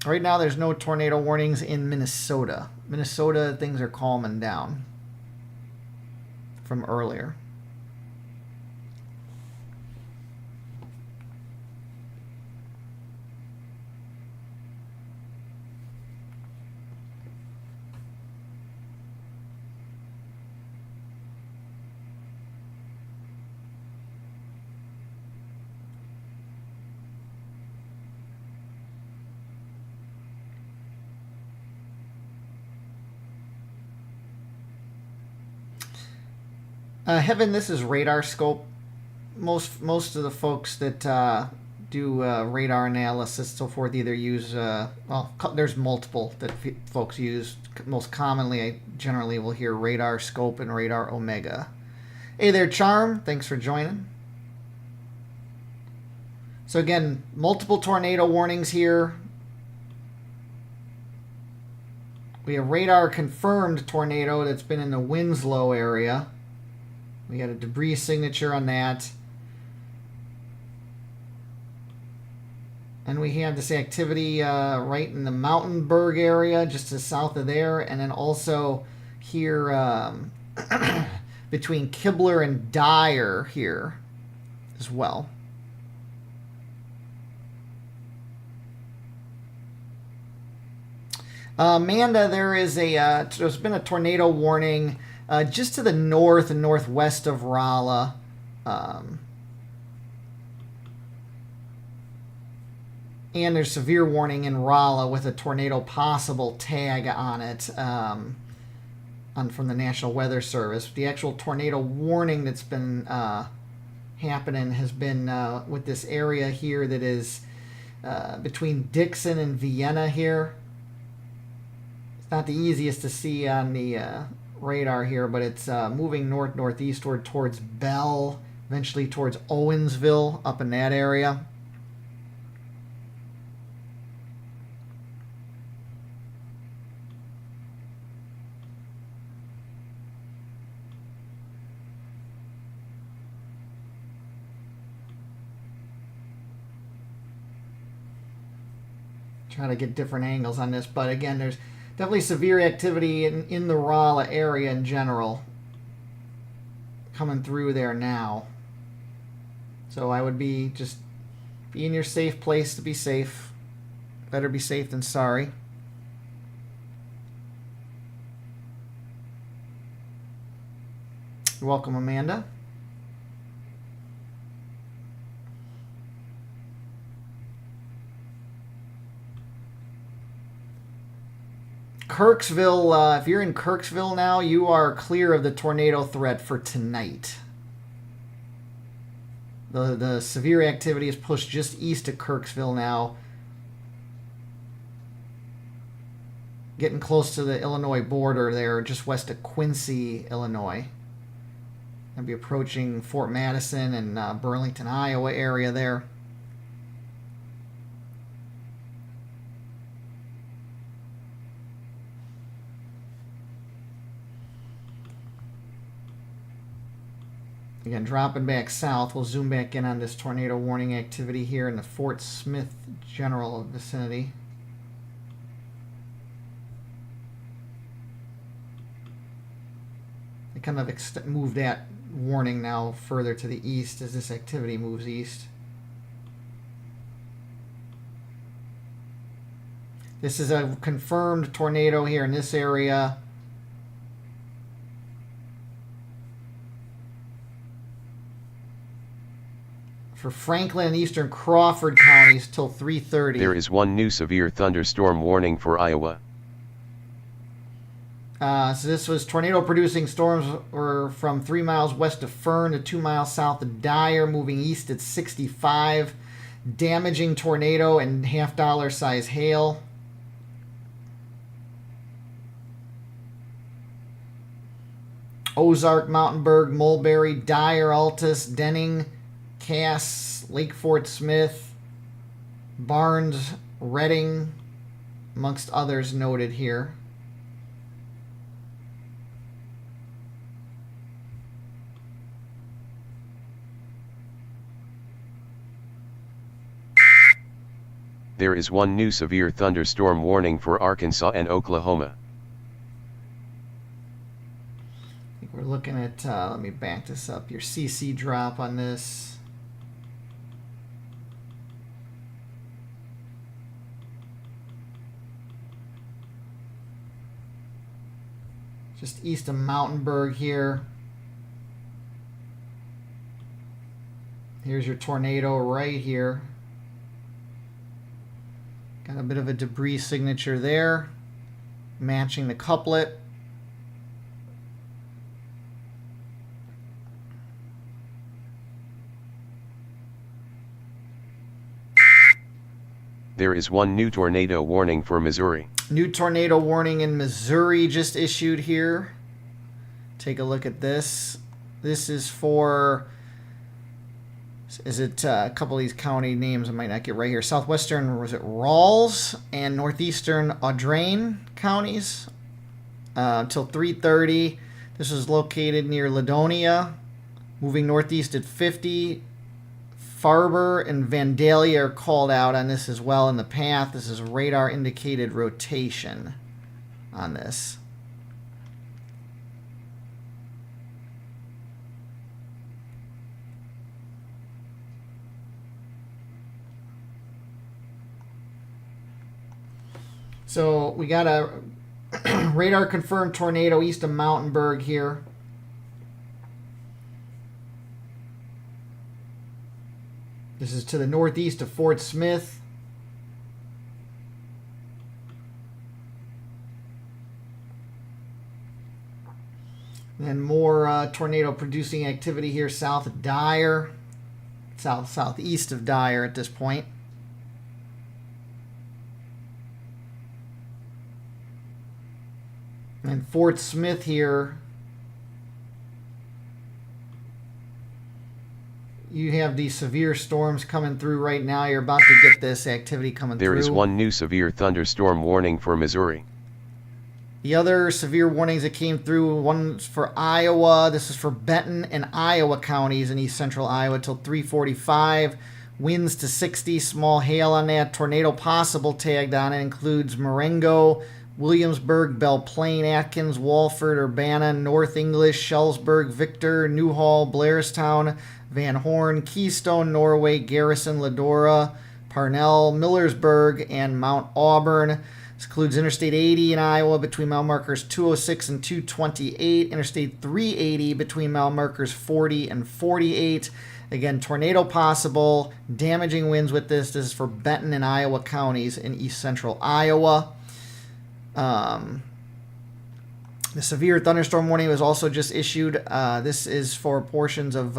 Right now, there's no tornado warnings in Minnesota. Minnesota, things are calming down from earlier. Heaven, this is radar scope. Most of the folks that do radar analysis, so forth, either use well, there's multiple that folks use. Most commonly, I generally will hear radar scope and radar omega. Hey there, Charm. Thanks for joining. So again, multiple tornado warnings here. We have radar confirmed tornado that's been in the Winslow area. We got a debris signature on that. And we have this activity right in the Mountainburg area, just to the south of there. And then also here between Kibler and Dyer here as well. Amanda, there's been a tornado warning just to the north and northwest of Rolla. And there's severe warning in Rolla with a tornado possible tag on it from the National Weather Service. The actual tornado warning that's been happening has been with this area here that is between Dixon and Vienna here. It's not the easiest to see on the radar here, but it's moving north-northeastward towards Bell, eventually towards Owensville, up in that area. Trying to get different angles on this, but again, there's definitely severe activity in the Rolla area in general coming through there now. So I would be in your safe place to be safe. Better be safe than sorry. You're welcome, Amanda. Kirksville, if you're in Kirksville now, you are clear of the tornado threat for tonight. The severe activity is pushed just east of Kirksville now. Getting close to the Illinois border there, just west of Quincy, Illinois. I'll be approaching Fort Madison and Burlington, Iowa area there. Again, dropping back south. We'll zoom back in on this tornado warning activity here in the Fort Smith general vicinity. They kind of move that warning now further to the east as this activity moves east. This is a confirmed tornado here in this area. For Franklin and eastern Crawford counties till 3:30. There is one new severe thunderstorm warning for Iowa. So this was tornado-producing storms were from 3 miles west of Fern to 2 miles south of Dyer, moving east at 65. Damaging tornado and half-dollar size hail. Ozark, Mountainburg, Mulberry, Dyer, Altus, Denning, Cass, Lake Fort Smith, Barnes, Reading, amongst others noted here. There is one new severe thunderstorm warning for Arkansas and Oklahoma. I think we're looking at, let me back this up, your CC drop on this. Just east of Mountainburg here. Here's your tornado right here. Got a bit of a debris signature there, matching the couplet. There is one new tornado warning for Missouri. New tornado warning in Missouri just issued here. Take a look at this. This is for, is it a couple of these county names I might not get right here. Southwestern, was it Rawls, and northeastern Audrain counties till 3:30. This is located near Ladonia, moving northeast at 50. Farber and Vandalia are called out on this as well in the path. This is radar indicated rotation on this. So we got a radar confirmed tornado east of Mountainburg here. This is to the northeast of Fort Smith. Then more tornado producing activity here south of Dyer, southeast of Dyer at this point. And Fort Smith here, you have these severe storms coming through right now. You're about to get this activity coming through. There is one new severe thunderstorm warning for Missouri. The other severe warnings that came through, one's for Iowa. This is for Benton and Iowa counties in east central Iowa till 3:45. Winds to 60, small hail on that. Tornado possible tagged on it includes Marengo, Williamsburg, Belle Plaine, Atkins, Walford, Urbana, North English, Shellsburg, Victor, Newhall, Blairstown, Van Horn, Keystone, Norway, Garrison, Ladora, Parnell, Millersburg, and Mount Auburn. This includes Interstate 80 in Iowa between mile markers 206 and 228, Interstate 380 between mile markers 40 and 48. Again, tornado possible, damaging winds with this. This is for Benton and Iowa counties in east central Iowa. The severe thunderstorm warning was also just issued. This is for portions of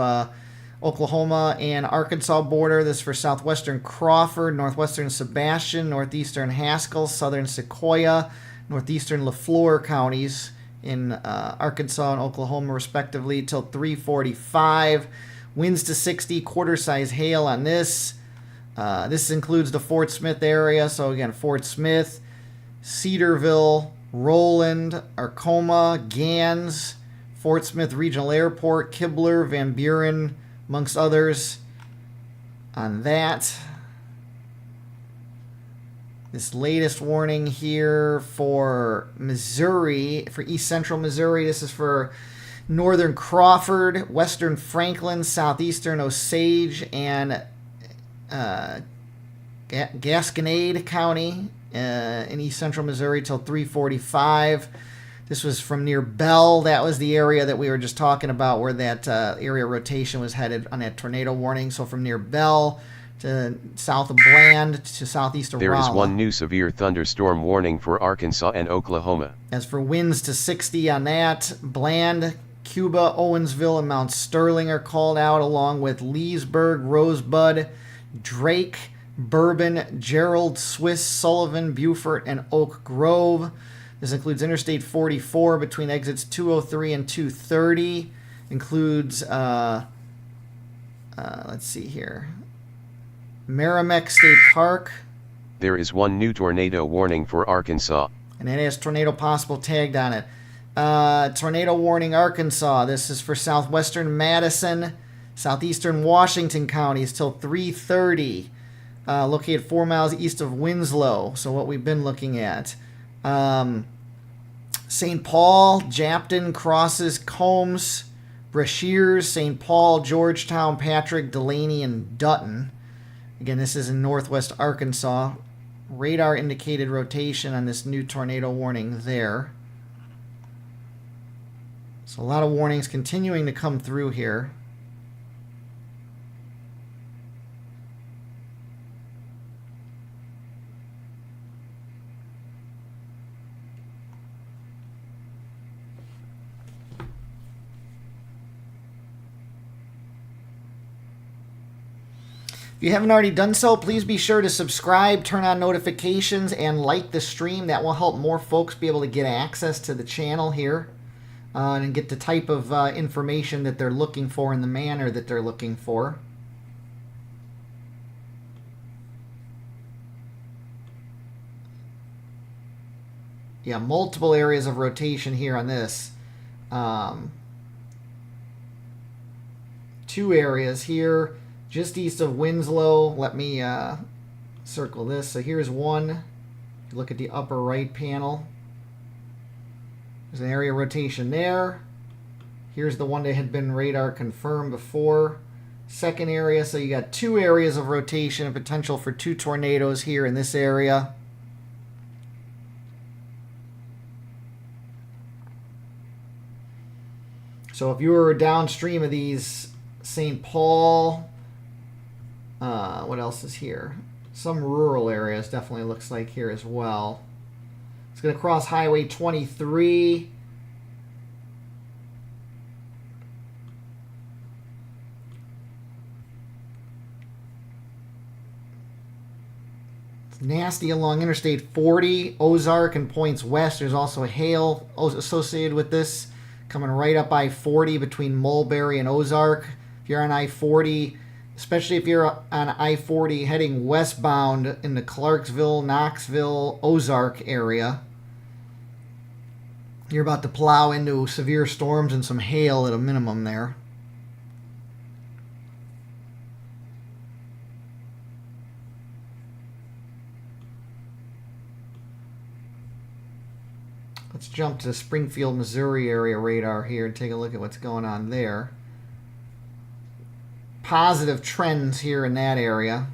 Oklahoma and Arkansas border. This is for southwestern Crawford, northwestern Sebastian, northeastern Haskell, southern Sequoia, northeastern Lafleur counties in Arkansas and Oklahoma respectively till 3:45. Winds to 60, quarter-size hail on this. This includes the Fort Smith area. So again, Fort Smith, Cedarville, Roland, Arcoma, Gans, Fort Smith Regional Airport, Kibler, Van Buren, amongst others on that. This latest warning here for Missouri, for east central Missouri. This is for northern Crawford, western Franklin, southeastern Osage, and Gasconade County in east central Missouri till 3:45. This was from near Bell. That was the area that we were just talking about where that area rotation was headed on that tornado warning. So from near Bell to south of Bland to southeast of Rolla. There is one new severe thunderstorm warning for Arkansas and Oklahoma. As for winds to 60 on that, Bland, Cuba, Owensville, and Mount Sterling are called out, along with Leesburg, Rosebud, Drake, Bourbon, Gerald, Swiss, Sullivan, Beaufort, and Oak Grove. This includes Interstate 44 between exits 203 and 230. Includes, let's see here, Merrimack State Park. There is one new tornado warning for Arkansas. And it has tornado possible tagged on it. Tornado warning Arkansas. This is for southwestern Madison, southeastern Washington counties till 3:30. Located 4 miles east of Winslow. So what we've been looking at. St. Paul, Japton, Crosses, Combs, Brashears, St. Paul, Georgetown, Patrick, Delaney, and Dutton. Again, this is in northwest Arkansas. Radar indicated rotation on this new tornado warning there. So a lot of warnings continuing to come through here. If you haven't already done so, please be sure to subscribe, turn on notifications, and like the stream. That will help more folks be able to get access to the channel here and get the type of information that they're looking for in the manner that they're looking for. Yeah, multiple areas of rotation here on this. 2 areas here. Just east of Winslow. Let me circle this. So here's one. If you look at the upper right panel, there's an area of rotation there. Here's the one that had been radar confirmed before. Second area, so you got 2 areas of rotation and potential for 2 tornadoes here in this area. So if you were downstream of these, St. Paul, what else is here? Some rural areas definitely looks like here as well. It's going to cross Highway 23. It's nasty along Interstate 40, Ozark, and points west. There's also hail associated with this coming right up I-40 between Mulberry and Ozark. If you're on I-40, especially if you're on I-40 heading westbound in the Clarksville, Knoxville, Ozark area, you're about to plow into severe storms and some hail at a minimum there. Let's jump to the Springfield, Missouri area radar here and take a look at what's going on there. Positive trends here in that area.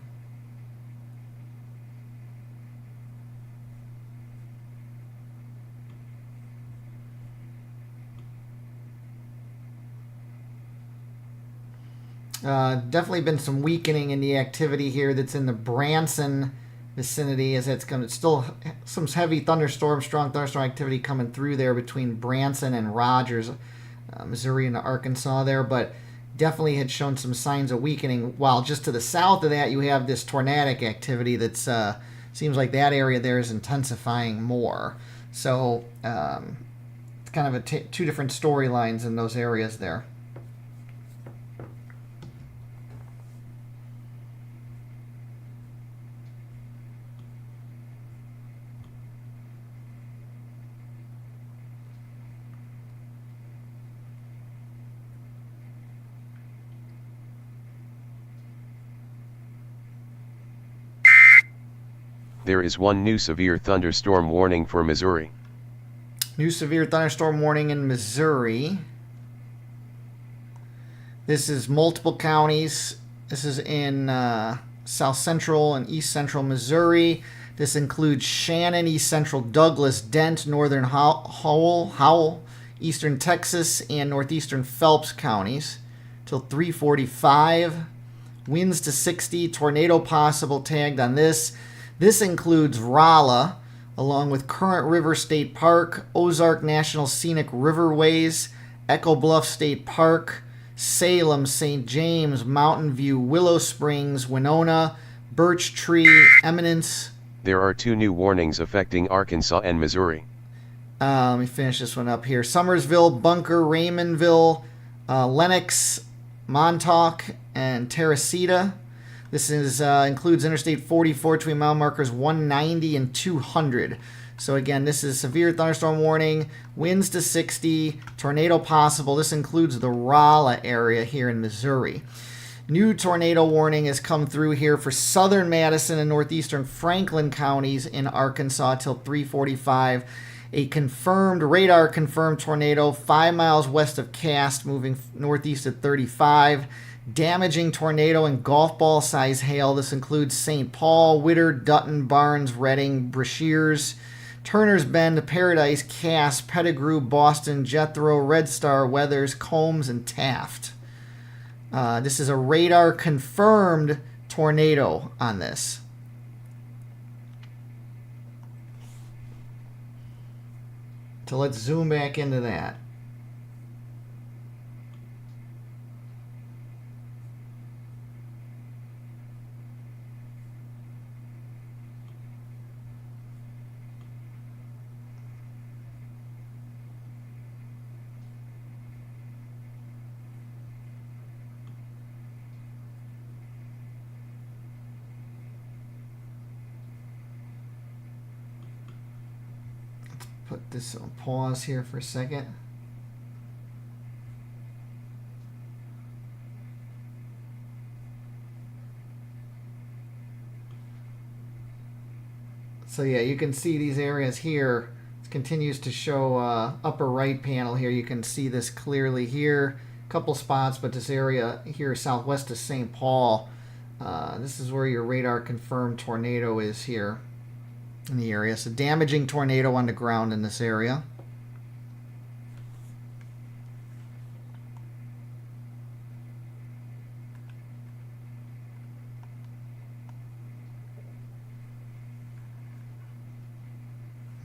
Definitely been some weakening in the activity here that's in the Branson vicinity as it's coming. Still some heavy thunderstorm, strong thunderstorm activity coming through there between Branson and Rogers, Missouri and Arkansas there, but definitely had shown some signs of weakening, while just to the south of that you have this tornadic activity that's seems like that area there is intensifying more. So it's kind of 2 different storylines in those areas there. There is one new severe thunderstorm warning for Missouri. New severe thunderstorm warning in Missouri. This is multiple counties. This is in south central and east central Missouri. This includes Shannon, east central Douglas, Dent, northern Howell, eastern Texas, and northeastern Phelps counties till 3:45. Winds to 60, tornado possible tagged on this. This includes Rolla, along with Current River State Park, Ozark National Scenic Riverways, Echo Bluff State Park, Salem, St. James, Mountain View, Willow Springs, Winona, Birch Tree, Eminence. There are 2 new warnings affecting Arkansas and Missouri. Let me finish this one up here. Summersville, Bunker, Raymondville, Lenox, Montauk, and Teresita. This is includes Interstate 44 between mile markers 190 and 200. So again, this is severe thunderstorm warning, winds to 60, tornado possible. This includes the Rolla area here in Missouri. New tornado warning has come through here for southern Madison and northeastern Franklin counties in Arkansas till 3:45. A confirmed, radar confirmed tornado 5 miles west of Cass, moving northeast at 35. Damaging tornado and golf ball size hail. This includes St. Paul, Whittier, Dutton, Barnes, Reading, Brashears, Turner's Bend, Paradise, Cass, Pettigrew, Boston, Jethro, Red Star, Weathers, Combs, and Taft. This is a radar confirmed tornado on this. So let's zoom back into that. Put this on pause here for a second. So yeah, you can see these areas here. It continues to show upper right panel here. You can see this clearly here. A couple spots, but this area here southwest of St. Paul, this is where your radar confirmed tornado is here in the area. So damaging tornado on the ground in this area.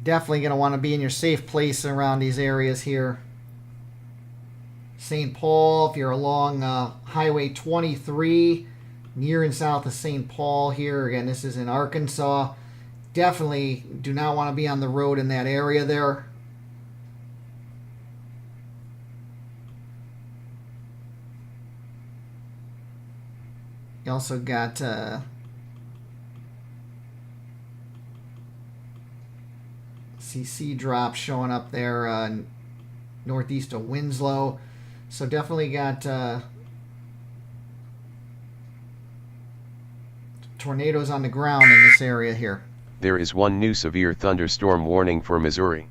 Definitely going to want to be in your safe place around these areas here. St. Paul, if you're along Highway 23, near and south of St. Paul here. Again, this is in Arkansas. Definitely do not want to be on the road in that area there. You also got CC drop showing up there northeast of Winslow. So definitely got tornadoes on the ground in this area here. There is one new severe thunderstorm warning for Missouri.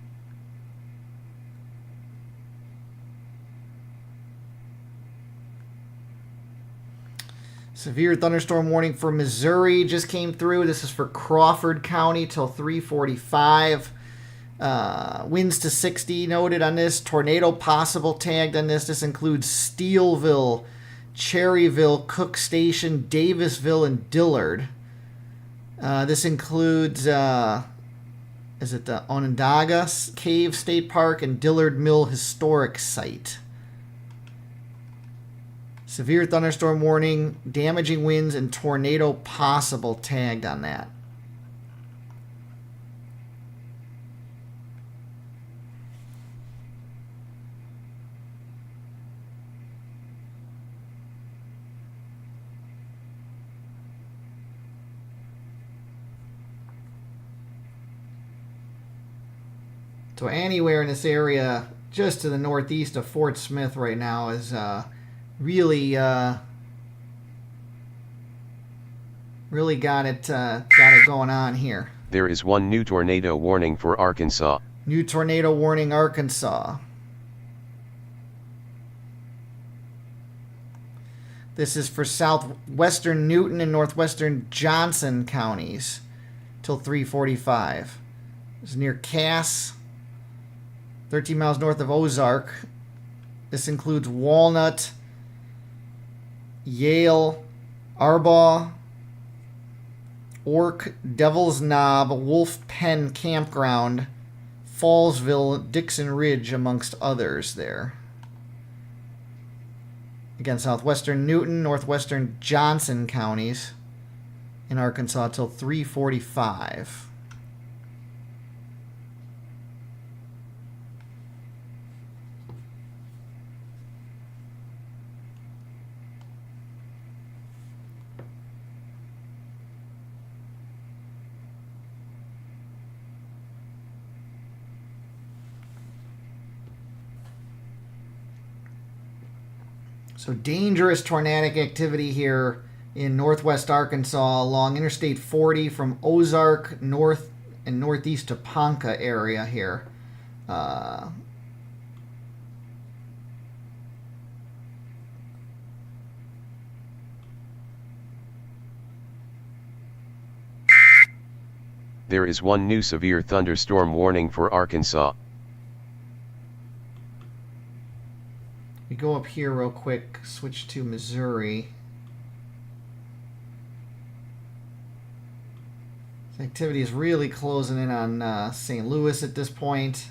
Severe thunderstorm warning for Missouri just came through. This is for Crawford County till 3:45. Winds to 60 noted on this. Tornado possible tagged on this. This includes Steelville, Cherryville, Cook Station, Davisville, and Dillard. This includes, is it the Onondaga Cave State Park and Dillard Mill Historic Site. Severe thunderstorm warning, damaging winds, and tornado possible tagged on that. So anywhere in this area, just to the northeast of Fort Smith right now, is really got it going on here. There is one new tornado warning for Arkansas. New tornado warning, Arkansas. This is for southwestern Newton and northwestern Johnson counties till 3:45. It's near Cass, 13 miles north of Ozark. This includes Walnut, Yale, Arbaugh, Ork, Devil's Knob, Wolf Pen Campground, Fallsville, Dixon Ridge, amongst others there. Again, southwestern Newton, northwestern Johnson counties in Arkansas till 3:45. So dangerous tornadic activity here in northwest Arkansas along Interstate 40 from Ozark north and northeast to Ponca area here. There is one new severe thunderstorm warning for Arkansas. We go up here real quick, switch to Missouri. This activity is really closing in on St. Louis at this point.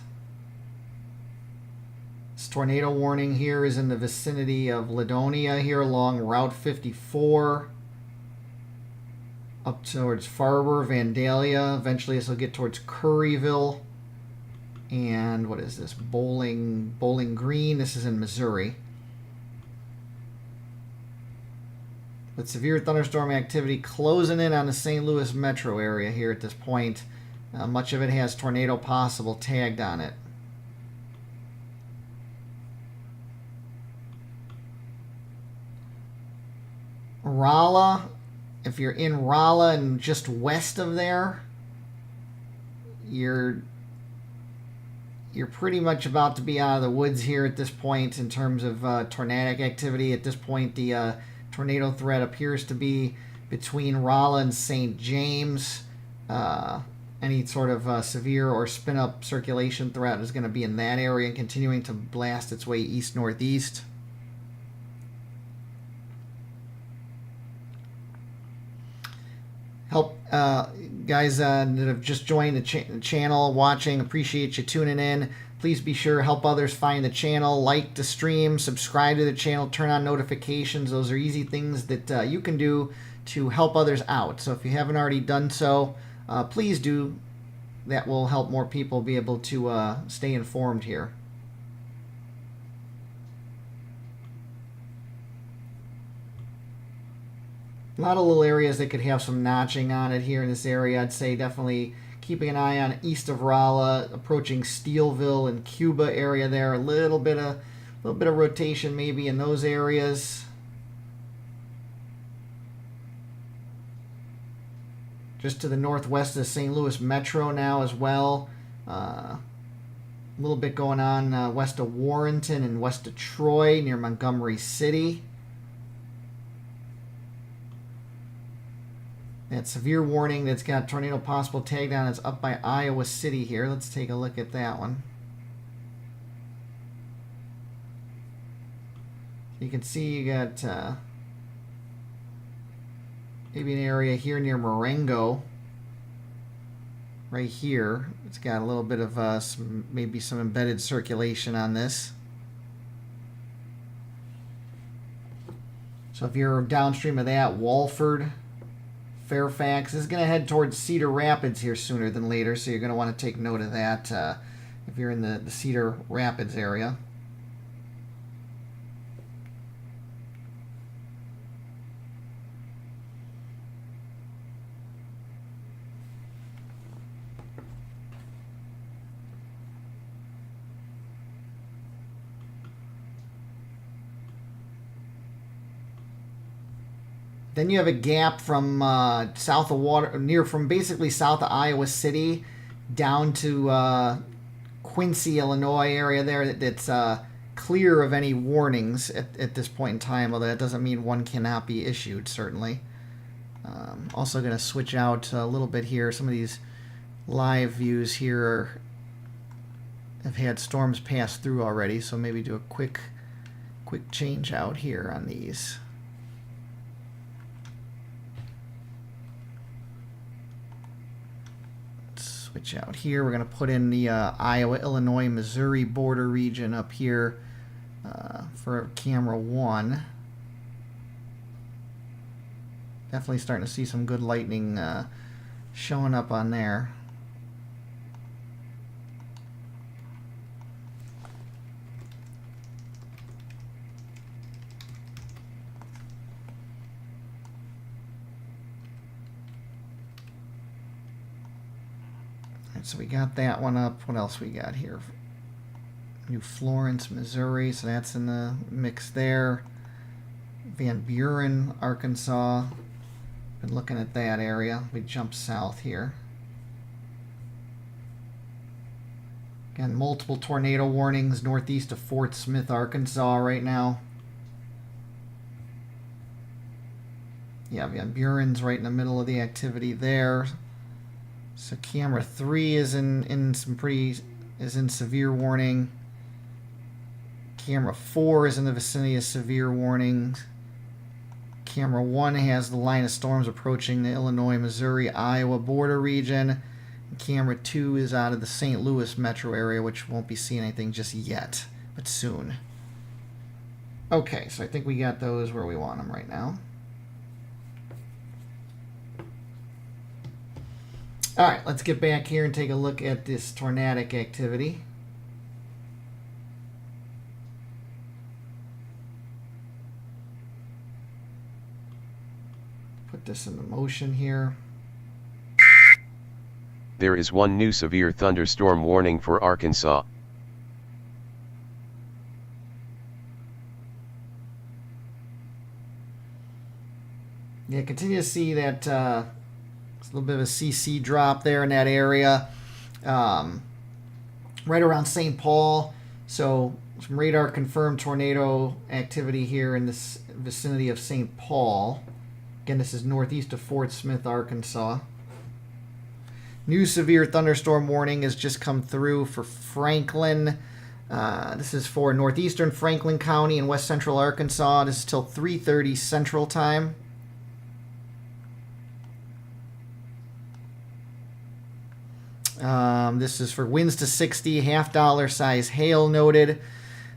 This tornado warning here is in the vicinity of Ladonia here along Route 54. Up towards Farber, Vandalia. Eventually this will get towards Curryville. And what is this? Bowling Green. This is in Missouri. But severe thunderstorm activity closing in on the St. Louis metro area here at this point. Much of it has tornado possible tagged on it. Rolla. If you're in Rolla and just west of there, you're pretty much about to be out of the woods here at this point in terms of tornadic activity. At this point, the tornado threat appears to be between Rolla and St. James. Any sort of severe or spin-up circulation threat is going to be in that area and continuing to blast its way east-northeast. Help guys that have just joined the channel watching, appreciate you tuning in. Please be sure to help others find the channel, like the stream, subscribe to the channel, turn on notifications. Those are easy things that you can do to help others out. So if you haven't already done so, please do. That will help more people be able to stay informed here. A lot of little areas that could have some notching on it here in this area. I'd say definitely keeping an eye on east of Rolla, approaching Steelville and Cuba area there. A little bit of rotation maybe in those areas. Just to the northwest of St. Louis Metro now as well. A little bit going on west of Warrenton and west of Troy near Montgomery City. That severe warning that's got tornado possible tagged on is up by Iowa City here. Let's take a look at that one. You can see you got maybe an area here near Marengo. Right here. It's got a little bit of maybe some embedded circulation on this. So if you're downstream of that, Walford, Fairfax is going to head towards Cedar Rapids here sooner than later, so you're going to want to take note of that if you're in the Cedar Rapids area. Then you have a gap from south of from basically south of Iowa City down to Quincy, Illinois area there. That's clear of any warnings at this point in time, although that doesn't mean one cannot be issued, certainly. Also going to switch out a little bit here. Some of these live views here have had storms pass through already, so maybe do a quick change out here on these. Switch out here. We're going to put in the Iowa, Illinois, Missouri border region up here for camera 1. Definitely starting to see some good lightning showing up on there. So we got that one up. What else we got here? New Florence, Missouri. So that's in the mix there. Van Buren, Arkansas. Been looking at that area. We jump south here. Again, multiple tornado warnings northeast of Fort Smith, Arkansas right now. Yeah, Van Buren's right in the middle of the activity there. So camera 3 is in severe warning. Camera 4 is in the vicinity of severe warnings. Camera 1 has the line of storms approaching the Illinois, Missouri, Iowa border region. And camera 2 is out of the St. Louis metro area, which won't be seeing anything just yet, but soon. Okay, so I think we got those where we want them right now. All right, let's get back here and take a look at this tornadic activity. Put this into motion here. There is one new severe thunderstorm warning for Arkansas. Yeah, continue to see that a little bit of a CC drop there in that area, right around St. Paul. So some radar confirmed tornado activity here in this vicinity of St. Paul. Again, this is northeast of Fort Smith, Arkansas. New severe thunderstorm warning has just come through for Franklin. This is for northeastern Franklin County in west central Arkansas. This is till 3:30 Central Time. This is for winds to 60, $half size hail noted.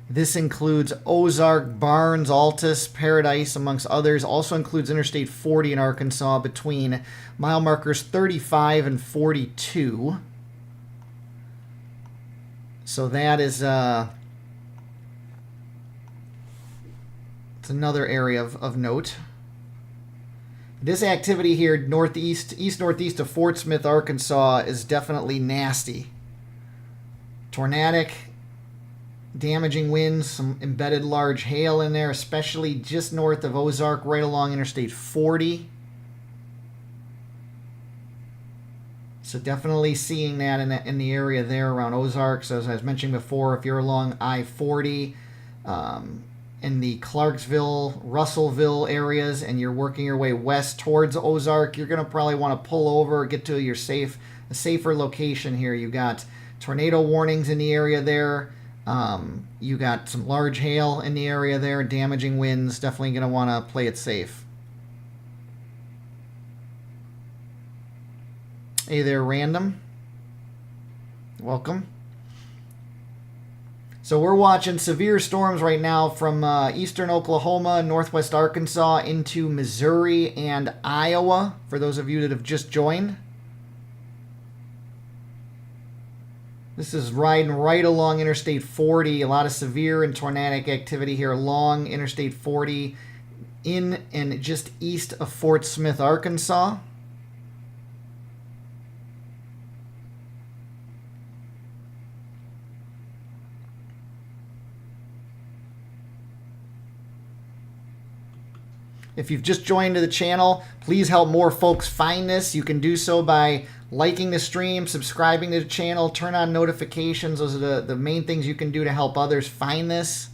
This includes Ozark, Barnes, Altus, Paradise, amongst others. Also includes Interstate 40 in Arkansas between mile markers 35 and 42. So that is it's another area of note. This activity here, east-northeast of Fort Smith, Arkansas, is definitely nasty. Tornadic, damaging winds, some embedded large hail in there, especially just north of Ozark, right along Interstate 40. So definitely seeing that in the area there around Ozark. So as I was mentioning before, if you're along I-40, in the Clarksville, Russellville areas, and you're working your way west towards Ozark, you're going to probably want to pull over, get to a safer location here. You got tornado warnings in the area there. You got some large hail in the area there, damaging winds. Definitely going to want to play it safe. Hey there, Random. Welcome. So we're watching severe storms right now from eastern Oklahoma, northwest Arkansas, into Missouri and Iowa, for those of you that have just joined. This is riding right along Interstate 40. A lot of severe and tornadic activity here along Interstate 40 in and just east of Fort Smith, Arkansas. If you've just joined the channel, please help more folks find this. You can do so by liking the stream, subscribing to the channel, turn on notifications. Those are the main things you can do to help others find this.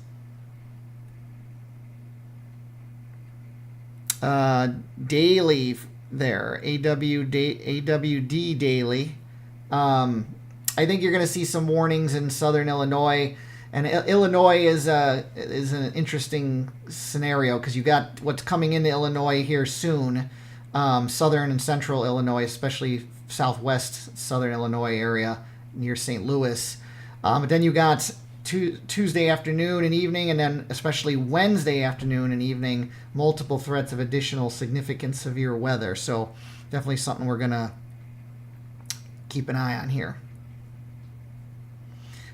Daily there, AWD Daily. I think you're going to see some warnings in southern Illinois. And Illinois is an interesting scenario because you got what's coming into Illinois here soon, southern and central Illinois, especially southwest southern Illinois area near St. Louis. But then you got Tuesday afternoon and evening, and then especially Wednesday afternoon and evening, multiple threats of additional significant severe weather. So definitely something we're going to keep an eye on here.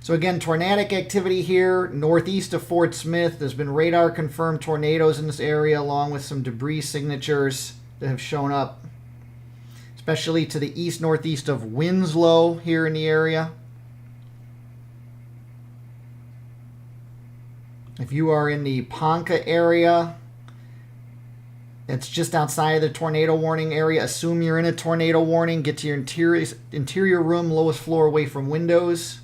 So again, tornadic activity here northeast of Fort Smith. There's been radar confirmed tornadoes in this area along with some debris signatures that have shown up, especially to the east northeast of Winslow here in the area. If you are in the Ponca area, it's just outside of the tornado warning area. Assume you're in a tornado warning. Get to your interior room, lowest floor away from windows.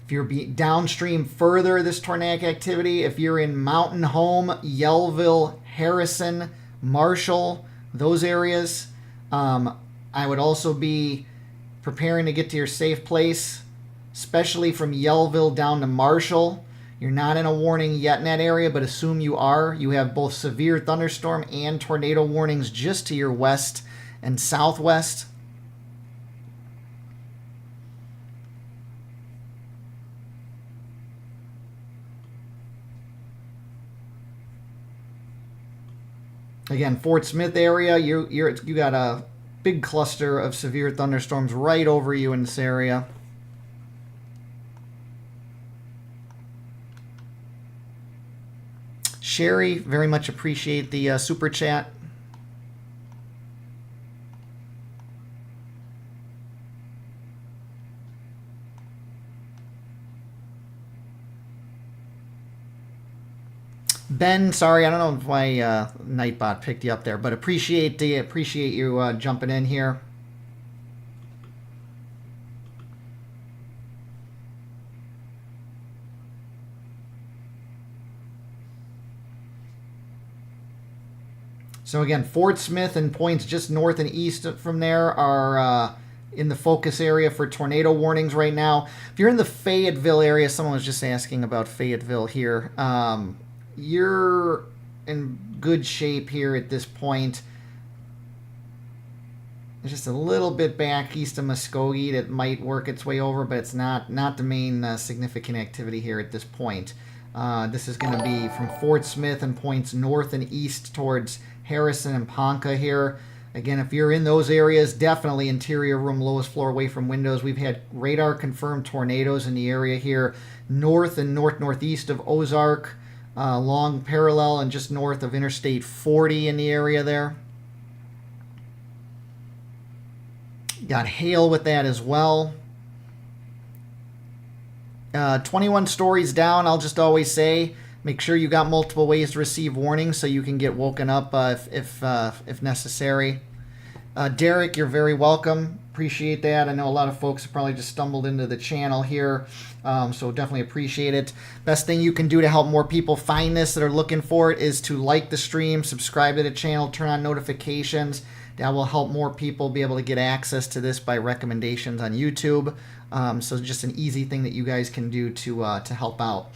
If you're downstream further, this tornadic activity, if you're in Mountain Home, Yellville, Harrison, Marshall, those areas, I would also be preparing to get to your safe place, especially from Yellville down to Marshall. You're not in a warning yet in that area, but assume you are. You have both severe thunderstorm and tornado warnings just to your west and southwest. Again, Fort Smith area, you got a big cluster of severe thunderstorms right over you in this area. Sherry, very much appreciate the super chat. Ben, sorry, I don't know if my Nightbot picked you up there, but appreciate you jumping in here. So again, Fort Smith and points just north and east from there are in the focus area for tornado warnings right now. If you're in the Fayetteville area, someone was just asking about Fayetteville here. You're in good shape here at this point. There's just a little bit back east of Muskogee that might work its way over, but it's not the main significant activity here at this point. This is going to be from Fort Smith and points north and east towards Harrison and Ponca here. Again, if you're in those areas, definitely interior room, lowest floor away from windows. We've had radar confirmed tornadoes in the area here, north and northeast of Ozark. Long parallel and just north of Interstate 40 in the area there. Got hail with that as well. 21 stories down, I'll just always say, make sure you got multiple ways to receive warnings so you can get woken up if necessary. Derek, you're very welcome. Appreciate that. I know a lot of folks have probably just stumbled into the channel here, so definitely appreciate it. Best thing you can do to help more people find this that are looking for it is to like the stream, subscribe to the channel, turn on notifications. That will help more people be able to get access to this by recommendations on YouTube. So just an easy thing that you guys can do to help out.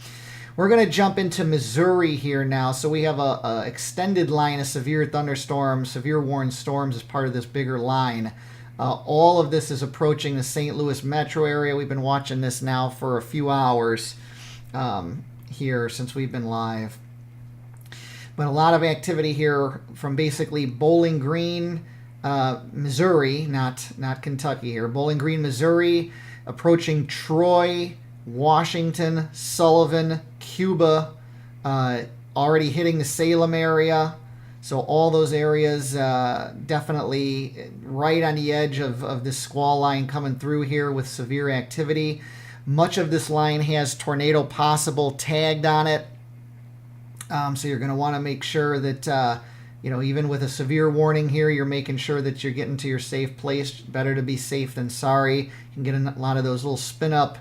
We're going to jump into Missouri here now. So we have a extended line of severe thunderstorms, severe warned storms as part of this bigger line. All of this is approaching the St. Louis metro area. We've been watching this now for a few hours here since we've been live. But a lot of activity here from basically Bowling Green, Missouri, not Kentucky here. Bowling Green, Missouri, approaching Troy, Washington, Sullivan, Cuba, already hitting the Salem area. So all those areas definitely right on the edge of this squall line coming through here with severe activity. Much of this line has tornado possible tagged on it. So you're going to want to make sure that, even with a severe warning here, you're making sure that you're getting to your safe place. Better to be safe than sorry. You can get a lot of those little spin-up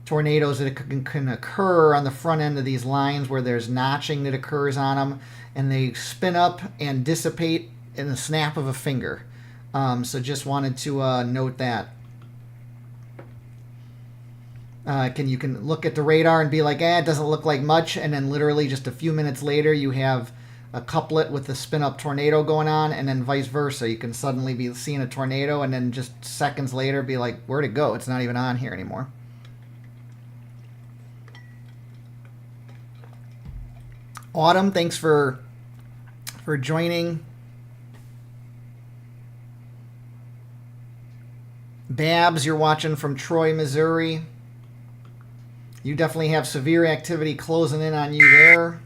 tornadoes that can occur on the front end of these lines where there's notching that occurs on them, and they spin up and dissipate in the snap of a finger. So just wanted to note that. You can look at the radar and be like, it doesn't look like much, and then literally just a few minutes later you have a couplet with the spin-up tornado going on, and then vice versa. You can suddenly be seeing a tornado and then just seconds later be like, where'd it go? It's not even on here anymore. Autumn, thanks for joining. Babs, you're watching from Troy, Missouri. You definitely have severe activity closing in on you there.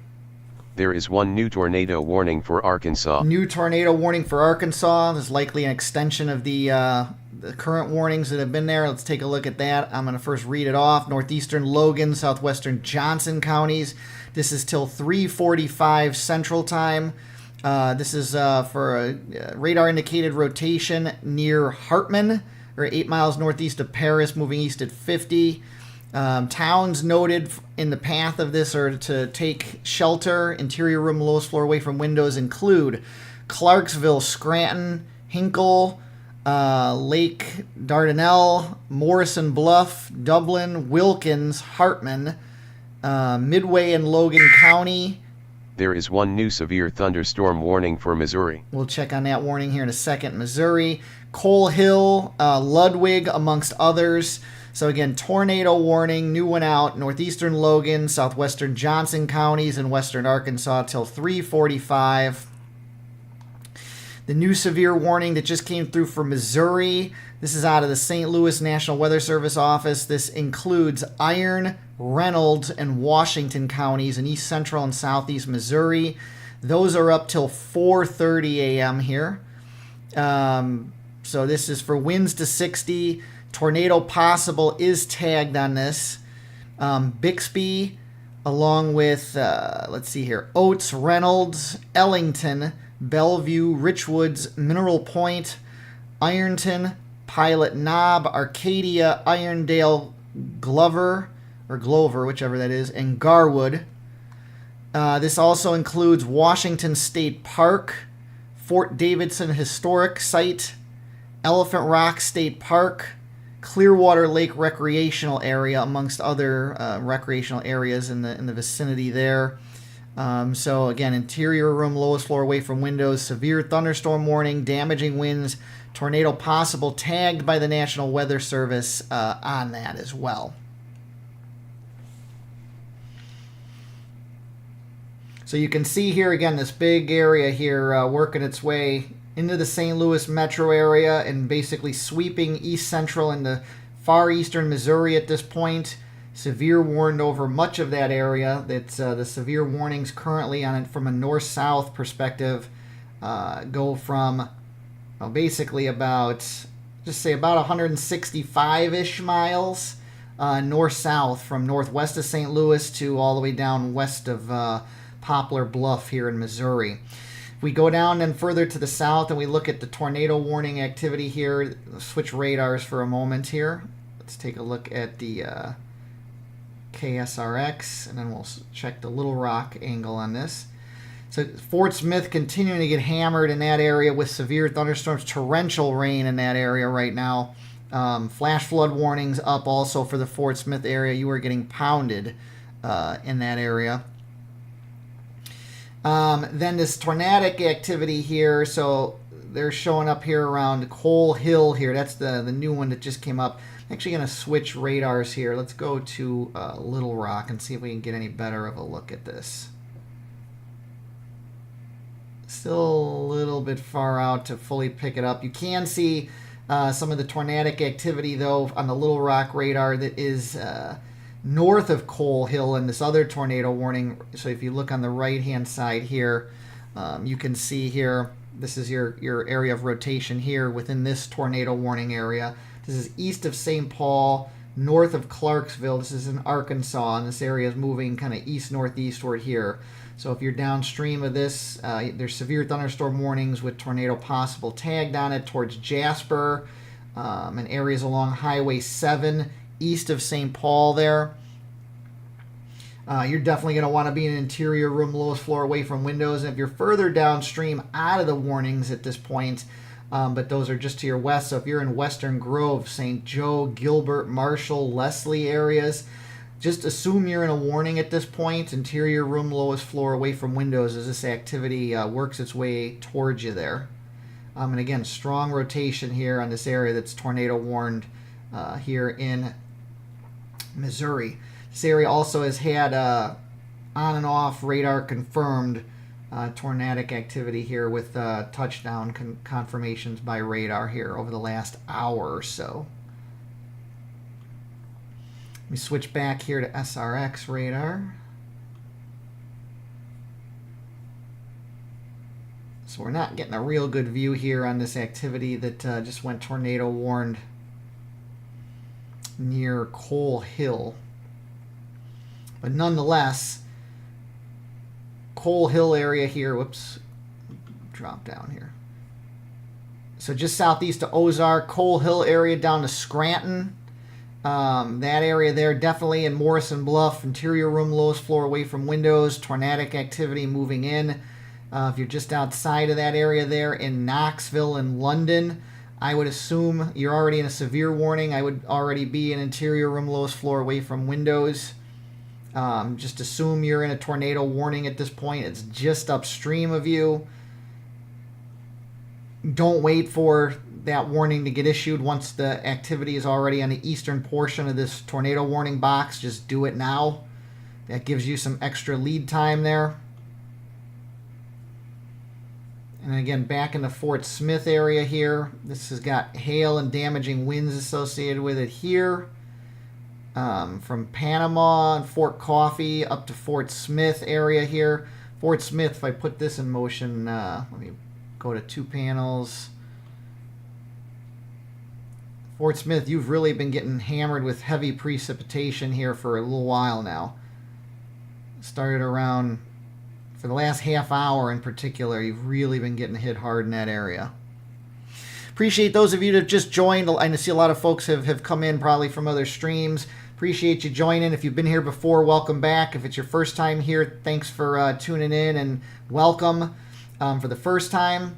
There is one new tornado warning for Arkansas. New tornado warning for Arkansas. There's likely an extension of the current warnings that have been there. Let's take a look at that. I'm going to first read it off. Northeastern Logan, southwestern Johnson counties. This is till 3:45 Central Time. This is for a radar indicated rotation near Hartman, or 8 miles northeast of Paris, moving east at 50. Towns noted in the path of this are to take shelter. Interior room, lowest floor away from windows include Clarksville, Scranton, Hinkle, Lake Dardanelle, Morrison Bluff, Dublin, Wilkins, Hartman, Midway and Logan County. There is one new severe thunderstorm warning for Missouri. We'll check on that warning here in a second. Missouri, Coal Hill, Ludwig, amongst others. So again, tornado warning, new one out, northeastern Logan, southwestern Johnson counties, and western Arkansas till 3:45. The new severe warning that just came through for Missouri, this is out of the St. Louis National Weather Service office. This includes Iron, Reynolds, and Washington counties in east central and southeast Missouri. Those are up till 4:30 a.m. here. So this is for winds to 60. Tornado possible is tagged on this. Bixby, along with, let's see here, Oates, Reynolds, Ellington, Bellevue, Richwoods, Mineral Point, Ironton, Pilot Knob, Arcadia, Irondale, Glover, whichever that is, and Garwood. This also includes Washington State Park, Fort Davidson Historic Site, Elephant Rock State Park, Clearwater Lake Recreational Area, amongst other recreational areas in the vicinity there. So again, interior room, lowest floor away from windows, severe thunderstorm warning, damaging winds, tornado possible, tagged by the National Weather Service on that as well. So you can see here again this big area here working its way into the St. Louis metro area and basically sweeping east central into far eastern Missouri at this point. Severe warned over much of that area. That's the severe warnings currently on it from a north-south perspective go from basically about 165-ish miles north-south from northwest of St. Louis to all the way down west of Poplar Bluff here in Missouri. If we go down then further to the south and we look at the tornado warning activity here, switch radars for a moment here. Let's take a look at the KSRX, and then we'll check the Little Rock angle on this. So Fort Smith continuing to get hammered in that area with severe thunderstorms, torrential rain in that area right now. Flash flood warnings up also for the Fort Smith area. You are getting pounded in that area. Then this tornadic activity here, so they're showing up here around Coal Hill here. That's the new one that just came up. I'm actually going to switch radars here. Let's go to Little Rock and see if we can get any better of a look at this. Still a little bit far out to fully pick it up. You can see some of the tornadic activity, though, on the Little Rock radar that is north of Coal Hill and this other tornado warning. So if you look on the right-hand side here, You can see here, this is your area of rotation here within this tornado warning area. This is east of St. Paul, north of Clarksville. This is in Arkansas, and this area is moving kind of east-northeastward here. So if you're downstream of this, there's severe thunderstorm warnings with tornado possible tagged on it towards Jasper and areas along Highway 7 east of St. Paul there. You're definitely going to want to be in an interior room, lowest floor, away from windows. And if you're further downstream out of the warnings at this point, but those are just to your west. So if you're in Western Grove, St. Joe, Gilbert, Marshall, Leslie areas, just assume you're in a warning at this point. Interior room, lowest floor, away from windows as this activity works its way towards you there. And again, strong rotation here on this area that's tornado warned here in Missouri. This area also has had on and off radar confirmed tornadic activity here with touchdown confirmations by radar here over the last hour or so. Let me switch back here to SRX radar. So we're not getting a real good view here on this activity that just went tornado warned near Coal Hill. But nonetheless, Coal Hill area here, whoops, drop down here. So just southeast of Ozark, Coal Hill area down to Scranton. That area there, definitely in Morrison Bluff, interior room, lowest floor, away from windows, tornadic activity moving in. If you're just outside of that area there in Knoxville and London, I would assume you're already in a severe warning. I would already be in interior room, lowest floor, away from windows. Just assume you're in a tornado warning at this point. It's just upstream of you. Don't wait for that warning to get issued once the activity is already on the eastern portion of this tornado warning box. Just do it now. That gives you some extra lead time there. And again, back in the Fort Smith area here, this has got hail and damaging winds associated with it here. From Panama and Fort Coffee up to Fort Smith area here. Fort Smith, if I put this in motion, let me go to 2 panels. Fort Smith, you've really been getting hammered with heavy precipitation here for a little while now. Started around, for the last half hour in particular, you've really been getting hit hard in that area. Appreciate those of you that have just joined. I see a lot of folks have come in probably from other streams. Appreciate you joining. If you've been here before, welcome back. If it's your first time here, thanks for tuning in and welcome for the first time.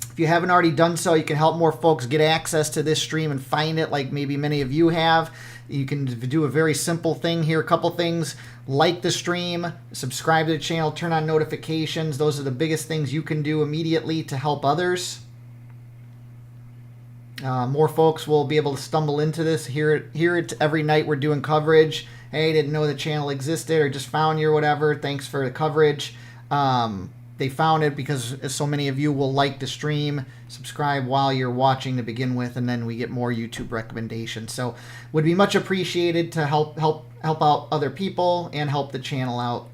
If you haven't already done so, you can help more folks get access to this stream and find it like maybe many of you have. You can do a very simple thing here. A couple things. Like the stream, subscribe to the channel, turn on notifications. Those are the biggest things you can do immediately to help others. More folks will be able to stumble into this. Hear it every night we're doing coverage. Hey, didn't know the channel existed or just found you or whatever. Thanks for the coverage. They found it because so many of you will like the stream, subscribe while you're watching to begin with, and then we get more YouTube recommendations. So would be much appreciated to help out other people and help the channel out.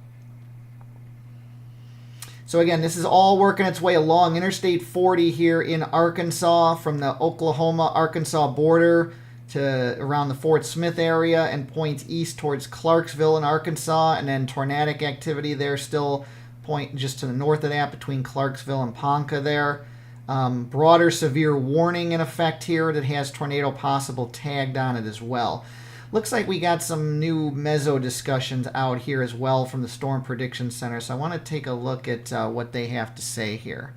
So again, this is all working its way along Interstate 40 here in Arkansas, from the Oklahoma-Arkansas border to around the Fort Smith area and points east towards Clarksville in Arkansas, and then tornadic activity there still point just to the north of that between Clarksville and Ponca there. Broader severe warning in effect here that has tornado possible tagged on it as well. Looks like we got some new meso discussions out here as well from the Storm Prediction Center, so I want to take a look at what they have to say here.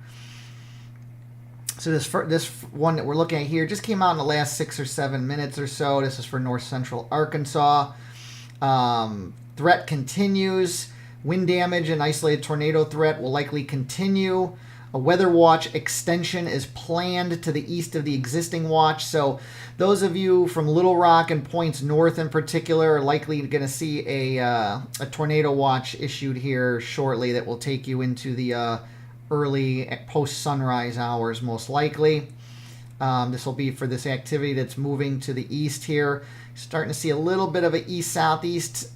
So this one that we're looking at here just came out in the last 6 or 7 minutes or so. This is for north central Arkansas. Threat continues. Wind damage and isolated tornado threat will likely continue. A weather watch extension is planned to the east of the existing watch. So those of you from Little Rock and points north in particular are likely going to see a tornado watch issued here shortly that will take you into the early post-sunrise hours most likely. This will be for this activity that's moving to the east here. Starting to see a little bit of an east-southeast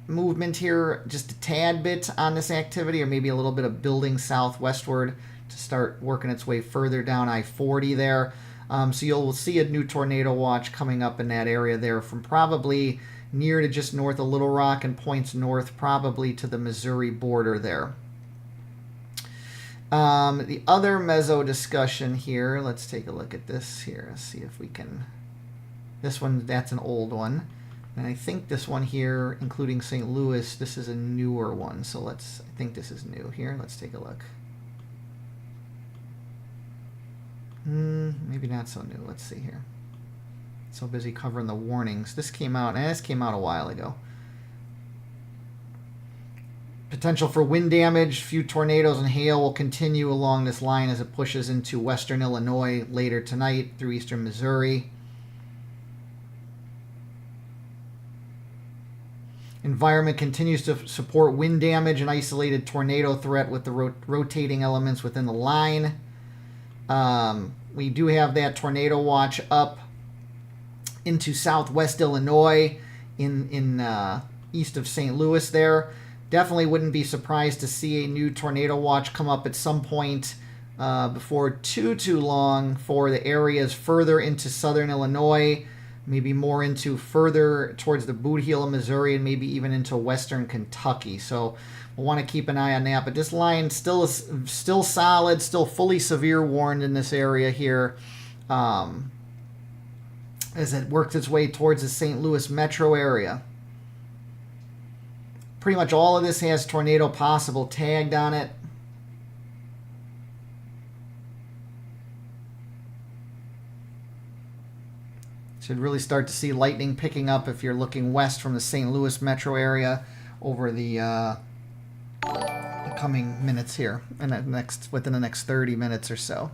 movement here, just a tad bit on this activity, or maybe a little bit of building southwestward to start working its way further down I-40 there. So you'll see a new tornado watch coming up in that area there from probably near to just north of Little Rock and points north probably to the Missouri border there. The other meso discussion here, let's take a look at this here, see if we can, this one, that's an old one. And I think this one here, including St. Louis, this is a newer one. So I think this is new here. Let's take a look. Maybe not so new. Let's see here. So busy covering the warnings. This came out a while ago. Potential for wind damage, few tornadoes and hail will continue along this line as it pushes into western Illinois later tonight through eastern Missouri. Environment continues to support wind damage and isolated tornado threat with the rotating elements within the line. We do have that tornado watch up into southwest Illinois in east of St. Louis there. Definitely wouldn't be surprised to see a new tornado watch come up at some point before too long for the areas further into southern Illinois, maybe more into further towards the boot heel of Missouri, and maybe even into western Kentucky. So we'll want to keep an eye on that. But this line still solid, still fully severe warned in this area here as it works its way towards the St. Louis metro area. Pretty much all of this has tornado possible tagged on it. Should really start to see lightning picking up if you're looking west from the St. Louis metro area over the coming minutes here, and within the next 30 minutes or so.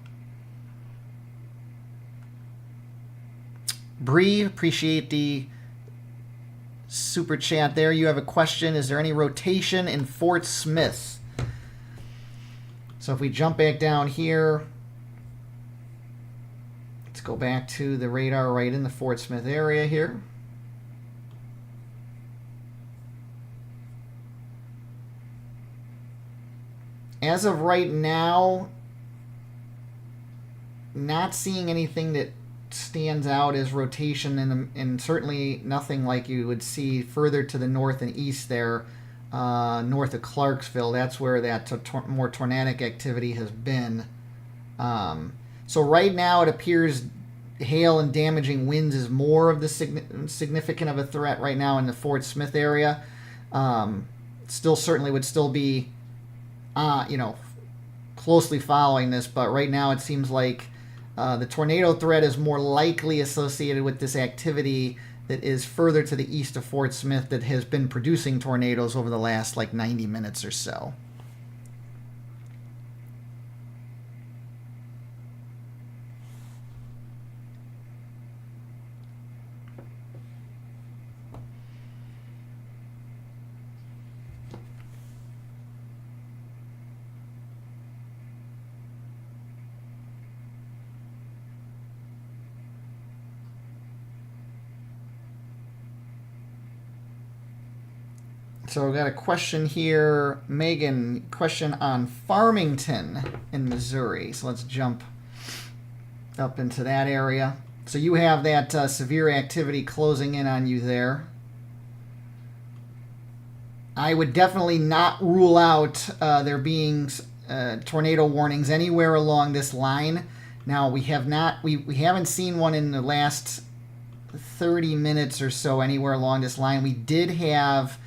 Bree, appreciate the super chat there. You have a question. Is there any rotation in Fort Smith? So if we jump back down here, let's go back to the radar right in the Fort Smith area here. As of right now, not seeing anything that stands out as rotation, and certainly nothing like you would see further to the north and east there, north of Clarksville. That's where that more tornadic activity has been. So right now it appears hail and damaging winds is more of the significant of a threat right now in the Fort Smith area. Still certainly would still be, closely following this, but right now it seems like the tornado threat is more likely associated with this activity that is further to the east of Fort Smith that has been producing tornadoes over the last 90 minutes or so. So we've got a question here, Megan, question on Farmington in Missouri. So let's jump up into that area. So you have that severe activity closing in on you there. I would definitely not rule out there being tornado warnings anywhere along this line. Now we haven't seen one in the last 30 minutes or so anywhere along this line. We did have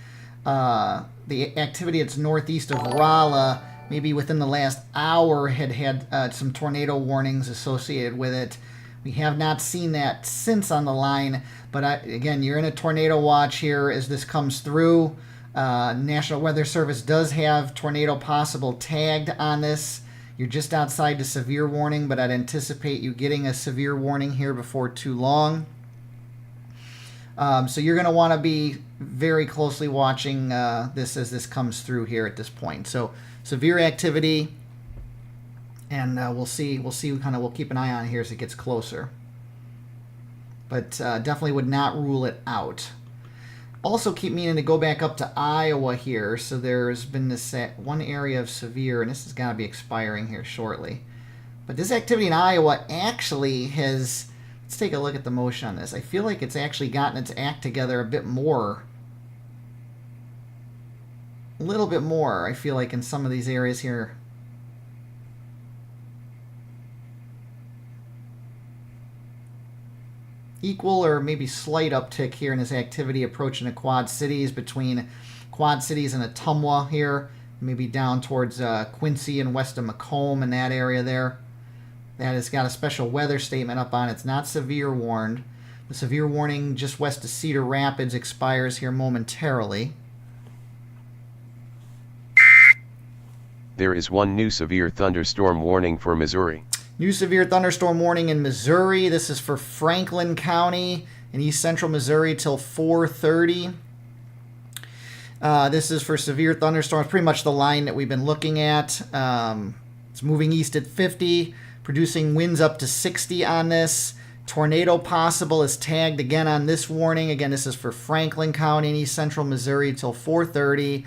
the activity that's northeast of Rolla, maybe within the last hour, had some tornado warnings associated with it. We have not seen that since on the line, but again, you're in a tornado watch here as this comes through. National Weather Service does have tornado possible tagged on this. You're just outside the severe warning, but I'd anticipate you getting a severe warning here before too long. So you're going to want to be very closely watching this as this comes through here at this point. So severe activity, and we'll keep an eye on it here as it gets closer. But definitely would not rule it out. Also keep meaning to go back up to Iowa here. So there's been this one area of severe, and this has got to be expiring here shortly. But this activity in Iowa actually has, let's take a look at the motion on this. I feel like it's actually gotten its act together a bit more. A little bit more, I feel like, in some of these areas here. Equal or maybe slight uptick here in this activity approaching the Quad Cities, between Quad Cities and Ottumwa here, maybe down towards Quincy and west of Macomb in that area there. That has got a special weather statement up on it. It's not severe warned. The severe warning just west of Cedar Rapids expires here momentarily. There is one new severe thunderstorm warning for Missouri. New severe thunderstorm warning in Missouri. This is for Franklin County in east central Missouri till 4:30. This is for severe thunderstorms, pretty much the line that we've been looking at. It's moving east at 50, producing winds up to 60 on this. Tornado possible is tagged again on this warning. Again, this is for Franklin County in east central Missouri till 4:30.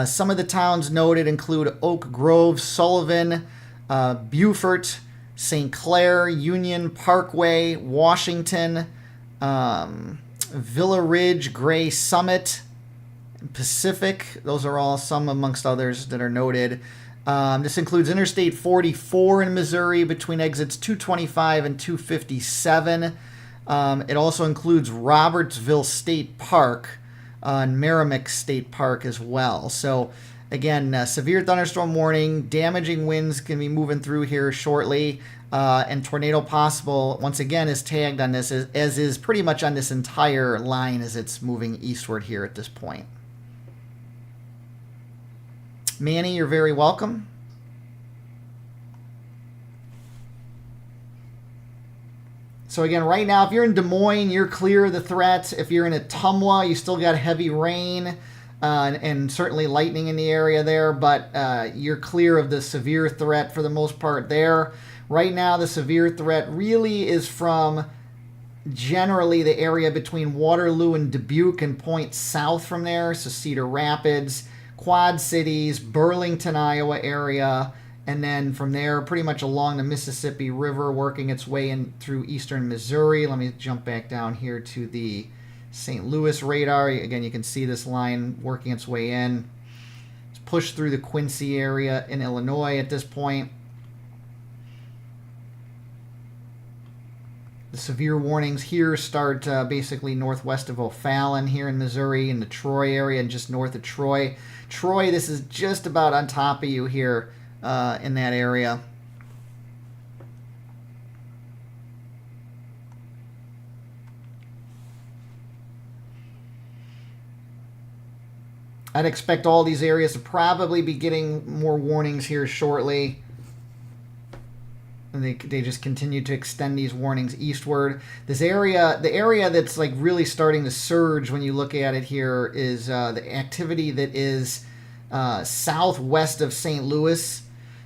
Some of the towns noted include Oak Grove, Sullivan, Beaufort, St. Clair, Union Parkway, Washington, Villa Ridge, Gray Summit, Pacific. Those are all some amongst others that are noted. This includes Interstate 44 in Missouri between exits 225 and 257. It also includes Robertsville State Park and Merrimack State Park as well. So again, severe thunderstorm warning, damaging winds can be moving through here shortly, and tornado possible, once again, is tagged on this, as is pretty much on this entire line as it's moving eastward here at this point. Manny, you're very welcome. So again, right now, if you're in Des Moines, you're clear of the threat. If you're in Ottumwa, you still got heavy rain and certainly lightning in the area there, but you're clear of the severe threat for the most part there. Right now, the severe threat really is from generally the area between Waterloo and Dubuque and points south from there, so Cedar Rapids, Quad Cities, Burlington, Iowa area, and then from there pretty much along the Mississippi River, working its way in through eastern Missouri. Let me jump back down here to the St. Louis radar. Again, you can see this line working its way in. It's pushed through the Quincy area in Illinois at this point. The severe warnings here start basically northwest of O'Fallon here in Missouri, in the Troy area and just north of Troy. Troy, this is just about on top of you here in that area. I'd expect all these areas to probably be getting more warnings here shortly. And they just continue to extend these warnings eastward. This area, the area that's like really starting to surge when you look at it here, is the activity that is southwest of St. Louis,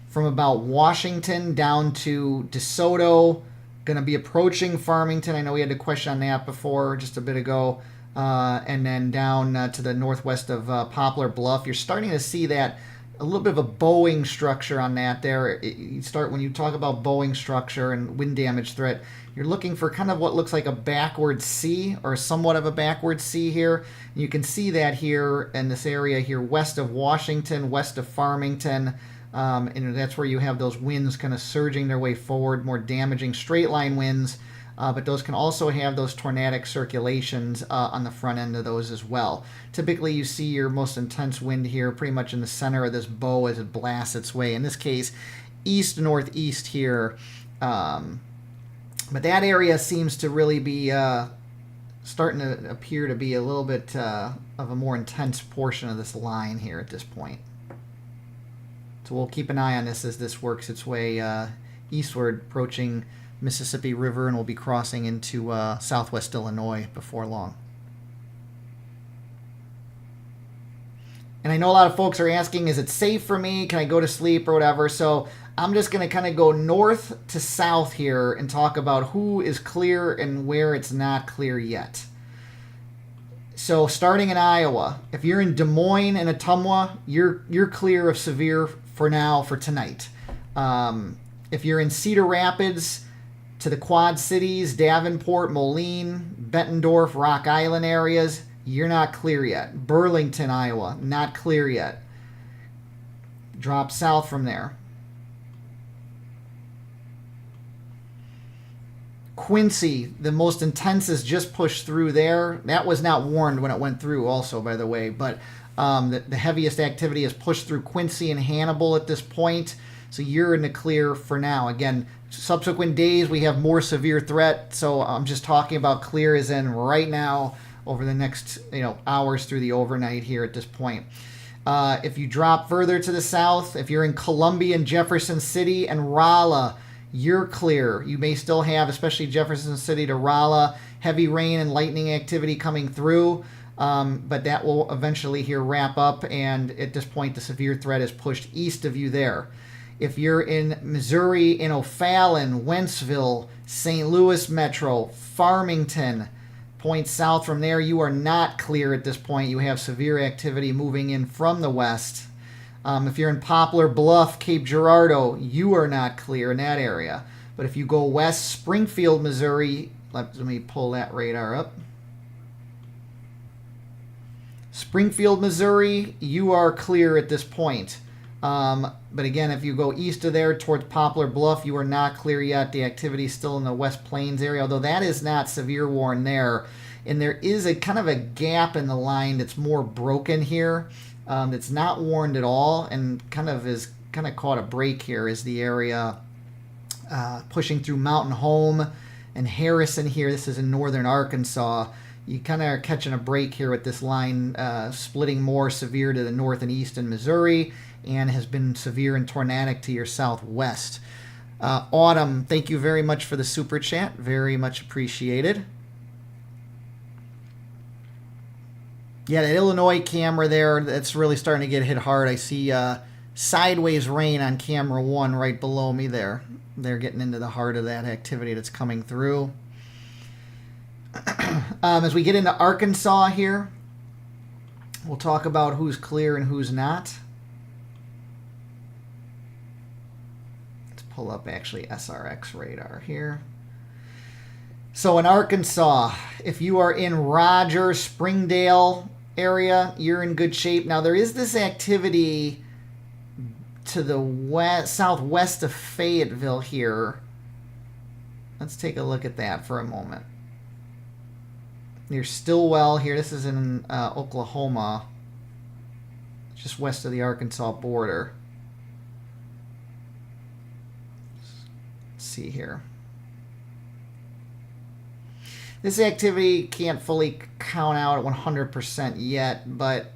from about Washington down to DeSoto, going to be approaching Farmington. I know we had a question on that before, just a bit ago. And then down to the northwest of Poplar Bluff. You're starting to see that a little bit of a bowing structure on that there. You start, when you talk about bowing structure and wind damage threat, you're looking for kind of what looks like a backward C, or somewhat of a backward C here. And you can see that here in this area here west of Washington, west of Farmington. And that's where you have those winds kind of surging their way forward, more damaging straight line winds. But those can also have those tornadic circulations on the front end of those as well. Typically, you see your most intense wind here pretty much in the center of this bow as it blasts its way. In this case, east-northeast here. But that area seems to really be starting to appear to be a little bit of a more intense portion of this line here at this point. So we'll keep an eye on this as this works its way eastward, approaching Mississippi River, and we'll be crossing into southwest Illinois before long. And I know a lot of folks are asking, is it safe for me? Can I go to sleep or whatever? So I'm just going to kind of go north to south here and talk about who is clear and where it's not clear yet. So starting in Iowa, if you're in Des Moines and Ottumwa, you're clear of severe for now for tonight. If you're in Cedar Rapids to the Quad Cities, Davenport, Moline, Bettendorf, Rock Island areas, you're not clear yet. Burlington, Iowa, not clear yet. Drop south from there. Quincy, the most intense is just pushed through there. That was not warned when it went through also, by the way, but the heaviest activity is pushed through Quincy and Hannibal at this point. So you're in the clear for now. Again, subsequent days we have more severe threat. So I'm just talking about clear as in right now over the next hours through the overnight here at this point. If you drop further to the south, if you're in Columbia and Jefferson City and Rolla, you're clear. You may still have, especially Jefferson City to Rolla, heavy rain and lightning activity coming through, but that will eventually here wrap up, and at this point the severe threat is pushed east of you there. If you're in Missouri, in O'Fallon, Wentzville, St. Louis Metro, Farmington, points south from there, you are not clear at this point. You have severe activity moving in from the west. If you're in Poplar Bluff, Cape Girardeau, you are not clear in that area. But if you go west, Springfield, Missouri, let me pull that radar up. Springfield, Missouri, you are clear at this point. But again, if you go east of there towards Poplar Bluff, you are not clear yet. The activity is still in the West Plains area, although that is not severe warn there. And there is a kind of a gap in the line that's more broken here. It's not warned at all, and kind of caught a break here is the area pushing through Mountain Home and Harrison here. This is in northern Arkansas. You kind of are catching a break here with this line splitting more severe to the north and east in Missouri, and has been severe and tornadic to your southwest. Autumn, thank you very much for the super chat. Very much appreciated. Yeah, that Illinois camera there, that's really starting to get hit hard. I see sideways rain on camera 1 right below me there. They're getting into the heart of that activity that's coming through. As we get into Arkansas here, we'll talk about who's clear and who's not. Let's pull up actually SRX radar here. So in Arkansas, if you are in Rogers, Springdale area, you're in good shape. Now there is this activity to the west, southwest of Fayetteville here. Let's take a look at that for a moment. Near Stillwell here. This is in Oklahoma, just west of the Arkansas border. Let's see here. This activity can't fully count out at 100% yet, but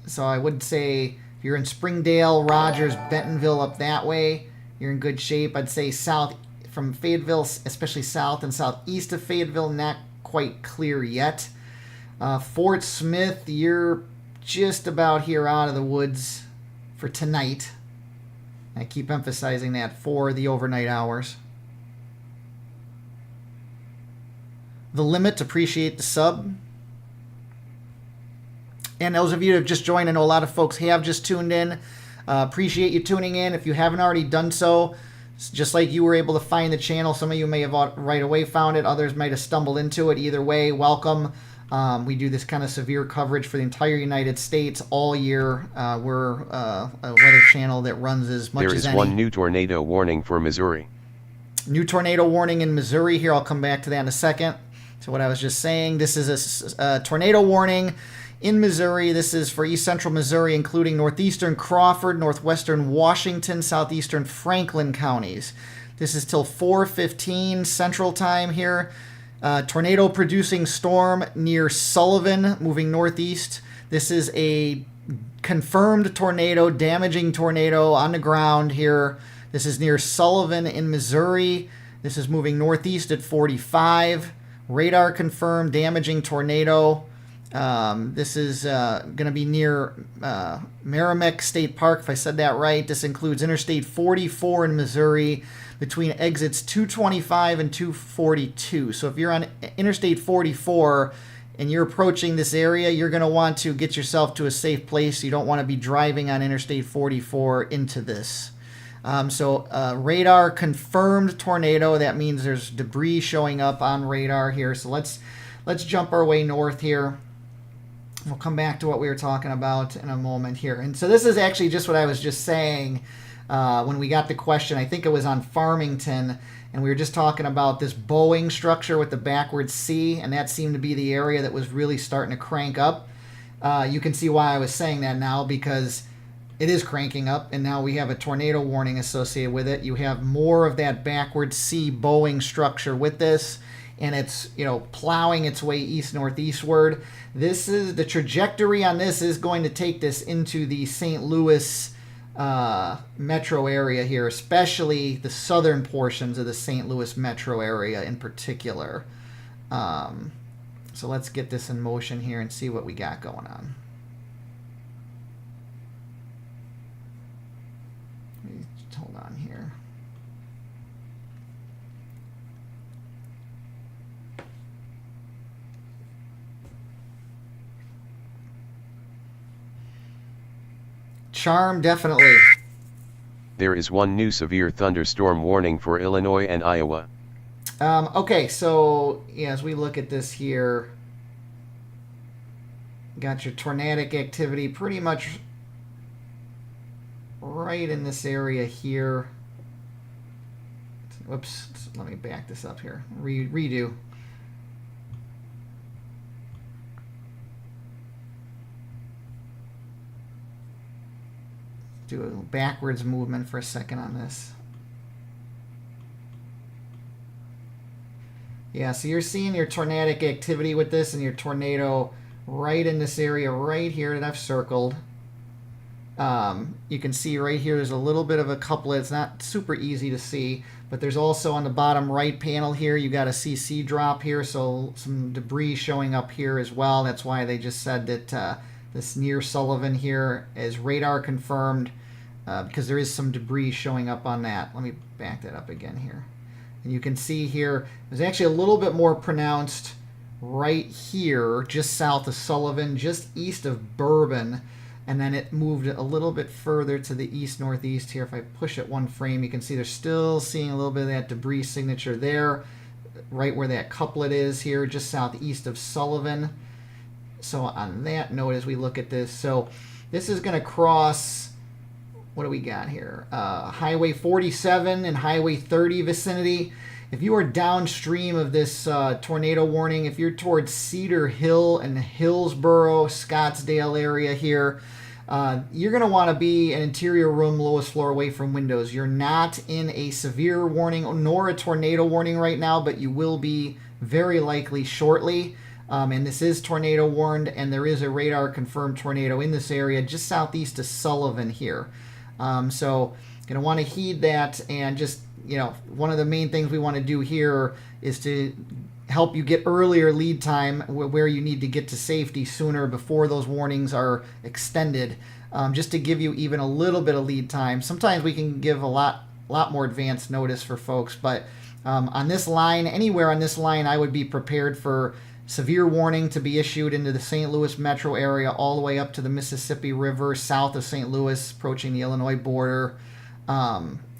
so I would say if you're in Springdale, Rogers, Bentonville up that way, you're in good shape. I'd say south from Fayetteville, especially south and southeast of Fayetteville, not quite clear yet. Fort Smith, you're just about here out of the woods for tonight. I keep emphasizing that for the overnight hours. The Limit, appreciate the sub. And those of you that have just joined, I know a lot of folks have just tuned in. Appreciate you tuning in. If you haven't already done so, just like you were able to find the channel, some of you may have right away found it. Others might have stumbled into it. Either way, welcome. We do this kind of severe coverage for the entire United States all year. We're a weather channel that runs as much as any. There is one new tornado warning for Missouri. New tornado warning in Missouri here. I'll come back to that in a second. So what I was just saying, this is a tornado warning in Missouri. This is for east central Missouri, including northeastern Crawford, northwestern Washington, southeastern Franklin counties. This is till 4:15 Central Time here. Tornado producing storm near Sullivan, moving northeast. This is a confirmed tornado, damaging tornado on the ground here. This is near Sullivan in Missouri. This is moving northeast at 45. Radar confirmed, damaging tornado. This is going to be near Merrimack State Park, if I said that right. This includes Interstate 44 in Missouri between exits 225 and 242. So if you're on Interstate 44 and you're approaching this area, you're going to want to get yourself to a safe place. You don't want to be driving on Interstate 44 into this. Radar confirmed tornado. That means there's debris showing up on radar here. So let's jump our way north here. We'll come back to what we were talking about in a moment here. And so this is actually just what I was just saying when we got the question. I think it was on Farmington, and we were just talking about this Boeing structure with the backwards C, and that seemed to be the area that was really starting to crank up. You can see why I was saying that now, because it is cranking up, and now we have a tornado warning associated with it. You have more of that backwards C Boeing structure with this, and it's, you know, plowing its way east-northeastward. This is the trajectory on this is going to take this into the St. Louis metro area here, especially the southern portions of the St. Louis metro area in particular. So let's get this in motion here and see what we got going on. Hold on here. Charm, definitely. There is one new severe thunderstorm warning for Illinois and Iowa. Okay, so yeah, as we look at this here, got your tornadic activity pretty much right in this area here. Whoops, let me back this up here. Redo. Do a backwards movement for a second on this. Yeah, so you're seeing your tornadic activity with this and your tornado right in this area right here that I've circled. You can see right here there's a little bit of a couplet. It's not super easy to see, but there's also on the bottom right panel here, you got a CC drop here, so some debris showing up here as well. That's why they just said that this near Sullivan here is radar confirmed, because there is some debris showing up on that. Let me back that up again here. And you can see here, there's actually a little bit more pronounced right here, just south of Sullivan, just east of Bourbon. And then it moved a little bit further to the east-northeast here. If I push it one frame, you can see they're still seeing a little bit of that debris signature there, right where that couplet is here, just southeast of Sullivan. So on that note, as we look at this, so this is going to cross, what do we got here? Highway 47 and Highway 30 vicinity. If you are downstream of this tornado warning, if you're towards Cedar Hill and Hillsboro, Scottsdale area here, you're going to want to be an interior room, lowest floor, away from windows. You're not in a severe warning nor a tornado warning right now, but you will be very likely shortly. And this is tornado warned, and there is a radar confirmed tornado in this area just southeast of Sullivan here. So going to want to heed that, and just, you know, one of the main things we want to do here is to help you get earlier lead time where you need to get to safety sooner before those warnings are extended, just to give you even a little bit of lead time. Sometimes we can give a lot more advanced notice for folks, but on this line, anywhere on this line, I would be prepared for severe warning to be issued into the St. Louis metro area all the way up to the Mississippi River south of St. Louis, approaching the Illinois border.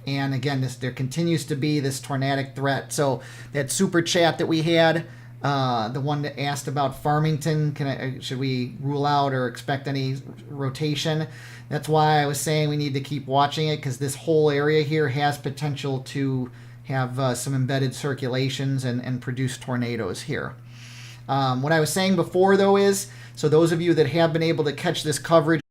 And again, there continues to be this tornadic threat. So that super chat that we had, the one that asked about Farmington, should we rule out or expect any rotation? That's why I was saying we need to keep watching it, because this whole area here has potential to have some embedded circulations and produce tornadoes here. What I was saying before, though, is, so those of you that have been able to catch this coverage